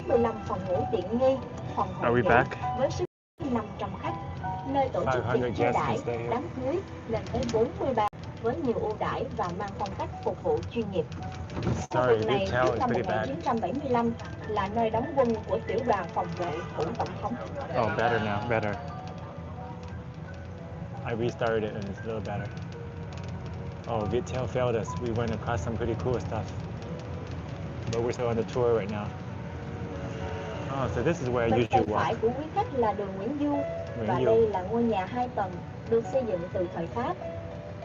15 phòng ngủ tiện nghi, phòng hội nghị với sức 500 khách, nơi tổ chức tiệc chiêu đãi, đám cưới lên tới 40 với nhiều ưu đãi và mang phong cách phục vụ chuyên nghiệp. Khu vực này trước năm 1975 là nơi đóng quân của tiểu đoàn phòng vệ của tổng thống. Oh, better now, better. I restarted it and it's a little better. Oh, Viettel failed us. We went across some pretty cool stuff. But we're still on the tour right now. Oh, so this is where I usually walk. Bên tay phải của quý khách là đường Nguyễn Du và đây là ngôi nhà 2 tầng được xây dựng từ thời Pháp,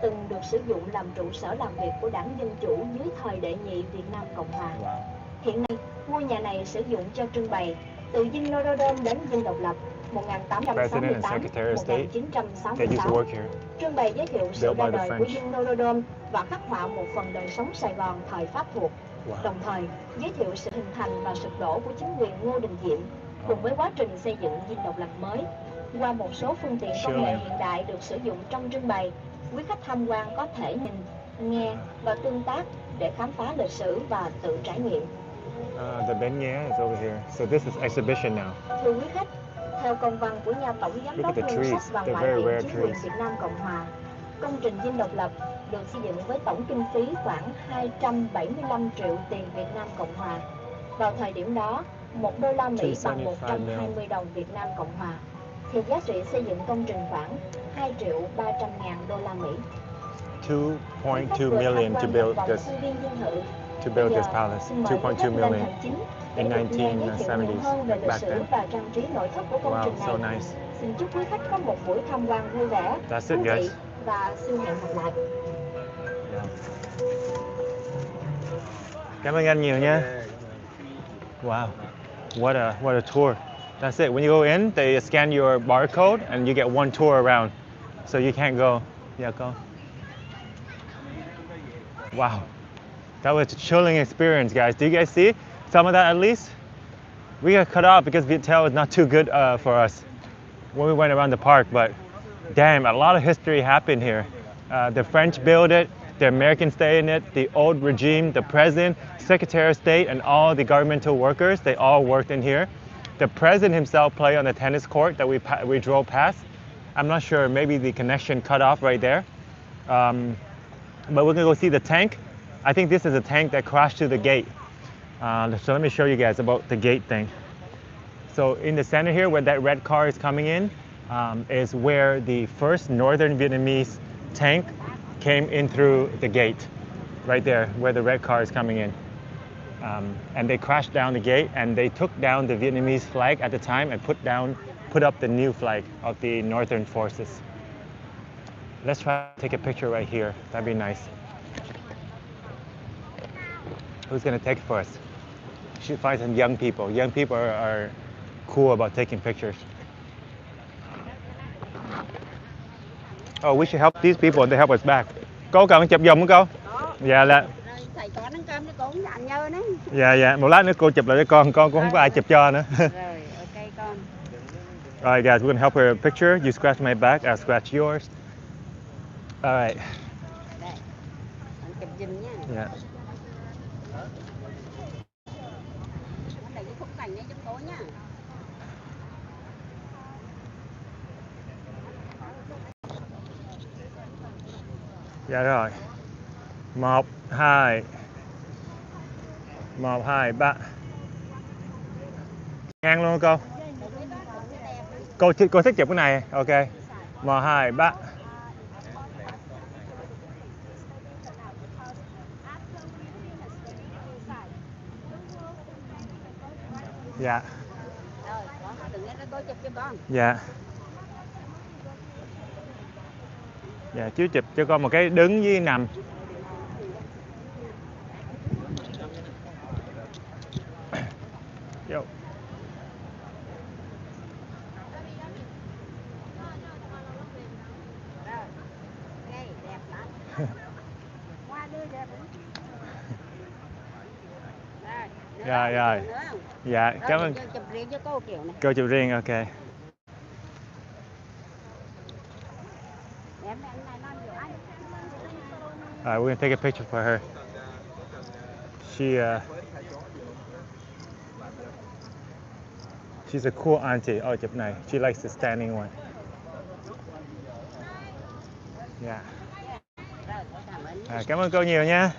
từng được sử dụng làm trụ sở làm việc của Đảng Dân Chủ dưới thời đệ nhị Việt Nam Cộng Hòa. Wow. Hiện nay, ngôi nhà này sử dụng cho trưng bày từ Dinh Norodom đến Dinh Độc Lập 1868-1966, trưng bày giới thiệu sự ra đời của Dinh Norodom và khắc họa một phần đời sống Sài Gòn thời Pháp thuộc. Đồng thời, giới thiệu sự hình thành và sụp đổ của chính quyền Ngô Đình Diệm cùng với quá trình xây dựng Dinh Độc Lập mới. Qua một số phương tiện công nghệ hiện đại được sử dụng trong trưng bày, quý khách tham quan có thể nhìn, nghe và tương tác để khám phá lịch sử và tự trải nghiệm. The beignet is over here. So this is exhibition now. Thưa quý khách, theo công văn của nhà tổng giám đốc ngân sách và ngoại viện chính quyền Việt Nam Cộng Hòa, công trình Dinh Độc Lập được xây dựng với tổng kinh phí khoảng 275 triệu tiền Việt Nam Cộng Hòa. Vào thời điểm đó, $1 Mỹ bằng 120 đồng Việt Nam Cộng Hòa, thì giá trị xây dựng công trình khoảng $2.300.000 Mỹ. 2.2 million to build this palace. 2.2 million in 1970s back then. Wow, so nice. Xin chúc quý khách có một buổi tham quan vui vẻ, That's it, guys. và xin hẹn gặp lại. Cảm ơn anh nhiều nha. Wow, what a tour. That's it. When you go in, they scan your barcode and you get one tour around. So you can't go. Yeah, go. Wow. That was a chilling experience, guys. Do you guys see some of that at least? We got cut off because Viettel is not too good for us when we went around the park, but damn, a lot of history happened here. The French built it, the Americans stay in it, the old regime, the president, Secretary of State, and all the governmental workers, they all worked in here. The president himself played on the tennis court that we drove past. I'm not sure, maybe the connection cut off right there. But we're gonna go see the tank. I think this is a tank that crashed to the gate. So let me show you guys about the gate thing. So in the center here, where that red car is coming in, is where the first Northern Vietnamese tank came in through the gate. Right there, where the red car is coming in. And they crashed down the gate, and they took down the Vietnamese flag at the time and put up the new flag of the Northern forces. Let's try to take a picture right here. That'd be nice. Who's gonna take it for us? We should find some young people. Young people are cool about taking pictures. Oh, we should help these people and they help us back. Cô cần chụp giùm không cô? Dạ là. Thầy có nấu cơm cho cô cũng dặn nhớ đấy. Dạ, một lát nữa cô chụp lại cho con cũng không có ai chụp cho nữa. Rồi, ok con. Alright guys, we're gonna help her a picture. You scratch my back, I'll scratch yours. Alright. Đây, con chụp giùm nha. Yeah. Con để cái khung cảnh đấy cho cô nha. Dạ rồi. 1, 2. 1, 2, 3. Ngang luôn cô. Cô thích chụp cái này. Ok. 1, 2, 3. Dạ. Rồi, đừng nghe cô chụp cho con. Dạ. Dạ, chú chụp cho con một cái đứng với nằm. Vô. Đây, đẹp lắm. Qua đưa đẹp lắm. Rồi. Dạ, cảm ơn. Chụp riêng cho cô kiểu này. Cô chụp riêng, ok. Alright, we're gonna take a picture for her. She's a cool auntie. Oh, chụp này. She likes the standing one. Yeah. Cảm ơn cô nhiều nha.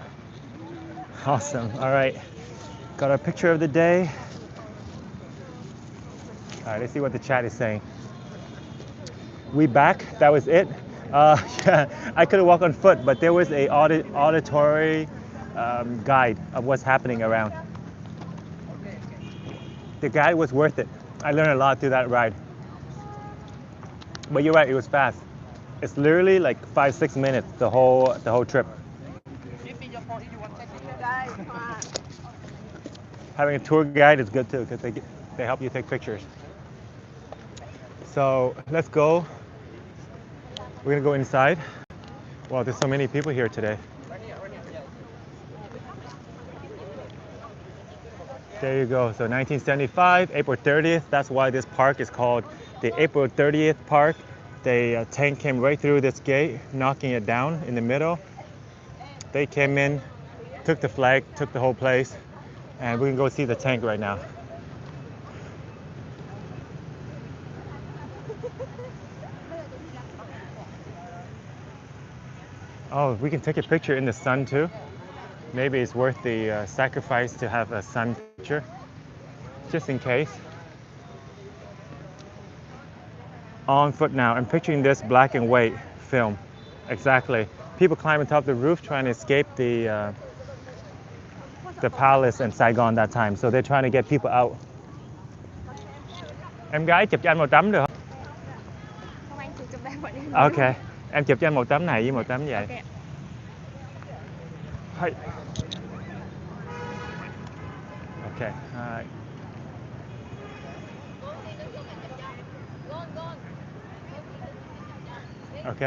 Awesome. Alright. Got our picture of the day. Alright, let's see what the chat is saying. We back. That was it. Yeah, I couldn't walk on foot, but there was a auditory guide of what's happening around. The guide was worth it. I learned a lot through that ride. But you're right, it was fast. It's literally like 5-6 minutes the whole trip. Having a tour guide is good too because they help you take pictures. So let's go. We're gonna go inside. Wow, there's so many people here today. There you go. So 1975, April 30th. That's why this park is called the April 30th Park. The tank came right through this gate, knocking it down in the middle. They came in, took the flag, took the whole place, and we can go see the tank right now. Oh, we can take a picture in the sun too. Maybe it's worth the sacrifice to have a sun picture, just in case. On foot now. I'm picturing this black and white film. Exactly. People climb on top of the roof trying to escape the palace in Saigon that time. So they're trying to get people out. Em gái chụp cho anh một tấm được không? Không, anh chụp cho em một đi. Okay. Em chụp cho anh một tấm này với một tấm vậy. Ok. Hay. Ok. Hai. Ok.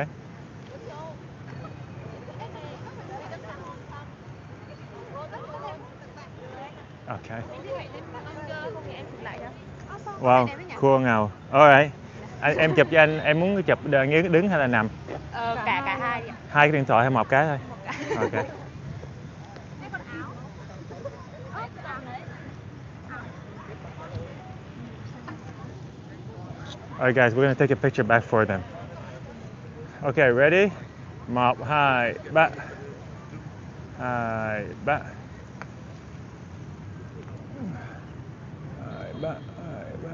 Ok. Không thì em chụp lại cho. Wow, cool ngầu. Alright. Em chụp cho anh, em muốn chụp đứng hay là nằm? Cả hai đi ạ. Hai cái điện thoại hay một cái thôi? Ok. Alright guys, we're gonna take a picture back for them. Okay, ready? 1, 2, 3. 2, 3. 2, 3, 2, 3.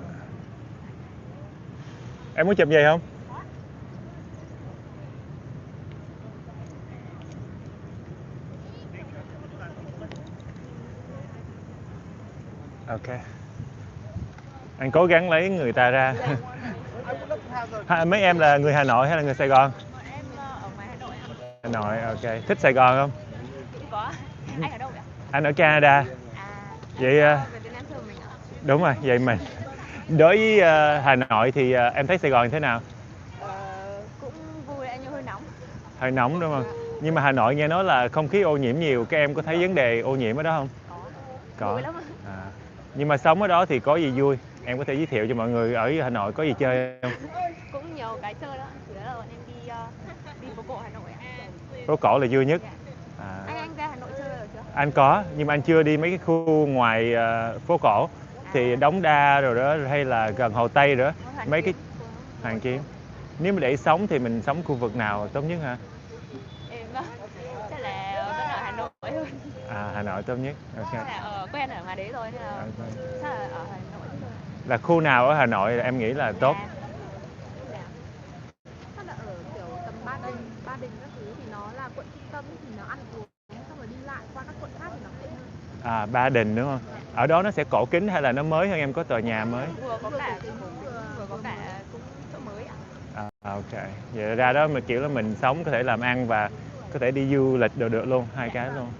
Em muốn chụp gì không? Ok. Anh cố gắng lấy người ta ra. Mấy em là người Hà Nội hay là người Sài Gòn? Em ở ngoài Hà Nội ạ. Hà Nội, ok. Thích Sài Gòn không? Có. Anh ở đâu vậy ạ? Anh ở Canada. Vậy Về Việt Nam chơi mình ạ. đúng rồi, vậy mình. Đối với Hà Nội thì em thấy Sài Gòn thế nào? Cũng vui anh, nhưng hơi nóng. Hơi nóng đúng không? Nhưng mà Hà Nội nghe nói là không khí ô nhiễm nhiều, các em có thấy vấn đề ô nhiễm ở đó không? Có. Vui lắm ạ. Nhưng mà sống ở đó thì có gì vui? Em có thể giới thiệu cho mọi người ở Hà Nội có gì chơi không? Cũng nhiều cái chơi đó. Chủ yếu là bọn em đi phố cổ Hà Nội ạ. Phố cổ là vui nhất. Anh ra Hà Nội chơi rồi chưa? Anh có, nhưng mà anh chưa đi mấy cái khu ngoài phố cổ. Thì Đống Đa rồi đó, hay là gần Hồ Tây rồi đó. Mấy cái Hoàn Kiếm. Nếu mà để sống thì mình sống khu vực nào tốt nhất hả? Em chắc là vẫn ở Hà Nội hơn. Hà Nội tốt nhất. Ok. Chắc là quen ở ngoài đấy rồi nên là chắc là ở Hà Nội thôi. Là khu nào ở Hà Nội là em nghĩ là tốt? Chắc là ở kiểu tầm Ba Đình các thứ thì nó là quận trung tâm thì nó ăn uống xong rồi đi lại qua các quận khác thì nó tiện hơn. Ba Đình đúng không? Ở đó nó sẽ cổ kính hay là nó mới hơn, em có tòa nhà mới? Vừa có cả cũng chỗ mới ạ. Ok. Vậy ra đó mà kiểu là mình sống có thể làm ăn và có thể đi du lịch được luôn, hai cái luôn.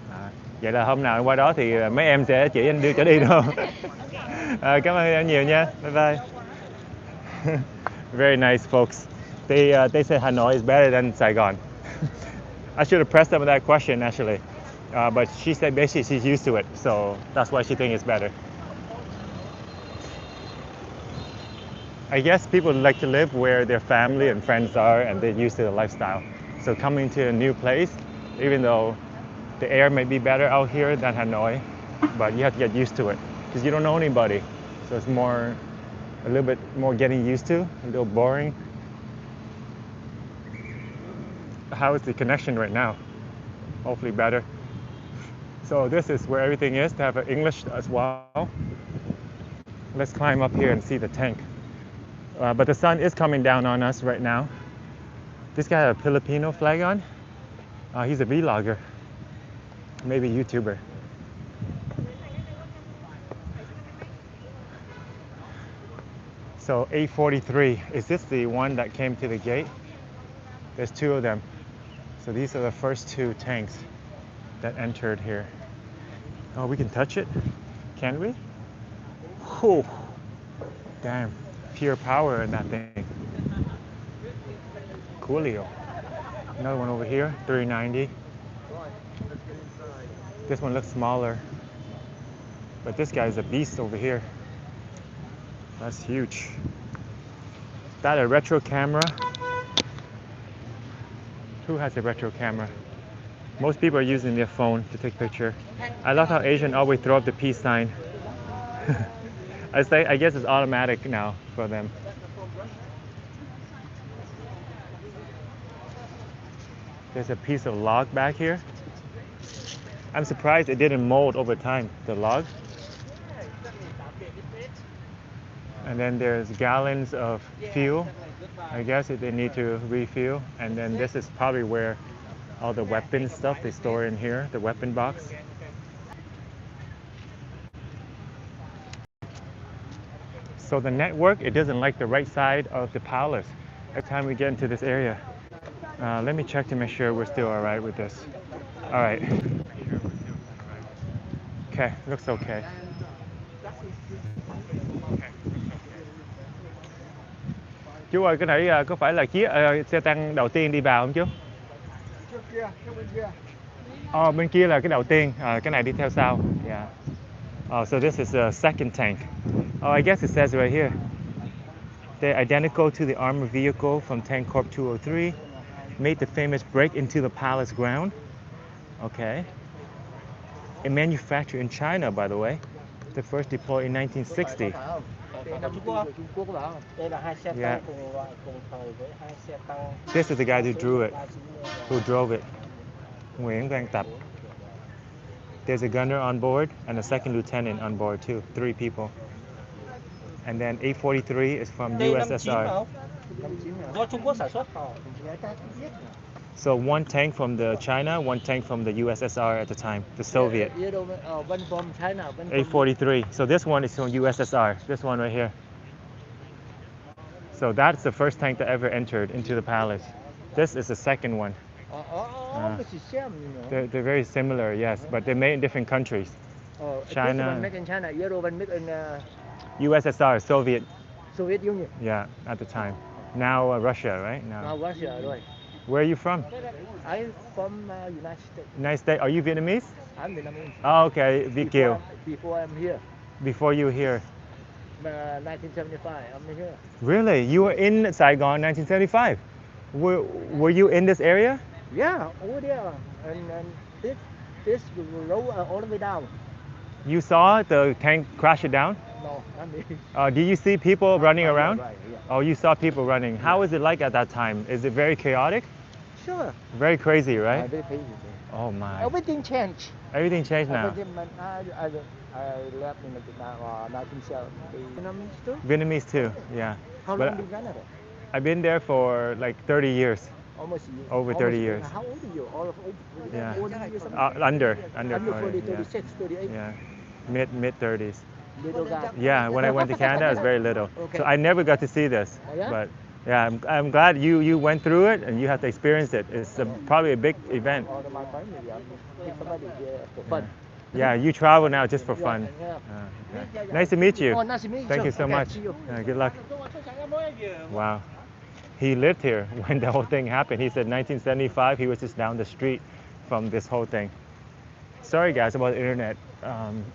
Vậy là hôm nào qua đó thì mấy em sẽ chỉ anh đưa trở đi đâu. Cảm ơn em nhiều nha. Bye bye. Very nice folks. They say Hanoi is better than Saigon. I should have pressed them with that question actually. But she said basically she's used to it, so that's why she thinks it's better. I guess people like to live where their family and friends are and they're used to the lifestyle. So coming to a new place, even though the air may be better out here than Hanoi, but you have to get used to it because you don't know anybody. So it's a little bit more getting used to, a little boring. How is the connection right now? Hopefully better. So this is where everything is, to have English as well. Let's climb up here and see the tank. But the sun is coming down on us right now. This guy has a Filipino flag on. He's a vlogger, maybe YouTuber. So 843, is this the one that came to the gate? There's two of them. So these are the first two tanks that entered here. Oh, we can touch it? Can we? Whew. Damn, pure power in that thing. Coolio. Another one over here, 390. This one looks smaller. But this guy's a beast over here. That's huge. Is that a retro camera? Who has a retro camera? Most people are using their phone to take picture. I love how Asian always throw up the peace sign. I guess it's automatic now for them. There's a piece of log back here. I'm surprised it didn't mold over time, the log. And then there's gallons of fuel. I guess they need to refuel. And then this is probably where all the weapon stuff they store in here, the weapon box. So the network, it doesn't like the right side of the palace every time we get into this area. Let me check to make sure we're still all right with this. All right. Okay, looks okay. Chú ơi, cái này có phải là xe tăng đầu tiên đi vào không chú? Trước kia, bên kia. Bên kia là cái đầu tiên, cái này đi theo sau. Yeah. Oh, so this is a second tank. Oh, I guess it says right here. They're identical to the armored vehicle from Tank Corp 203. Made the famous break into the palace ground. Okay. It manufactured in China, by the way. The first deployed in 1960. Yeah. This is the guy who drove it. Nguyễn Quang Tập. There's a gunner on board and a second lieutenant on board too. 3 people. And then 843 is from USSR. Do Trung Quốc sản xuất. So one tank from the China, one tank from the USSR at the time, the Soviet. One from China, one from 843. So this one is from USSR. This one right here. So that's the first tank that ever entered into the palace. This is the second one. They're very similar, yes, but they're made in different countries. China. This one made in China, the other one made in USSR, Soviet. Soviet Union. Yeah, at the time. Now Russia, right? Now Russia, right. Where are you from? I'm from United States. United States. Are you Vietnamese? I'm Vietnamese. Oh, okay. Việt kiều. Before I'm here. Before you were here. 1975, I'm here. Really? You were in Saigon 1975? Were you in this area? Yeah, over there. And this road all the way down. You saw the tank crash it down? No, not me. Did you see people running around? Right, yeah. Oh, you saw people running. How was it like at that time? Is it very chaotic? Sure. Very crazy, right? Very crazy. Oh my. Everything changed. Everything changed now. I left in Vietnam 1970. Vietnamese too, yeah. How But long did you Canada? I've been there for like 30 years. Almost a year. Over 30 years. How old are you? Yeah. Under Under 40, 40, 36, 38. yeah. Mid 30s. Little guy. Yeah, when I went to Canada, I was very little. Okay. So I never got to see this. Oh, yeah? But yeah, I'm glad you went through it and you have to experience it. It's probably a big event. All of my family, somebody for fun. Yeah, you travel now just for fun. Yeah. Yeah. Nice to meet you. Oh, nice to meet you. Thank you so Okay, much. see you. Good luck. Wow. He lived here when the whole thing happened. He said 1975, he was just down the street from this whole thing. Sorry guys about the internet.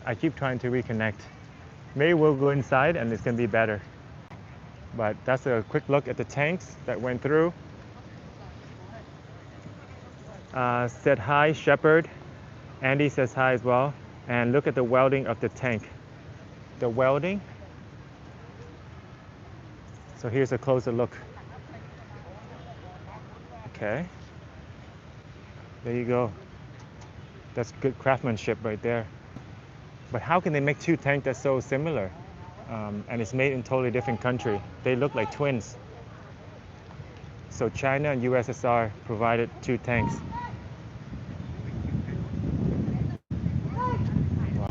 I keep trying to reconnect. Maybe we'll go inside and it's gonna be better. But that's a quick look at the tanks that went through. Said hi, Shepherd. Andy says hi as well. And look at the welding of the tank. The welding. So here's a closer look. Okay. There you go. That's good craftsmanship right there. But how can they make 2 tanks that's so similar? And it's made in totally different country. They look like twins. So China and USSR provided 2 tanks. Wow.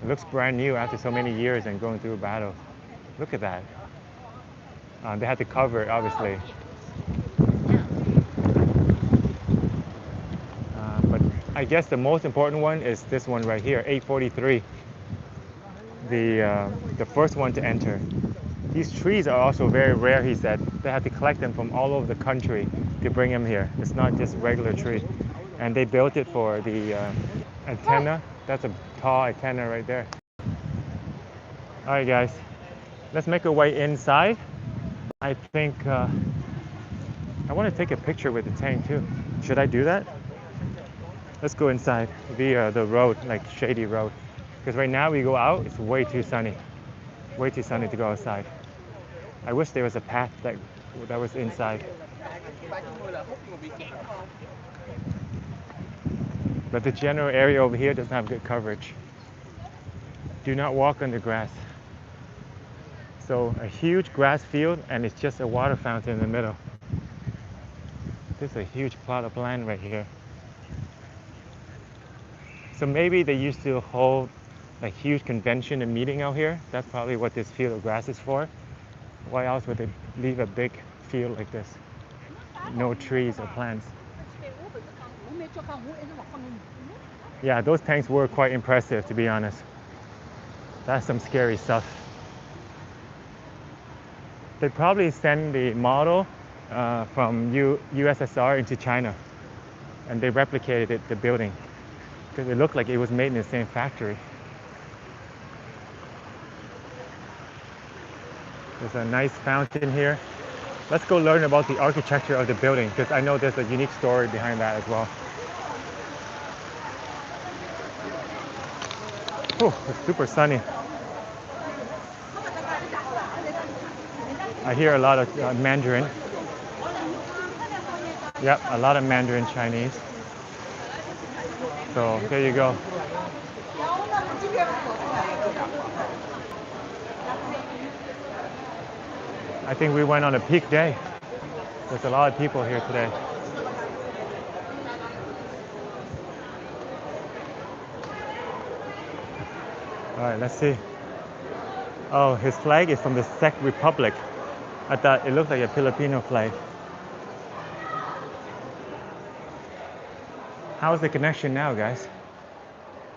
It looks brand new after so many years and going through a battle. Look at that. They had to cover it, obviously. But I guess the most important one is this one right here, 843. The first one to enter. These trees are also very rare, he said. They had to collect them from all over the country to bring them here. It's not just regular tree. And they built it for the antenna. That's a tall antenna right there. All right, guys. Let's make our way inside. I think I want to take a picture with the tank too. Should I do that? Let's go inside via the road, like shady road. Because right now we go out, it's way too sunny. Way too sunny to go outside. I wish there was a path that was inside. But the general area over here doesn't have good coverage. Do not walk on the grass. So a huge grass field and it's just a water fountain in the middle. There's a huge plot of land right here. So maybe they used to hold a huge convention and meeting out here. That's probably what this field of grass is for. Why else would they leave a big field like this? no trees or plants. Yeah, those tanks were quite impressive, to be honest. That's some scary stuff. They probably sent the model from USSR into China, and they replicated the building because it looked like it was made in the same factory. There's a nice fountain here. Let's go learn about the architecture of the building because I know there's a unique story behind that as well. Oh, it's super sunny. I hear a lot of Mandarin. Yep, a lot of Mandarin Chinese. So there you go. I think we went on a peak day. There's a lot of people here today. All right, let's see. Oh, his flag is from the Czech Republic. I thought it looked like a Filipino flag. How's the connection now, guys?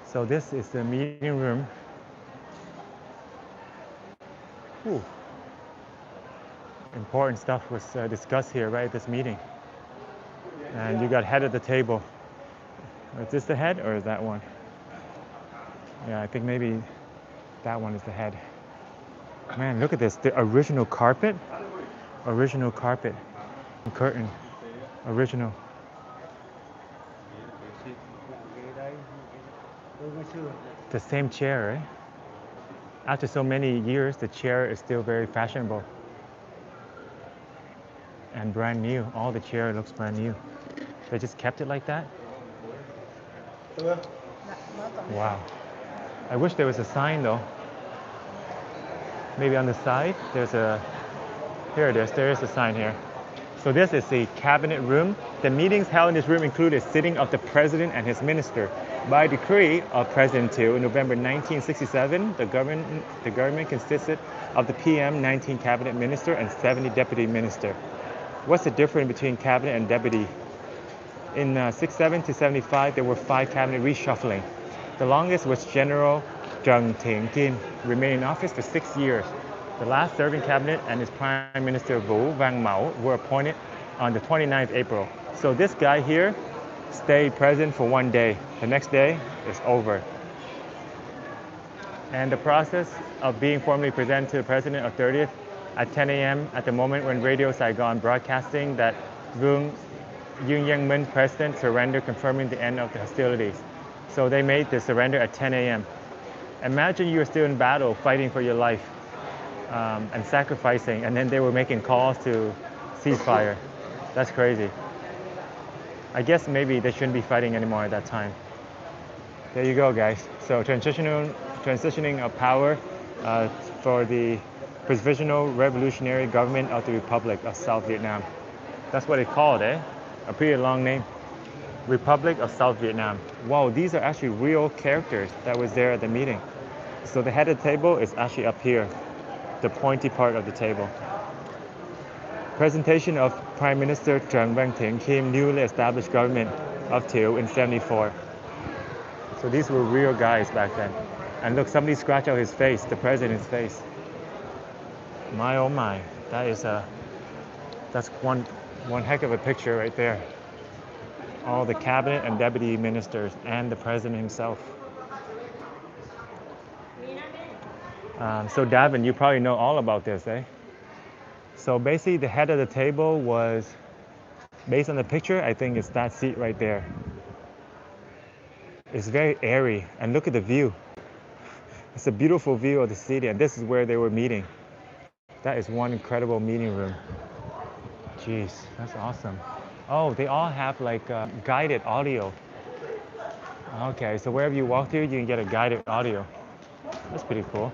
So this is the meeting room. Ooh. Important stuff was discussed here, right, at this meeting. And you got head at the table. Is this the head or is that one? Yeah, I think maybe that one is the head. Man, look at this. The original carpet. Original carpet. Curtain. Original. The same chair, right? After so many years, the chair is still very fashionable. And brand new. All the chair looks brand new. They just kept it like that? Wow. I wish there was a sign though. Maybe on the side, there's a, here it is, there is a sign here. So this is the cabinet room. The meetings held in this room include a sitting of the president and his minister. By decree of President II in November 1967, the government consisted of the PM, 19 cabinet minister, and 70 deputy minister. What's the difference between cabinet and deputy? In 67 to 75, there were 5 cabinet reshuffling. The longest was General Zheng Tianqin, remained in office for 6 years. The last serving cabinet and his prime minister Wu Wangmao were appointed on the 29th April. So this guy here stayed president for 1 day. The next day is over. And the process of being formally presented to the president of 30th at 10 a.m. at the moment when Radio Saigon broadcasting that Yoon Young-min president surrendered, confirming the end of the hostilities. So they made the surrender at 10 a.m. Imagine you were still in battle, fighting for your life and sacrificing, and then they were making calls to ceasefire. That's crazy. I guess maybe they shouldn't be fighting anymore at that time. There you go, guys. So transitioning of power for the Provisional Revolutionary Government of the Republic of South Vietnam. That's what it called, eh? A pretty long name. Republic of South Vietnam. Wow, these are actually real characters that was there at the meeting. So the head of the table is actually up here, the pointy part of the table. Presentation of Prime Minister Trần Văn Thiện Kim newly established government of Thiệu in 74. So these were real guys back then. And look, somebody scratched out his face, the president's face. My oh my, that's one heck of a picture right there. All the cabinet and deputy ministers and the president himself. So Darren, you probably know all about this, eh? So basically the head of the table was, based on the picture, I think it's that seat right there. It's very airy, and look at the view. It's a beautiful view of the city, and this is where they were meeting. That is one incredible meeting room. Jeez, that's awesome. Oh, they all have like guided audio. Okay, so wherever you walk to, you can get a guided audio. That's pretty cool.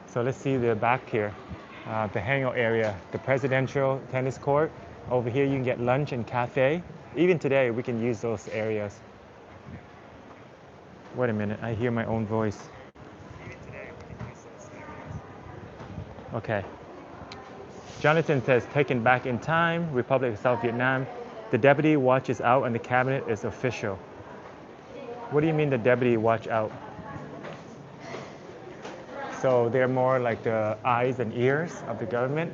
So let's see the back here. The hangout area, the presidential tennis court. Over here you can get lunch and cafe. Even today we can use those areas. Wait a minute, I hear my own voice. Okay. Jonathan says, taken back in time, Republic of South Vietnam. The deputy watches out and the cabinet is official. What do you mean the deputy watch out? So they're more like the eyes and ears of the government.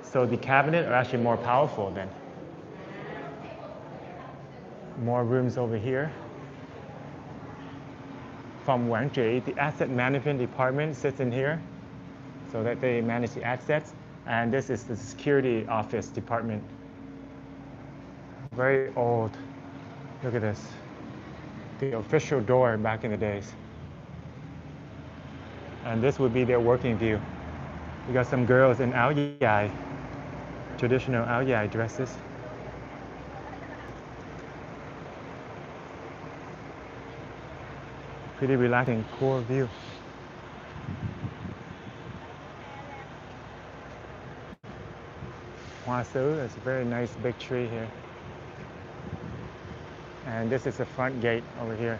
So the cabinet are actually more powerful then. More rooms over here. From Quảng Trị, the asset management department sits in here so that they manage the assets. And this is the security office department. Very old. Look at this. The official door back in the days. And this would be their working view. You got some girls in áo dài, traditional áo dài dresses. Pretty relaxing, cool view. Hoa sứ, it's a very nice big tree here. And this is the front gate over here.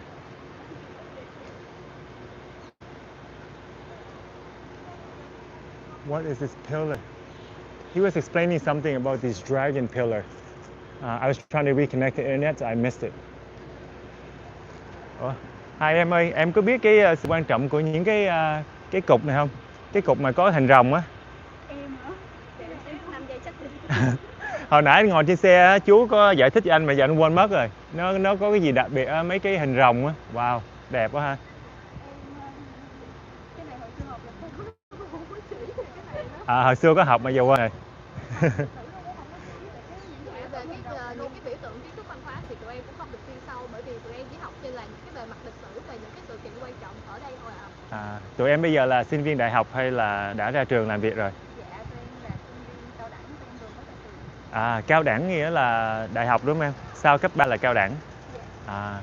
What is this pillar? He was explaining something about this dragon pillar. I was trying to reconnect the internet, so I missed it. Ủa? Hai em ơi, em có biết cái sự quan trọng của những cái cục này không? Cái cục mà có hình rồng á. Em hả? Em 5 giây chắc Hồi nãy anh ngồi trên xe chú có giải thích cho anh mà giờ anh quên mất rồi. Nó có cái gì đặc biệt á, mấy cái hình rồng á. Wow, đẹp quá ha. Cái này hồi xưa học là không có chỉ về cái này đó. À, hồi xưa có học mà giờ quên rồi. Những cái biểu tượng kiến trúc văn hóa thì tụi em cũng không được chuyên sâu, bởi vì tụi em chỉ học trên là những cái bề mặt lịch sử về những cái sự kiện quan trọng ở đây thôi ạ. Tụi em bây giờ là sinh viên đại học hay là đã ra trường làm việc rồi? Dạ, tụi em là sinh viên cao đẳng, tụi em vừa mới ra trường. Cao đẳng nghĩa là đại học đúng không em? Sau cấp 3 là cao đẳng. Dạ.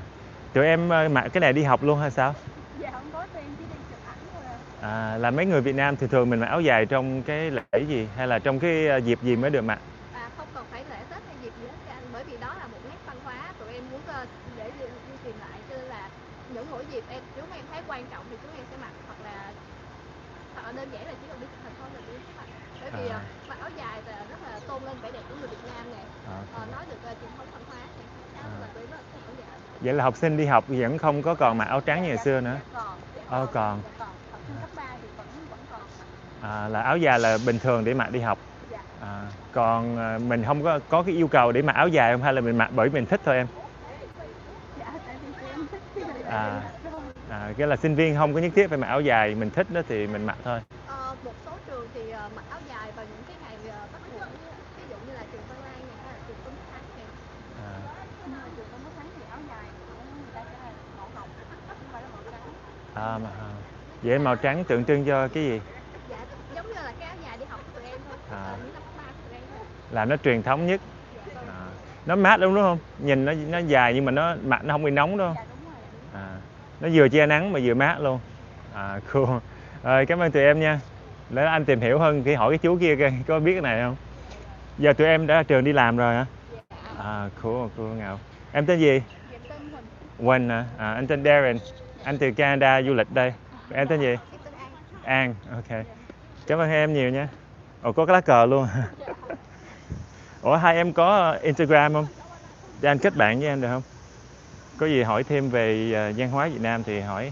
Tụi em mặc cái này đi học luôn hay sao? Dạ không có, tụi em chỉ đi chụp ảnh thôi à. Là mấy người Việt Nam thường mình mặc áo dài trong cái lễ gì hay là trong cái dịp gì mới được mặc? Không cần phải lễ Tết hay dịp gì hết cả, bởi vì đó là một nét văn hóa tụi em muốn để duy trì lại, cho nên là những mỗi dịp chúng em thấy quan trọng thì chúng em sẽ mặc, hoặc là đơn giản là chỉ cần đi chụp hình thôi là tụi em sẽ mặc, bởi vì mặc áo dài là rất là tôn lên vẻ đẹp của người Việt Nam này, nói được truyền thống văn hóa này, đó là tụi em rất là thích áo dài. Vậy là học sinh đi học vẫn không có còn mặc áo trắng như ngày xưa nữa? Còn. Học sinh cấp 3 thì vẫn còn. Là áo dài là bình thường để mặc đi học. Còn mình không có cái yêu cầu để mặc áo dài không, hay là mình mặc bởi mình thích thôi em? Dạ, tại vì tụi em thích cái là sinh viên không có nhất thiết phải mặc áo dài, mình thích đó thì mình mặc thôi. Một số trường thì mặc áo dài vào những cái ngày bắt buộc, ví dụ như là trường Văn Lang này hay là trường Tôn Đức Thắng này. Nhưng mà trường Tôn Đức Thắng thì áo dài người ta sẽ là màu hồng, không phải là màu trắng. Vậy màu trắng tượng trưng cho cái gì? Dạ, giống như là cái áo dài đi học của tụi em thôi, những năm cấp 3 của tụi em thôi. Là nó truyền thống nhất. Nó mát đúng không? Nhìn nó dài nhưng mà nó mặc nó không bị nóng đâu. Dạ đúng rồi. Nó vừa che nắng mà vừa mát luôn. Cool. Cảm ơn tụi em nha. Để anh tìm hiểu hơn thì hỏi cái chú kia có biết cái này không? Giờ tụi em đã ra trường đi làm rồi hả? Cool Ngạo. Em tên gì? Dạ, tên Quỳnh hả? Anh tên Darren. Anh từ Canada du lịch đây. Em tên gì? Em tên An. Ok. Cảm ơn hai em nhiều nha. Có cái lá cờ luôn. Ủa hai em có Instagram không? Để anh kết bạn với em được không? Có gì hỏi thêm về văn hóa Việt Nam thì hỏi.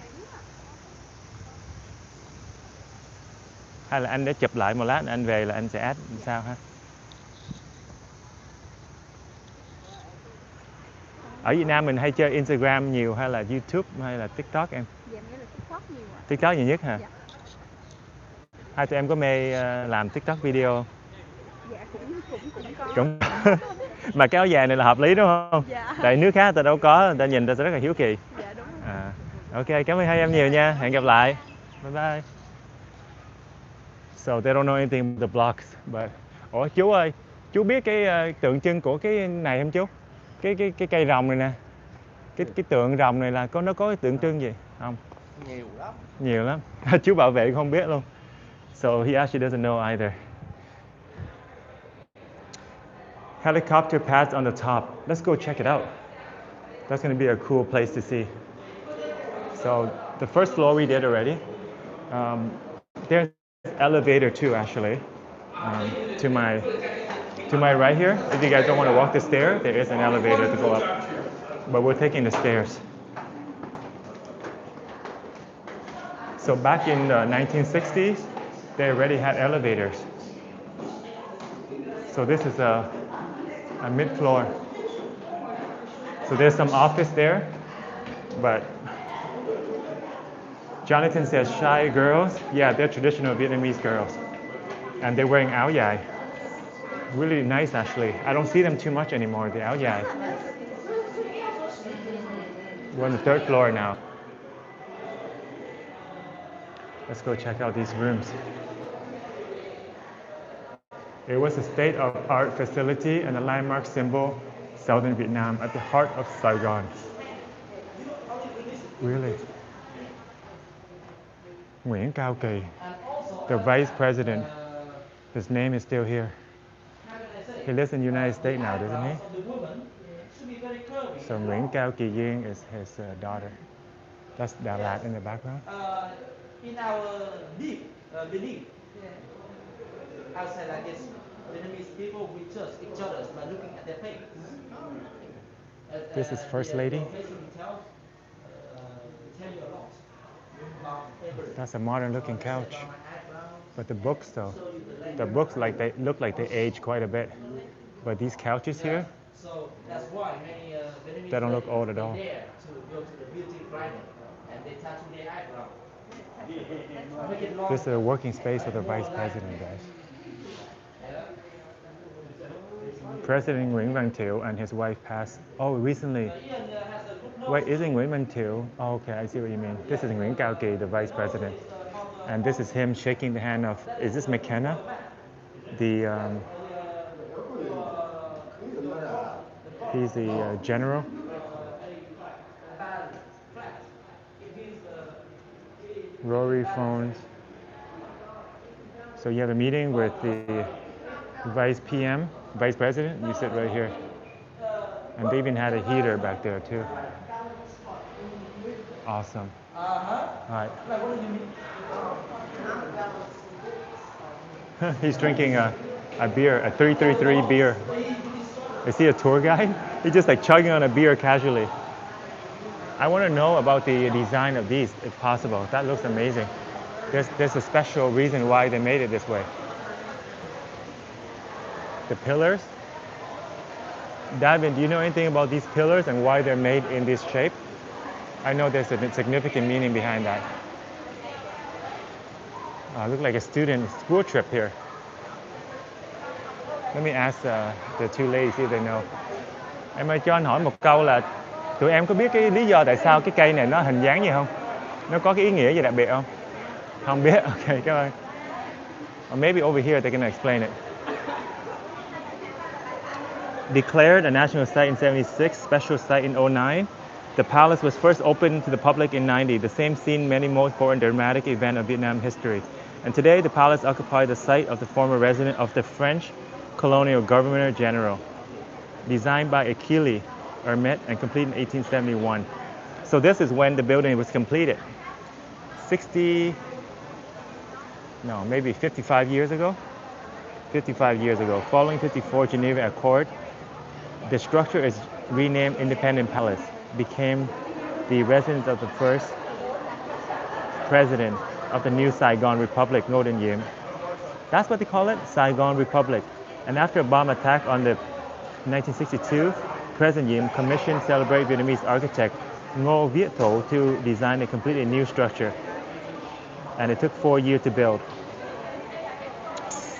Hay là anh để chụp lại một lát anh về là anh sẽ add sao ha? Ở Việt Nam mình hay chơi Instagram nhiều hay là YouTube hay là TikTok em? Dạ, nghĩa là TikTok nhiều ạ. TikTok nhiều nhất hả? Dạ. Hai tụi em có mê làm TikTok video không? Dạ, cũng có. Cũng mà cái áo dài này là hợp lý đúng không? Dạ. Tại nước khác người ta đâu có, người ta nhìn ta sẽ rất là hiếu kỳ. Dạ đúng rồi. Ok, cảm ơn hai em nhiều nha. Hẹn gặp lại. Bye bye. So they don't know anything about the blocks, but ủa chú ơi, chú biết cái tượng trưng của cái này không chú? Cái cây rồng này nè. Cái tượng rồng này là nó có cái tượng trưng gì không? Nhiều lắm. Chú bảo vệ không biết luôn. So he actually doesn't know either. Helicopter pads on the top. Let's go check it out. That's going to be a cool place to see. So the first floor we did already. There's an elevator too, actually. To my right here, if you guys don't want to walk the stair, there is an elevator to go up. But we're taking the stairs. So back in the 1960s, they already had elevators. So this is a mid-floor. So there's some office there, but Jonathan says shy girls. Yeah, they're traditional Vietnamese girls. And they're wearing áo dài. Really nice actually. I don't see them too much anymore, the áo dài. We're on the 3rd floor now. Let's go check out these rooms. It was a state-of-art facility and a landmark symbol, Southern Vietnam, at the heart of Saigon. Really? Nguyễn Cao Kỳ, the vice president, his name is still here. He lives in the United States now, doesn't he? So Nguyễn Cao Kỳ Duyên is his daughter. That's Đà Lạt in the background. In our belief, outside like this, Vietnamese people we judge each other by looking at their face. This is First Lady. Tell you a lot about everything. That's a modern looking couch. But the books though, the books look like they age quite a bit. But these couches here, so that's why many Vietnamese they don't look old at all. dare to go to the beauty clinic and they tattoo their eyebrow. This is a working space of the vice president, guys. President Nguyễn Văn Thiệu and his wife passed. Oh, recently. Wait, isn't Nguyễn Văn Thiệu? Oh, okay, I see what you mean. This is Nguyễn Cao Kỳ, the vice president. And this is him shaking the hand of, is this McKenna? He's the general. Rory phones. So you have a meeting with the vice president, you sit right here. And they even had a heater back there too. Awesome. All right. He's drinking a beer, a 333 beer. Is he a tour guide? He's just like chugging on a beer casually. I want to know about the design of these, if possible. That looks amazing. There's a special reason why they made it this way. The pillars. Darren, do you know anything about these pillars and why they're made in this shape? I know there's a significant meaning behind that. Look like a student school trip here. Let me ask the two ladies if they know. Em ơi, cho anh hỏi một câu là tụi em có biết cái lý do tại sao cái cây này nó hình dáng gì không? Nó có cái ý nghĩa gì đặc biệt không? Không biết. Okay, cảm ơn. Or maybe over here they're going to explain it. Declared a national site in 76, special site in 09. The palace was first opened to the public in 90, the same scene many most important dramatic event of Vietnam history. And today the palace occupies the site of the former residence of the French colonial governor general. Designed by Achille Hermet and completed in 1871. So this is when the building was completed. 55 years ago. 55 years ago. Following 54 Geneva Accord, the structure is renamed Independent Palace, became the residence of the first president of the new Saigon Republic, Ngô Đình Diệm. That's what they call it, Saigon Republic. And after a bomb attack on the 1962, President Diệm commissioned celebrated Vietnamese architect Ngô Viết Thụ to design a completely new structure. And it took 4 years to build.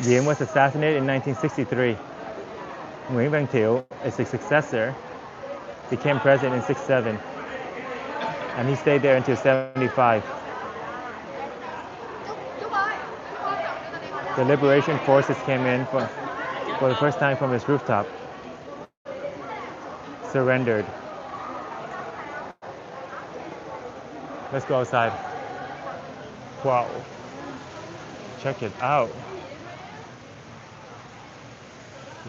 Diệm was assassinated in 1963. Nguyễn Văn Thiệu is the successor, became president in 67. And he stayed there until 75. The liberation forces came in for the first time from his rooftop. Surrendered. Let's go outside. Wow. Check it out.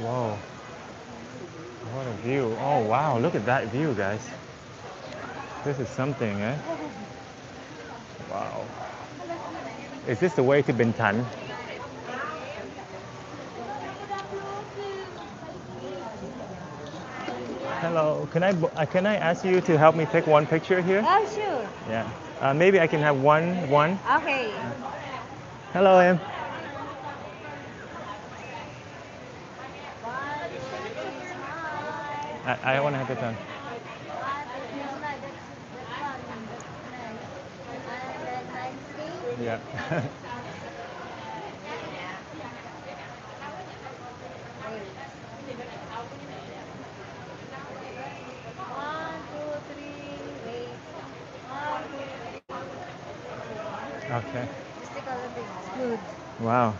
Whoa. What a view. Oh wow, look at that view, guys. This is something, eh? Wow. Is this the way to Binh Thanh? Hello. Can I ask you to help me take one picture here? Oh, sure. Yeah. Maybe I can have one. Okay. Hello, Em. I want to have it done. Yeah. One, two, three, wait. One, two, Okay. stick a little bit. Good. Wow.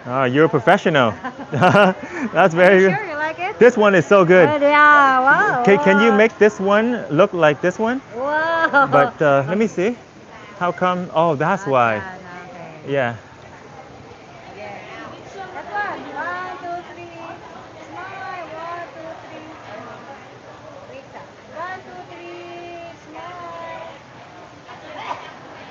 Oh, you're a professional. That's very good. Sure, you like it? This one is so good. Good, yeah, wow. Can you make this one look like this one? Wow. But let me see. How come? Oh, that's why. Okay. Yeah. That one. One, two, three. Smile. One, two, three. Wait, sir. One, two, three. Smile.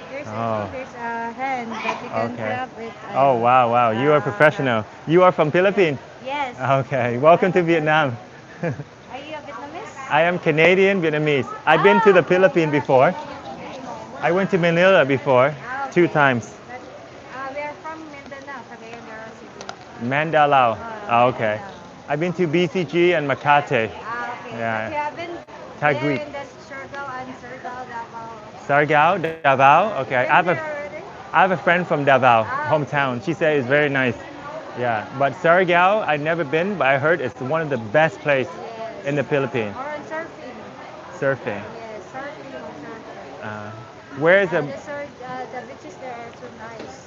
There's, I Oh. think there's a hand that you can Okay. grab it. Oh, wow. You are a professional. You are from Philippines? Yes. Okay. Welcome to Vietnam. Are you a Vietnamese? I am Canadian Vietnamese. I've been to the Philippines before. I went to Manila before, 2 times. But, we are from Mindanao, Cagayan de City. Mandalao. Okay. Mindanao. I've been to BCG and Makati. Okay. Yeah. But you have been Taguig. there in the Siargao and Siargao, Davao. Sargao, Davao. Okay. Been there already? I have a friend from Davao, hometown. She said it's very nice. Yeah. But Sargao, I've never been, but I heard it's one of the best places in the Philippines. Or on surfing. Surfing. Yes, surfing or surfing. Where is The the? beaches there are so nice.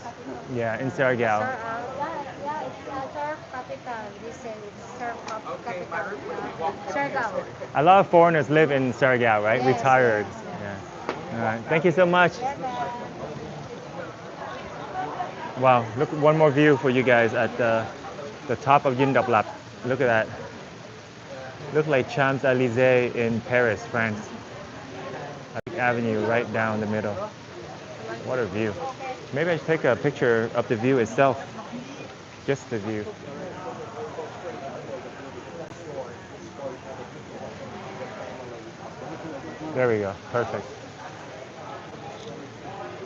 Yeah, in Sargao. Yeah, it's surf capital. They say it's surf capital. Siargao. A lot of foreigners live in Sargao, right? Yes, Retired. yes, yes. Yeah. All right. Thank you so much. Wow. Look, one more view for you guys at the top of Dinh Độc Lập. Look at that. Look like Champs-Élysées in Paris, France. A big avenue right down the middle. What a view. Maybe I should take a picture of the view itself. Just the view. There we go. Perfect.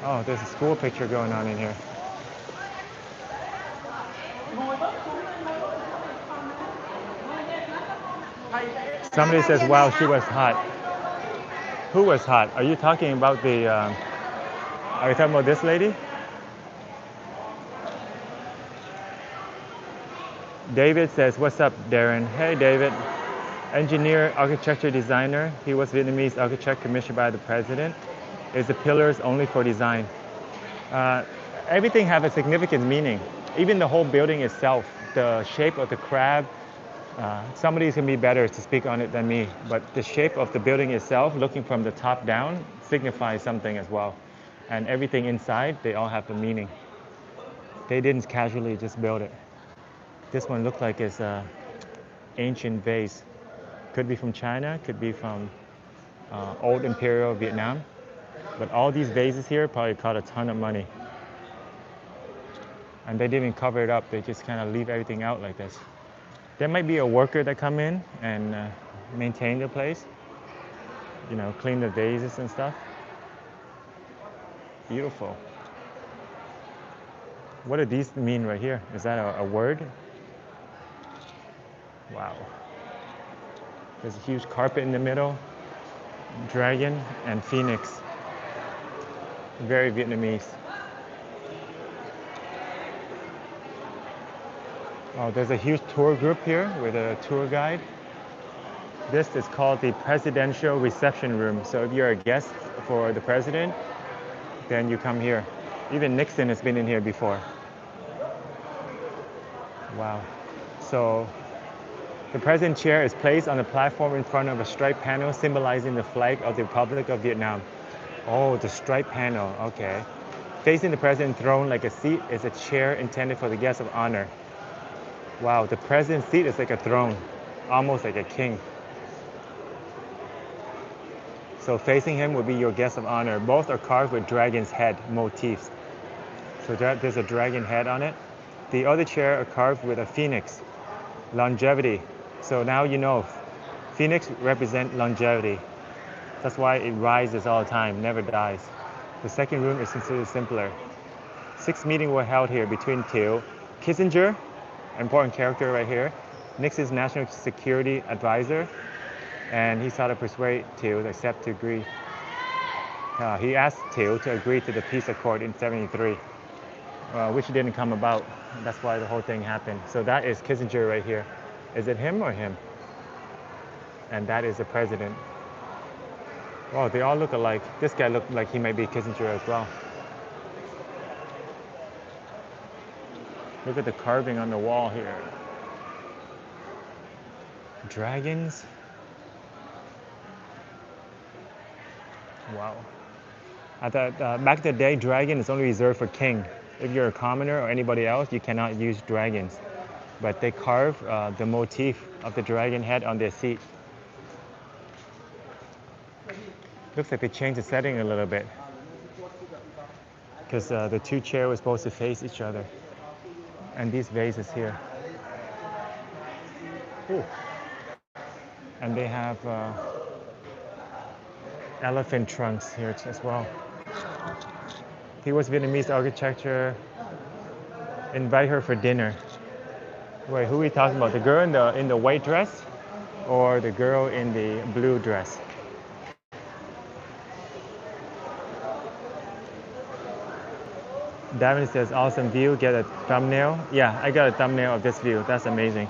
Oh, there's a school picture going on in here. Somebody says, wow, she was hot. Who was hot? Are you talking about the, are you talking about this lady? David says, what's up, Darren? Hey, David. Engineer, architecture designer. He was Vietnamese architect commissioned by the president. Is the pillars only for design? Everything have a significant meaning. Even the whole building itself, the shape of the crab. Somebody's gonna be better to speak on it than me, but the shape of the building itself, looking from the top down, signifies something as well. And everything inside, they all have a meaning. They didn't casually just build it. This one looked like it's an ancient vase. Could be from China, could be from old imperial Vietnam. But all these vases here probably cost a ton of money. And they didn't cover it up, they just kind of leave everything out like this. There might be a worker that come in and maintain the place, you know, clean the vases and stuff. Beautiful. What do these mean right here? Is that a word? Wow. There's a huge carpet in the middle, dragon and phoenix. Very Vietnamese. Oh, there's a huge tour group here with a tour guide. This is called the Presidential Reception Room. So if you're a guest for the president, then you come here. Even Nixon has been in here before. Wow. So the president's chair is placed on a platform in front of a striped panel symbolizing the flag of the Republic of Vietnam. Oh, the striped panel, okay. Facing the president's throne like a seat is a chair intended for the guest of honor. Wow, the president's seat is like a throne, almost like a king. So facing him would be your guest of honor. Both are carved with dragon's head motifs. So there's a dragon head on it. The other chair are carved with a phoenix, longevity. So now you know, Phoenix represent longevity. That's why it rises all the time, never dies. The second room is considered simpler. 6 meetings were held here between Thiel, Kissinger, important character right here, Nixon's national security advisor, and he sought to persuade Thiel to accept to agree. He asked Thiel to agree to the peace accord in '73, which didn't come about. That's why the whole thing happened. So that is Kissinger right here. Is it him or him? And that is the president. Oh, they all look alike. This guy looked like he might be Kissinger as well. Look at the carving on the wall here. Dragons. Wow. I thought back in the day, dragon is only reserved for king. If you're a commoner or anybody else, you cannot use dragons. But they carve the motif of the dragon head on their seat. Looks like they changed the setting a little bit, because the two chairs were supposed to face each other. And these vases here. Ooh. And they have elephant trunks here as well. He was Vietnamese architecture. Invite her for dinner. Wait, who are we talking about? The girl in the white dress or the girl in the blue dress? Darren says, awesome view, get a thumbnail. Yeah, I got a thumbnail of this view. That's amazing.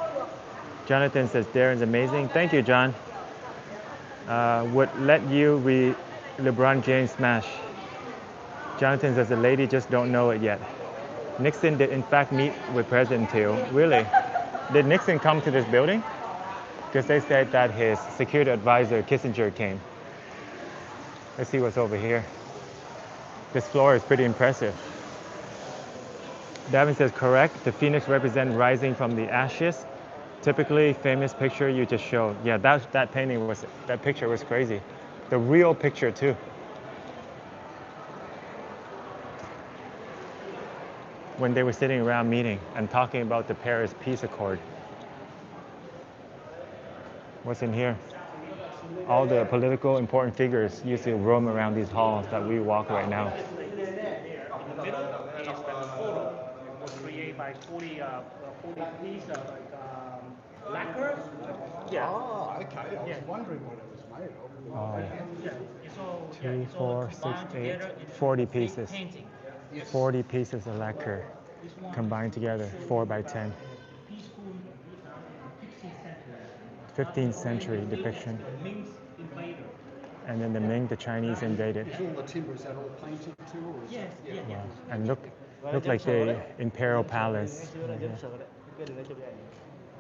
Jonathan says, Darren's amazing. Thank you, John. Would let you read LeBron James smash. Jonathan says, the lady just don't know it yet. Nixon did in fact meet with President Thiel. Really? Did Nixon come to this building? Because they said that his security advisor, Kissinger, came. Let's see what's over here. This floor is pretty impressive. Davin says, correct. The phoenix represents rising from the ashes. Typically, famous picture you just showed. Yeah, that picture was crazy. The real picture too. When they were sitting around meeting and talking about the Paris Peace Accord. What's in here? All the political important figures used to roam around these halls that we walk right now. In the middle is the photo was created by 40 pieces of lacquer. Yeah. Oh, okay. I was wondering what it was made of. Oh, Yeah. It's all, 2, 4, 6, 8, 40 pieces. 40 pieces of lacquer combined together, 4 by 10. 15th century depiction. And then the Ming, the Chinese invaded. Is all the timber, is that all painted too? Or is Yes, it, yeah. And look like the imperial palace.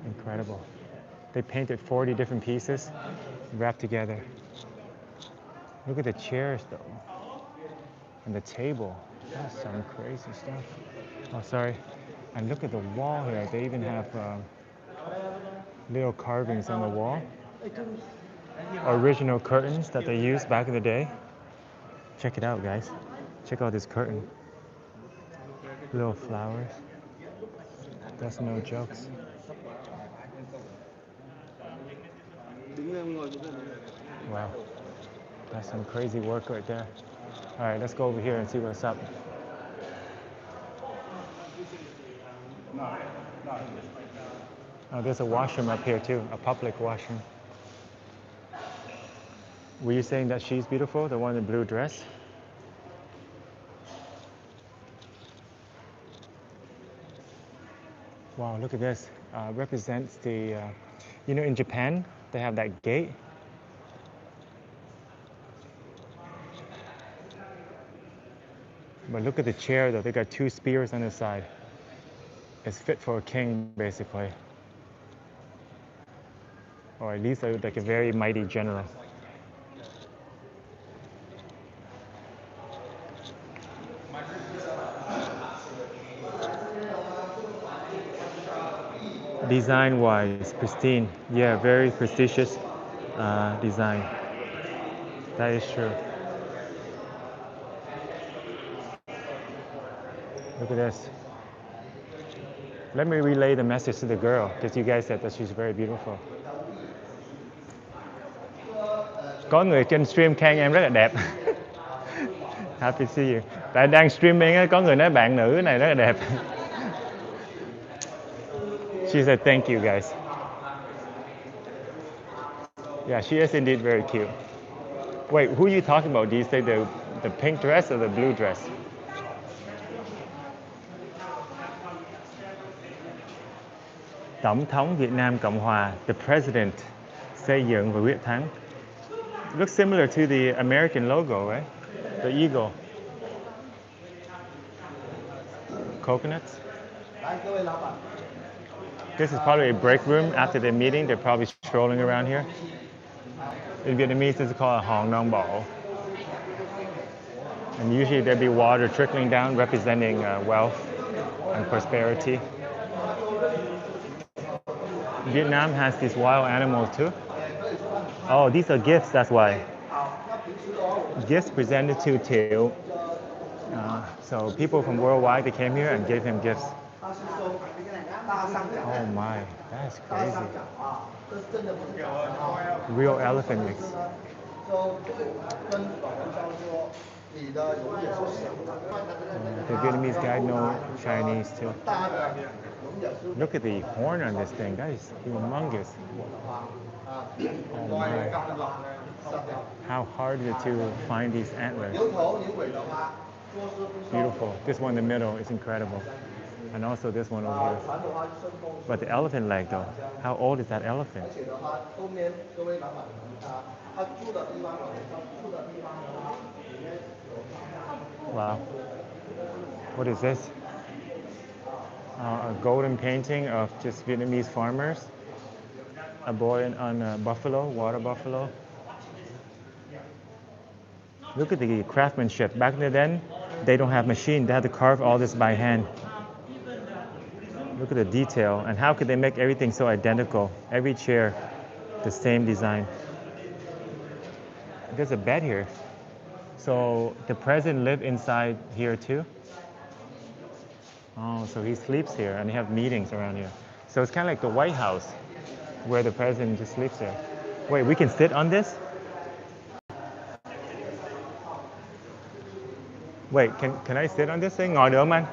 Incredible. They painted 40 different pieces, wrapped together. Look at the chairs though. And the table. That's some crazy stuff. Oh, sorry. And look at the wall here. They even have little carvings on the wall. Original curtains that they used back in the day. Check it out, guys. Check out this curtain. Little flowers. That's no jokes. Wow. That's some crazy work right there. All right, let's go over here and see what's up. Oh, there's a washroom up here too, a public washroom. Were you saying that she's beautiful, the one in the blue dress? Wow, look at this. Represents the, you know, in Japan, they have that gate. But look at the chair though, they got 2 spears on the side. It's fit for a king, basically. Or at least like a very mighty general. Design-wise, pristine. Yeah, very prestigious design. That is true. Look at this. Let me relay the message to the girl, because you guys said that she's very beautiful. Có người trên stream khen em rất là đẹp. Happy to see you. Tại đang streaming á, có người nói bạn nữ này rất là đẹp. She said thank you guys. Yeah, she is indeed very cute. Wait, who are you talking about? Do you say the pink dress or the blue dress? Tổng thống Việt Nam Cộng hòa, the president, xây dựng và quyết thắng. It looks similar to the American logo, right? The eagle. Coconuts. This is probably a break room. After the meeting, they're probably strolling around here. In Vietnamese, this is called a hong nong ball. And usually there'd be water trickling down, representing wealth and prosperity. Vietnam has these wild animals too. Oh, these are gifts, that's why. Gifts presented to Thiệu. So people from worldwide, they came here and gave him gifts. Oh my, that's crazy. Real elephant mix. The Vietnamese guy knows Chinese too. Look at the horn on this thing. That is humongous. Oh my. How hard is it to find these antlers? Beautiful. This one in the middle is incredible. And also this one over here. But the elephant leg though, how old is that elephant? Wow. What is this? A golden painting of just Vietnamese farmers. A boy on a buffalo, water buffalo. Look at the craftsmanship. Back then, they don't have machine. They had to carve all this by hand. Look at the detail. And how could they make everything so identical? Every chair, the same design. There's a bed here. So the president lived inside here too? Oh, so he sleeps here and they have meetings around here. So it's kind of like the White House where the president just sleeps there. Wait, we can sit on this? Wait, can I sit on this thing? Ngồi được không anh?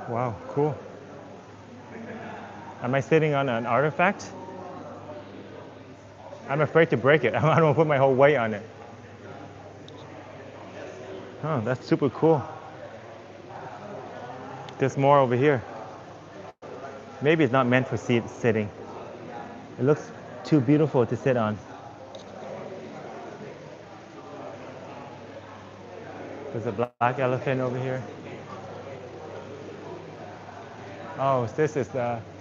Wow, cool. Am I sitting on an artifact? I'm afraid to break it. I don't want to put my whole weight on it. Oh, that's super cool. There's more over here. Maybe it's not meant for sitting. It looks too beautiful to sit on. There's a black elephant over here. Oh, this is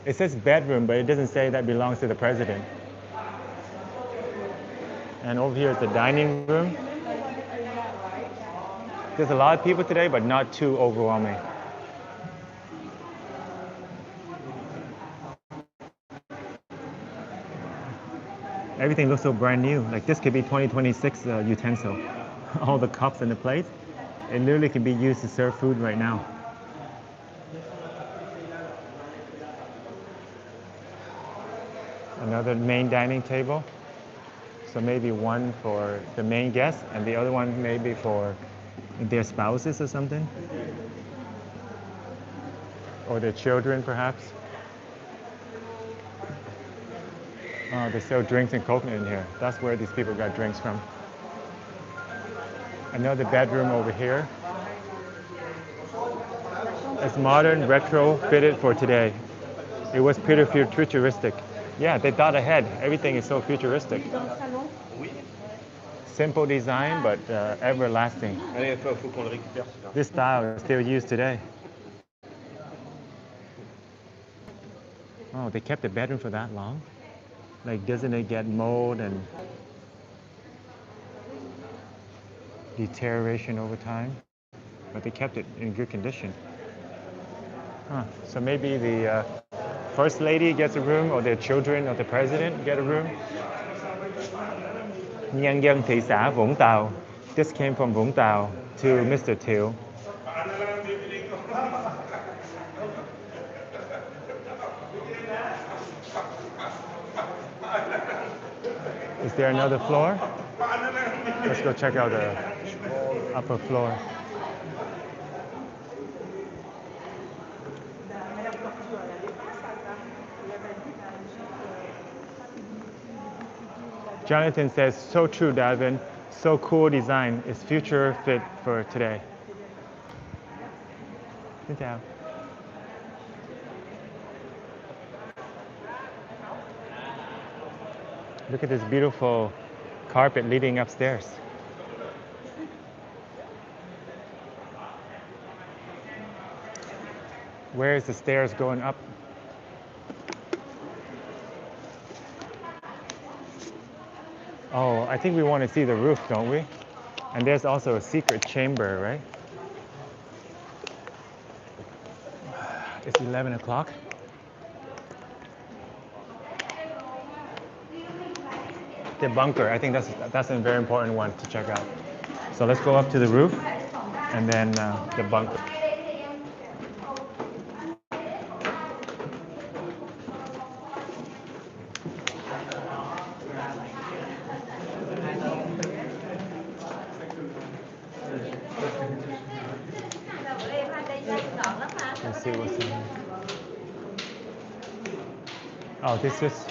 it says bedroom, but it doesn't say that belongs to the president. And over here is the dining room. There's a lot of people today, but not too overwhelming. Everything looks so brand new. Like this could be 2026 utensil. All the cups and the plates. It literally can be used to serve food right now. Another main dining table. So maybe one for the main guests and the other one maybe for their spouses or something. Or their children perhaps. Oh, they sell drinks and coconut in here. That's where these people got drinks from. Another bedroom over here. It's modern, retro, fitted for today. It was pretty futuristic. Yeah, they thought ahead. Everything is so futuristic. Simple design, but everlasting. This style is still used today. Oh, they kept the bedroom for that long? Like, doesn't it get mold and deterioration over time? But they kept it in good condition. Huh. So maybe the First Lady gets a room, or their children, or the President get a room. Nhân dân thị xã Vũng Tàu. This came from Vũng Tàu to Mr. Thiệu. there another floor? Let's go check out the upper floor. Jonathan says, so true, Darren. So cool design. It's future fit for today. Sit down. Look at this beautiful carpet leading upstairs. Where is the stairs going up? Oh, I think we want to see the roof, don't we? And there's also a secret chamber, right? It's 11 o'clock. The bunker, I think that's a very important one to check out. So let's go up to the roof and then the bunker. Let's see what's in here. Oh, this is.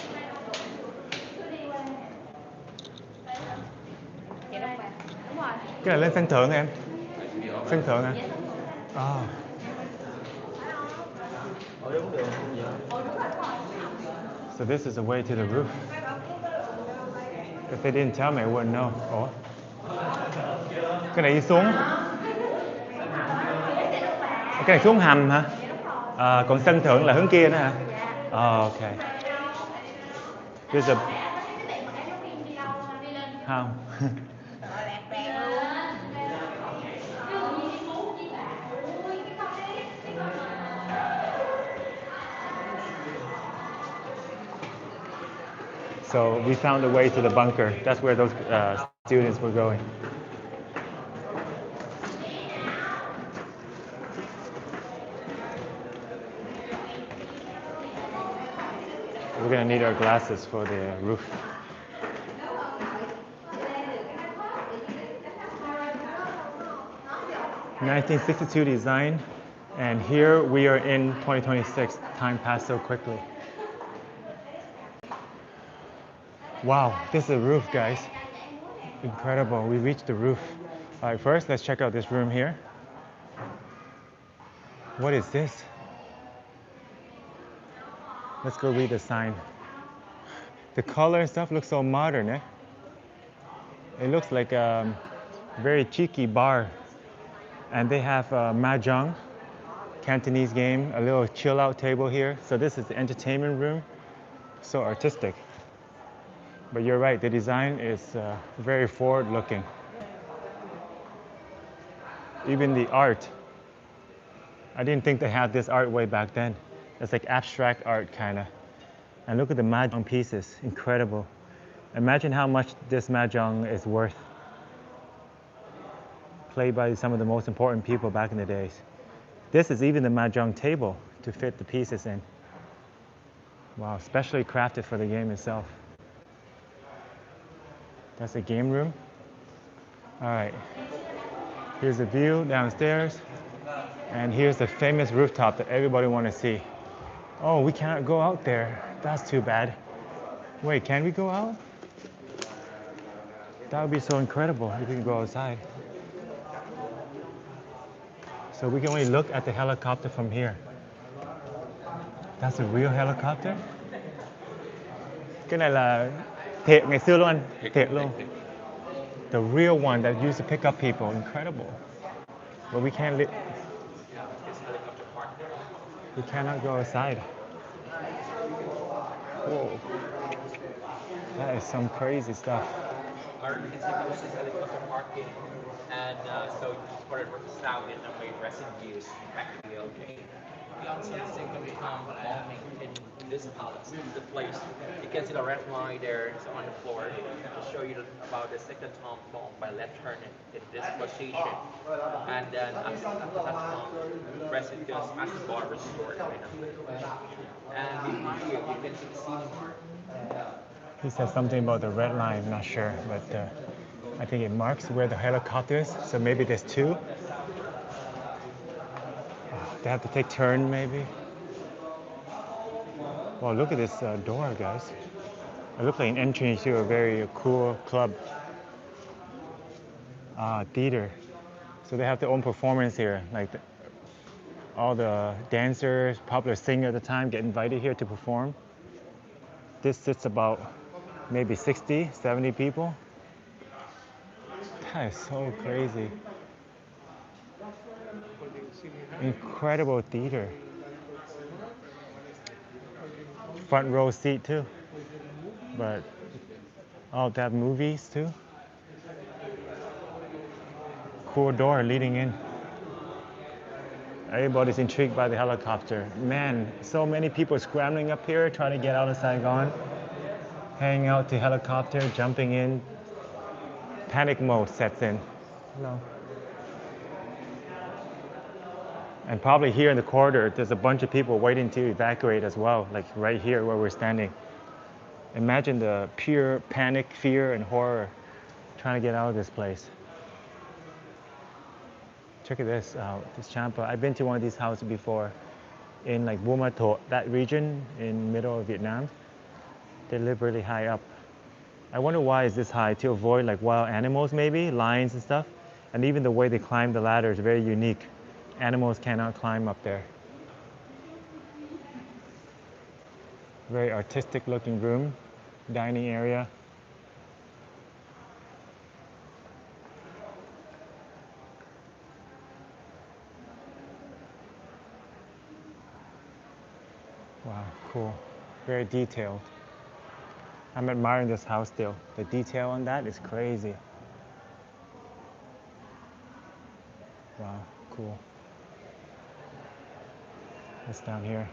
Cái này lên sân thượng em. Sân thượng hả? Oh. So this is the way to the roof. If they didn't tell me, I wouldn't know. Ủa? Cái này đi xuống. Cái này xuống hầm hả? Còn sân thượng là hướng kia nữa hả? Okay. There's a... Không. So we found a way to the bunker. That's where those students were going. We're gonna need our glasses for the roof. (1962) design, and here we are in 2026. Time passed so quickly. Wow, this is the roof, guys. Incredible, we reached the roof. All right, first let's check out this room here. What is this? Let's go read the sign. The color and stuff looks so modern, eh? It looks like a very cheeky bar. And they have mahjong, Cantonese game, a little chill out table here. So this is the entertainment room. So artistic. But you're right, the design is very forward looking. Even the art. I didn't think they had this art way back then. It's like abstract art kind of. And look at the mahjong pieces, incredible. Imagine how much this mahjong is worth. Played by some of the most important people back in the days. This is even the mahjong table to fit the pieces in. Wow, specially crafted for the game itself. That's the game room. All right, here's the view downstairs. And here's the famous rooftop that everybody wants to see. Oh, we cannot go out there. That's too bad. Wait, can we go out? That would be so incredible if we could go outside. So we can only look at the helicopter from here. That's a real helicopter? Cái này là thiệt ngày xưa luôn anh, thiệt luôn. The real one that used to pick up people, incredible. But we can't we cannot go outside. Whoa. That is some crazy stuff. Our institution is helicopter parking, and so for the sound in the way resident views practically okay. We also have Saigon bombing in this palace, the place. You can see the red line there on the floor. I'll show you about the second tomb bomb by left turn in this position. And then after that tomb, resident goes as the bar restored. And here you can see the scene mark. He said something about the red line, I'm not sure, but I think it marks where the helicopter is, so maybe there's two. They have to take turn maybe. Well, look at this door, guys. It looks like an entrance to a very cool club. Theater. So they have their own performance here. Like all the dancers, popular singer at the time get invited here to perform. This sits about maybe 60, 70 people. That is so crazy. Incredible theater. Front row seat too. But oh, they have movies too. Cool door leading in. Everybody's intrigued by the helicopter. Man, so many people scrambling up here trying to get out of Saigon. Hanging out to helicopter, jumping in. Panic mode sets in. Hello. And probably here in the corridor, there's a bunch of people waiting to evacuate as well, like right here where we're standing. Imagine the pure panic, fear, and horror trying to get out of this place. Check this out, this Champa. I've been to one of these houses before in like Bumato, that region in middle of Vietnam. They live really high up. I wonder why is this high, to avoid like wild animals maybe, lions and stuff. And even the way they climb the ladder is very unique. Animals cannot climb up there. Very artistic looking room, dining area. Wow, cool. Very detailed. I'm admiring this house still. The detail on that is crazy. Wow, cool. That's down here.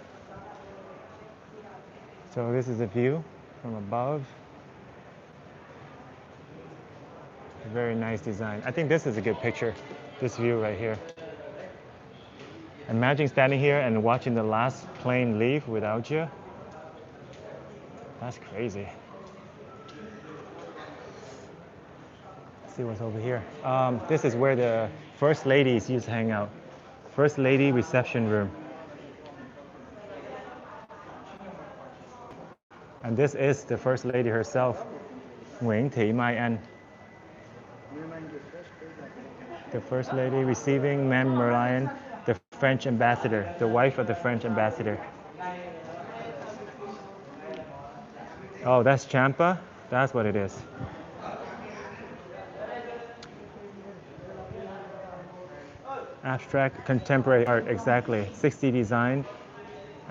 So this is a view from above. Very nice design. I think this is a good picture, this view right here. Imagine standing here and watching the last plane leave without you. That's crazy. Let's see what's over here. This is where the first ladies used to hang out. First lady reception room. And this is the first lady herself, Nguyễn Thị Mai Anh. The first lady receiving Ma'am Merlion, the French ambassador, the wife of the French ambassador. Oh, that's Champa? That's what it is. Abstract contemporary art, exactly. 60 design.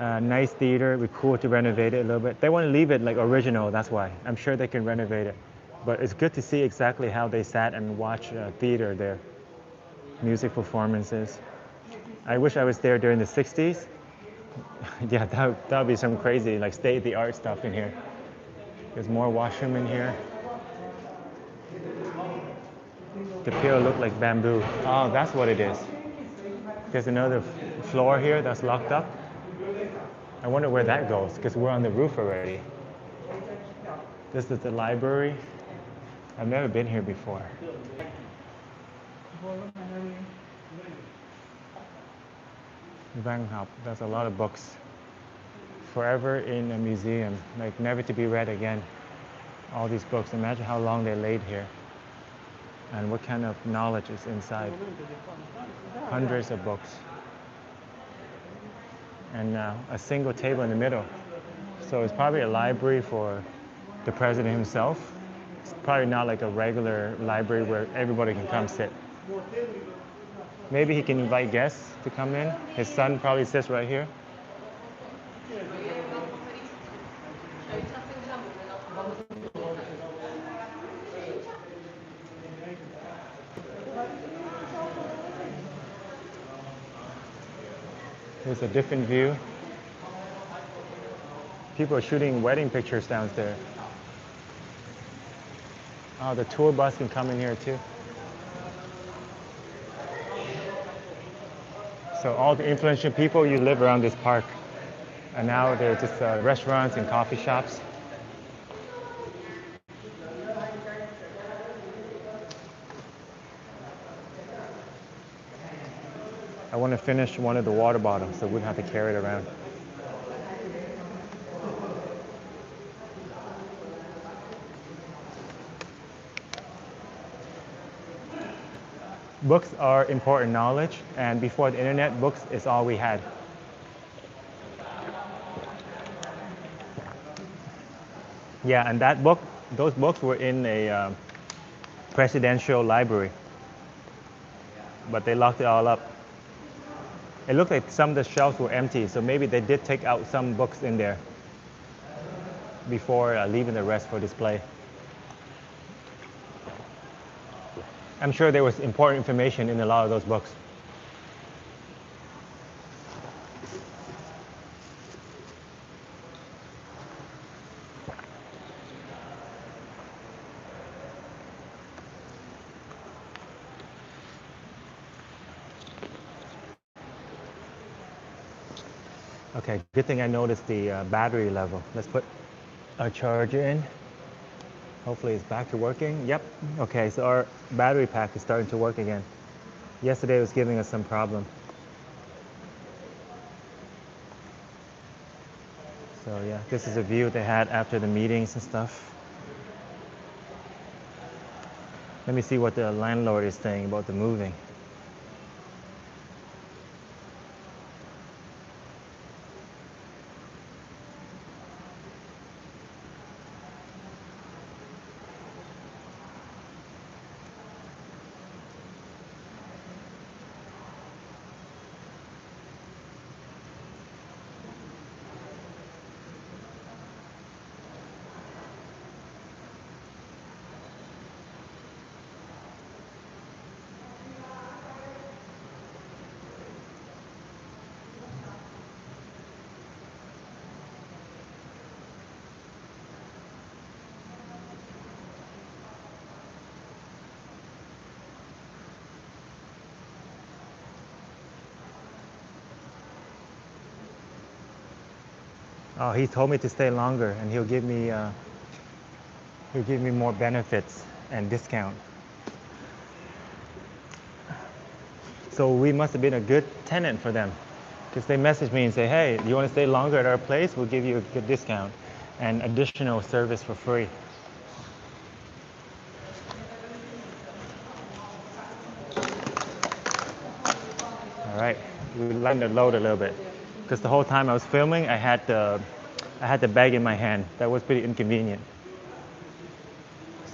Nice theater, it'd be cool to renovate it a little bit. They want to leave it like original, that's why. I'm sure they can renovate it. But it's good to see exactly how they sat and watched theater there. Music performances. I wish I was there during the 60s. Yeah, that would be some crazy, like state-of-the-art stuff in here. There's more washroom in here. The pillow look like bamboo. Oh, that's what it is. There's another floor here that's locked up. I wonder where that goes, because we're on the roof already. This is the library. I've never been here before. Văn học, there's a lot of books. Forever in a museum, like never to be read again. All these books, imagine how long they laid here. And what kind of knowledge is inside. Hundreds of books. And a single table in the middle. So it's probably a library for the president himself. It's probably not like a regular library where everybody can come sit. Maybe he can invite guests to come in. His son probably sits right here. Here's a different view. People are shooting wedding pictures downstairs. Oh, the tour bus can come in here too. So all the influential people, you live around this park. And now they're just restaurants and coffee shops. I want to finish one of the water bottles so we wouldn't have to carry it around. Books are important knowledge, and before the internet, books is all we had. Yeah, and those books were in a presidential library, but they locked it all up. It looked like some of the shelves were empty, so maybe they did take out some books in there before leaving the rest for display. I'm sure there was important information in a lot of those books. Okay, good thing I noticed the battery level. Let's put our charger in. Hopefully it's back to working. Yep. Okay, so our battery pack is starting to work again. Yesterday it was giving us some problem. So yeah, this is a view they had after the meetings and stuff. Let me see what the landlord is saying about the moving. Oh, he told me to stay longer, and he'll give me more benefits and discount. So we must have been a good tenant for them, because they messaged me and say, "Hey, you want to stay longer at our place? We'll give you a good discount and additional service for free." All right, we lightened the load a little bit, because the whole time I was filming, I had the bag in my hand. That was pretty inconvenient.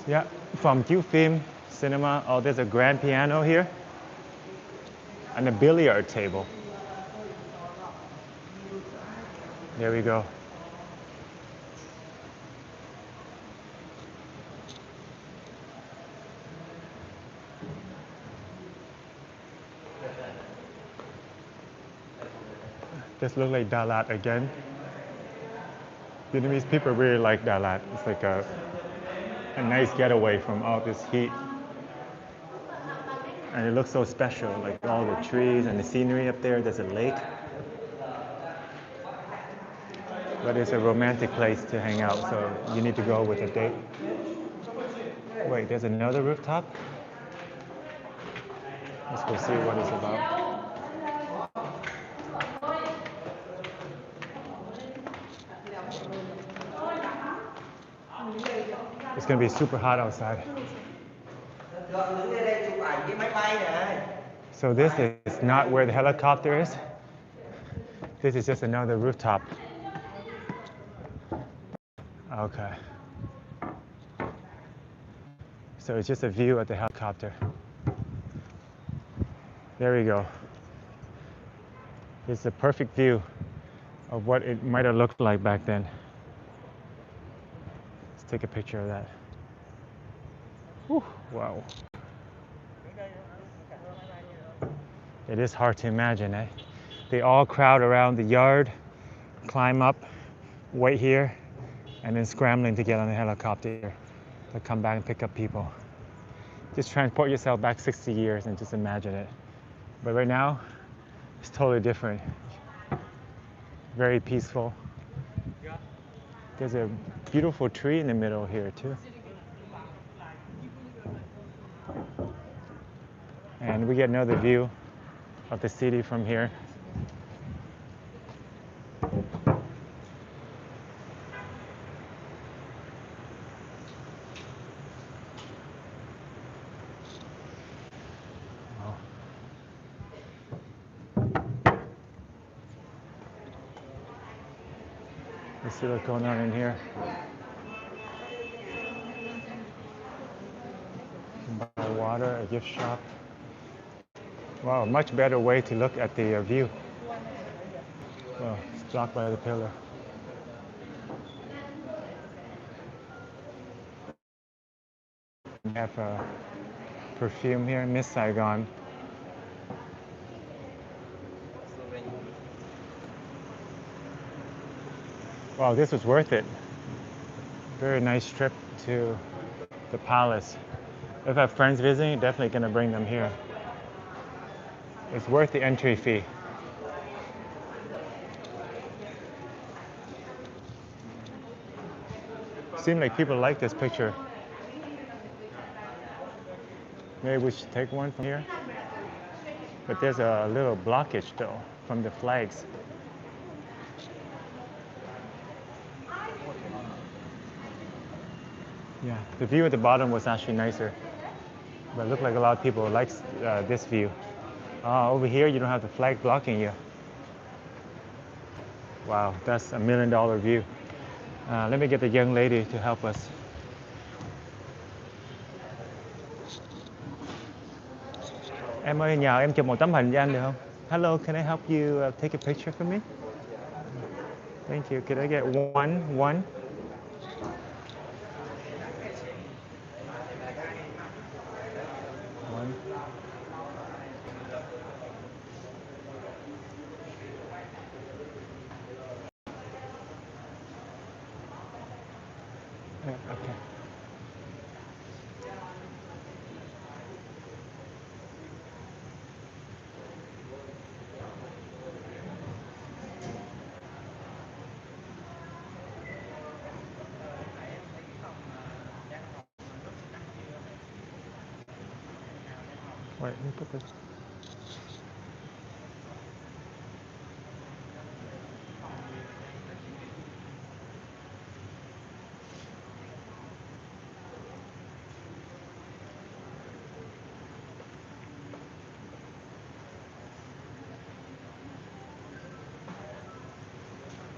Yeah, from Q Film Cinema. Oh, there's a grand piano here and a billiard table. There we go. This looks like Dalat again. Vietnamese people really like Dalat. It's like a nice getaway from all this heat. And it looks so special, like all the trees and the scenery up there. There's a lake. But it's a romantic place to hang out, so you need to go with a date. Wait, there's another rooftop? Let's go see what it's about. It's gonna be super hot outside. So this is not where the helicopter is. This is just another rooftop. Okay. So it's just a view of the helicopter. There we go. It's a perfect view of what it might have looked like back then. Let's take a picture of that. Whew, wow. It is hard to imagine, eh? They all crowd around the yard, climb up, wait here, and then scrambling to get on the helicopter to come back and pick up people. Just transport yourself back 60 years and just imagine it. But right now, it's totally different. Very peaceful. There's a beautiful tree in the middle here too. And we get another view of the city from here. Let's see what's going on in here. You can buy water, a gift shop. Wow, much better way to look at the view. Oh, it's blocked by the pillar. We have perfume here, Miss Saigon. Wow, this was worth it. Very nice trip to the palace. If I have friends visiting, definitely gonna bring them here. It's worth the entry fee. Seems like people like this picture. Maybe we should take one from here. But there's a little blockage though from the flags. Yeah, the view at the bottom was actually nicer. But it looked like a lot of people like this view. Over here, you don't have the flag blocking you. Wow, that's $1 million view. Let me get the young lady to help us. Em ơi, nhờ em chụp một tấm hình cho anh được không? Hello, can I help you take a picture for me? Thank you. Could I get one? One? Yeah, okay. Wait, let me put this.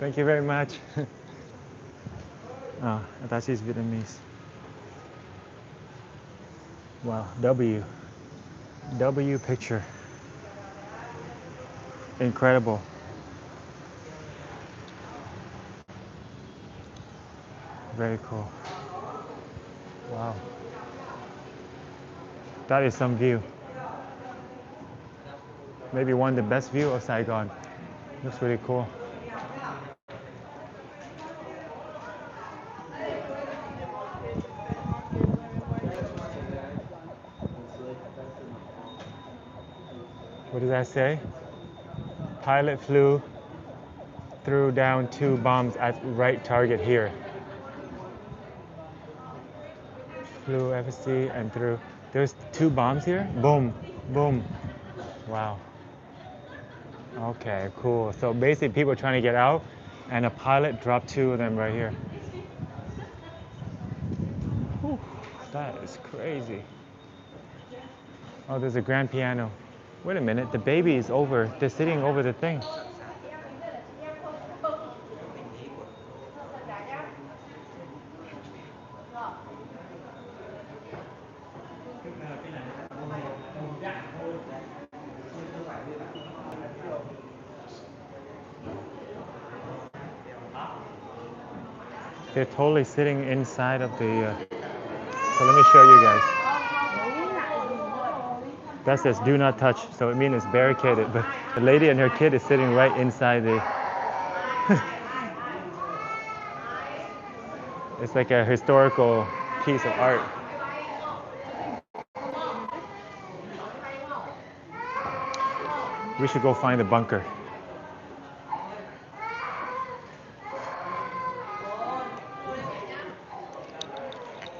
Thank you very much. Oh, I thought she's Vietnamese. Wow, W picture. Incredible. Very cool. Wow. That is some view. Maybe one of the best view of Saigon. Looks really cool. What does that say? Pilot threw down 2 bombs at right target here. Flew FSC and threw. There's 2 bombs here? Boom, boom. Wow. Okay, cool. So basically people are trying to get out and a pilot dropped 2 of them right here. Whew, that is crazy. Oh, there's a grand piano. Wait a minute, the baby is over. They're sitting over the thing. They're totally sitting inside of the. So let me show you guys. That says "Do not touch," so it means it's barricaded. But the lady and her kid is sitting right inside the. It's like a historical piece of art. We should go find the bunker.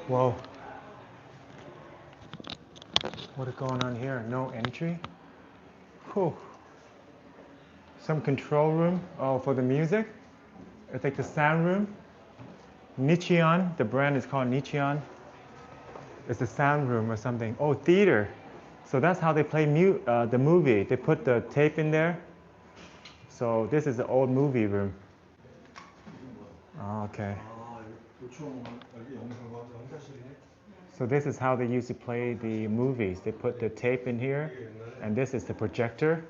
Whoa. What is going on here? No entry? Whew. Cool. Some control room. Oh, for the music. It's like the sound room. Nicheon, the brand is called Nicheon. It's a sound room or something. Oh, theater. So that's how they play the movie. They put the tape in there. So this is the old movie room. Oh, okay. So this is how they used to play the movies. They put the tape in here, and this is the projector.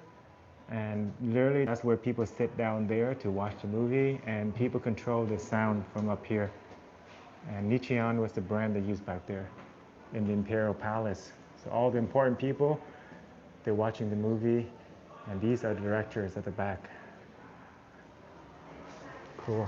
And literally that's where people sit down there to watch the movie, and people control the sound from up here. And Nicheon was the brand they used back there in the Imperial Palace. So all the important people, they're watching the movie, and these are the directors at the back. Cool.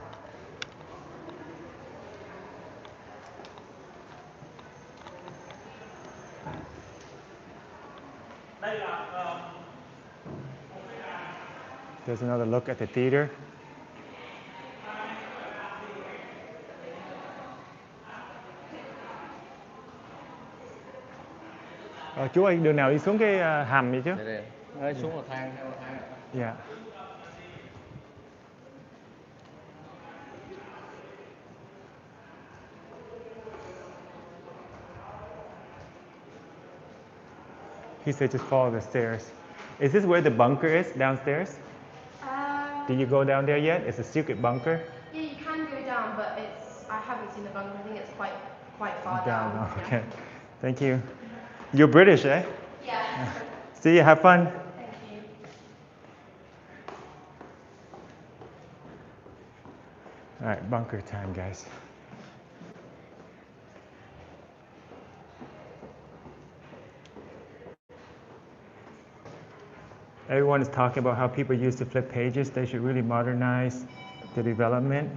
There's another look at the theater. Chú ơi, đường nào đi xuống cái hầm vậy chứ? Đây xuống một thang. Yeah. He said just follow the stairs. Is this where the bunker is, downstairs? Did you go down there yet? It's a secret bunker? Yeah, you can go down, but I haven't seen the bunker. I think it's quite far down. Oh, okay. Yeah. Thank you. You're British, eh? Yeah. See you, have fun. Thank you. All right, bunker time, guys. Everyone is talking about how people used to flip pages. They should really modernize the development.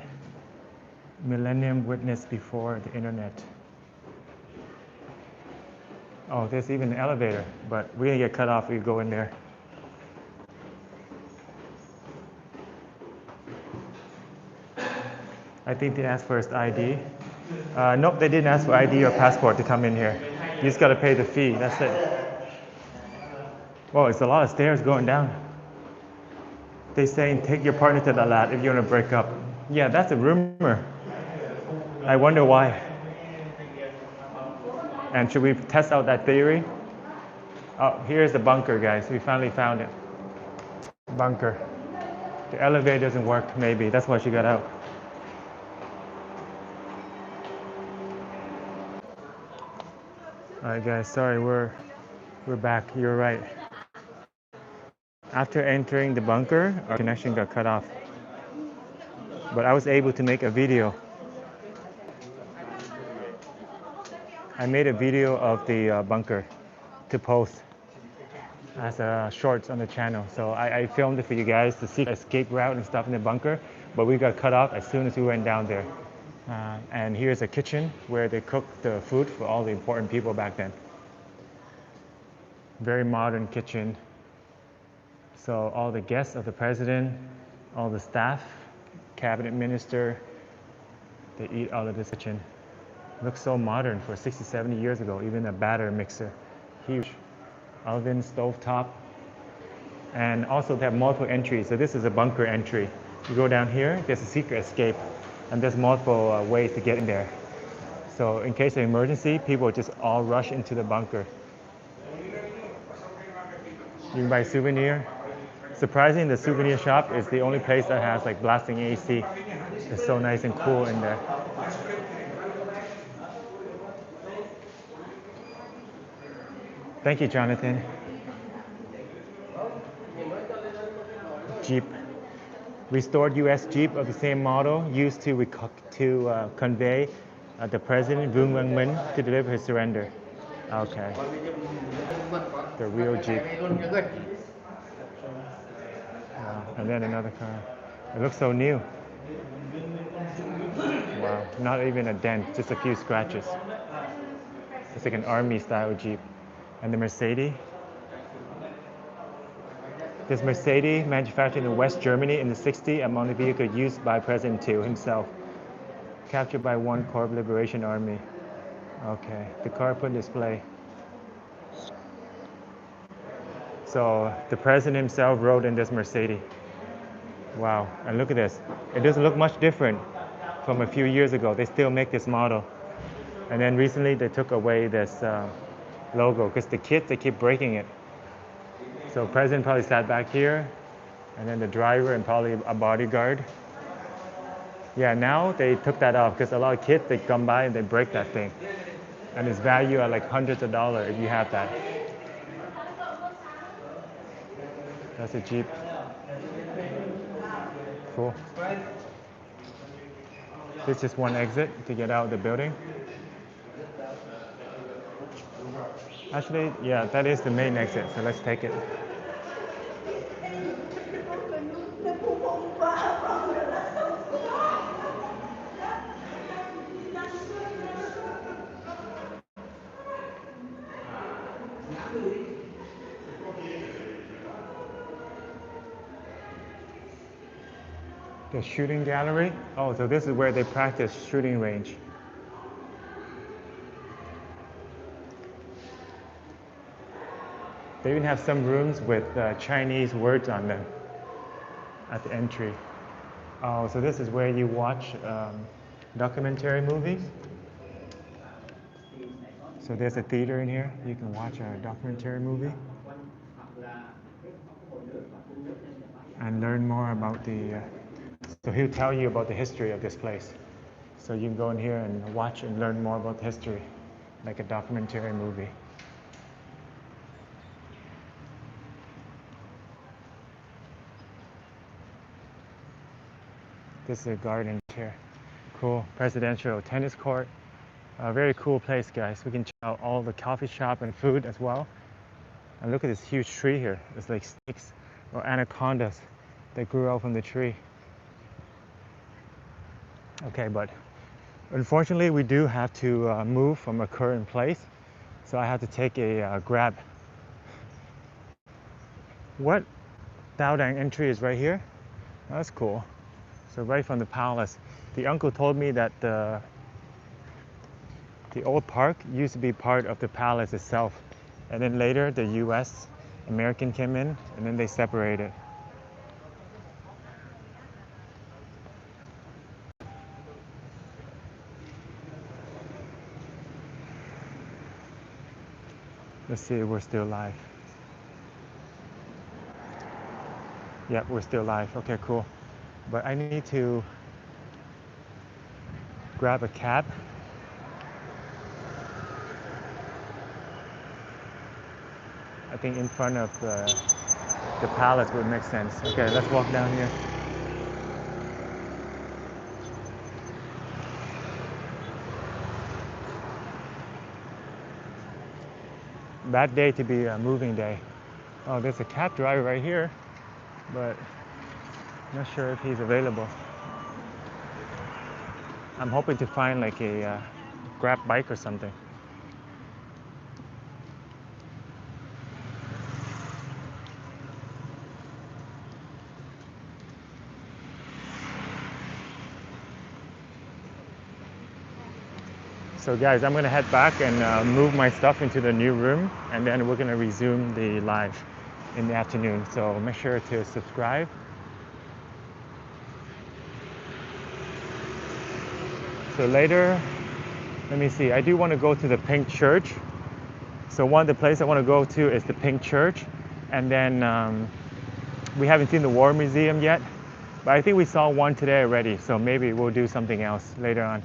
Millennium witnessed before the internet. Oh, there's even an elevator, but we're gonna get cut off if we go in there. I think they asked for his ID. Nope, they didn't ask for ID or passport to come in here. You just gotta pay the fee, that's it. Whoa, it's a lot of stairs going down. They're saying take your partner to the lab if you wanna break up. Yeah, that's a rumor. I wonder why. And should we test out that theory? Oh, here's the bunker, guys. We finally found it. Bunker. The elevator doesn't work, maybe. That's why she got out. All right, guys. Sorry, we're back. You're right. After entering the bunker, our connection got cut off. But I was able to make a video. I made a video of the bunker to post as shorts on the channel. So I filmed it for you guys to see escape route and stuff in the bunker, but we got cut off as soon as we went down there. And here's a kitchen where they cooked the food for all the important people back then. Very modern kitchen. So all the guests of the president, all the staff, cabinet minister, they eat out of this kitchen. Looks so modern for 60, 70 years ago, even a batter mixer, huge. Oven, stove top, and also they have multiple entries. So this is a bunker entry. You go down here, there's a secret escape, and there's multiple ways to get in there. So in case of emergency, people just all rush into the bunker. You can buy a souvenir. Surprising, the souvenir shop is the only place that has like blasting AC. It's so nice and cool in there. Thank you, Jonathan. Jeep. Restored U.S. Jeep of the same model used to convey the president, Vương Văn Minh, to deliver his surrender. Okay. The real Jeep. And then another car. It looks so new. Wow, not even a dent, just a few scratches. It's like an army style Jeep. And the Mercedes. This Mercedes, manufactured in West Germany in the 60s, among the vehicles used by President II himself. Captured by One Corps Liberation Army. Okay, the car put in display. So the president himself rode in this Mercedes. Wow, and look at this. It doesn't look much different from a few years ago. They still make this model. And then recently they took away this logo because the kids, they keep breaking it. So president probably sat back here, and then the driver and probably a bodyguard. Yeah, now they took that off because a lot of kids, they come by and they break that thing. And it's valued at like hundreds of dollars if you have that. That's a Jeep. Cool. This is just one exit to get out of the building. Actually, yeah, that is the main exit, so let's take it. The shooting gallery. Oh, so this is where they practice shooting range. They even have some rooms with Chinese words on them at the entry. Oh, so this is where you watch documentary movies. So there's a theater in here. You can watch a documentary movie and learn more about the. So he'll tell you about the history of this place. So you can go in here and watch and learn more about the history, like a documentary movie. This is a garden here. Cool presidential tennis court. A very cool place, guys. We can check out all the coffee shop and food as well. And look at this huge tree here. It's like snakes or anacondas that grew out from the tree. Okay, but unfortunately we do have to move from our current place. So I have to take a Grab. What? Dao Dang entry is right here? That's cool. So right from the palace. The uncle told me that the old park used to be part of the palace itself. And then later the US, American came in and then they separated. Let's see if we're still live. Yep, we're still live. Okay, cool. But I need to grab a cab. I think in front of the palace would make sense. Okay, let's walk down here. Bad day to be a moving day. Oh, there's a cab driver right here, but I'm not sure if he's available. I'm hoping to find like a Grab bike or something. So guys, I'm gonna head back and move my stuff into the new room, and then we're gonna resume the live in the afternoon. So make sure to subscribe. So later, let me see, I do want to go to the Pink Church. So one of the places I want to go to is the Pink Church. And then we haven't seen the War Museum yet, but I think we saw one today already. So maybe we'll do something else later on.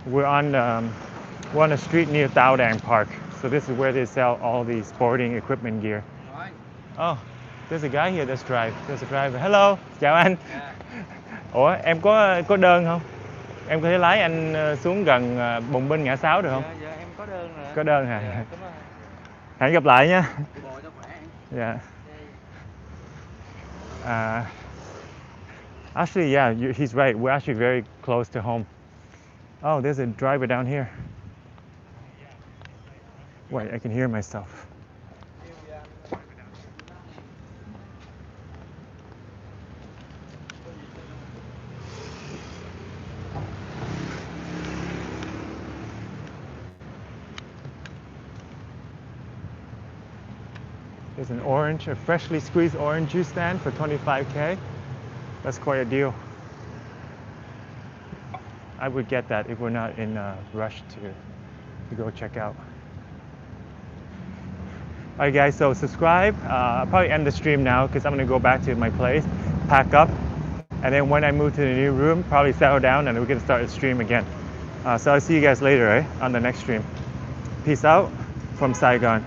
We're on a street near Dao Dang Park. So this is where they sell all the sporting equipment gear. Oh, there's a guy here that's drive. There's a driver. Hello, chào anh. Ủa, em có đơn không? Em có thể lái anh xuống gần Bùng Binh ngã sáu được không? Dạ, em có đơn rồi. Có đơn hả? Dạ, cảm ơn. Hẹn gặp lại nha. Bồi cho khỏe. Yeah. Actually, yeah, he's right. We're actually very close to home. Oh, there's a driver down here. Wait, I can hear myself. There's an orange, a freshly squeezed orange juice stand for 25K. That's quite a deal. I would get that if we're not in a rush to go check out. Alright guys, so subscribe. I'll probably end the stream now because I'm going to go back to my place, pack up, and then when I move to the new room, probably settle down and we're going to start the stream again. So I'll see you guys later, on the next stream. Peace out from Saigon.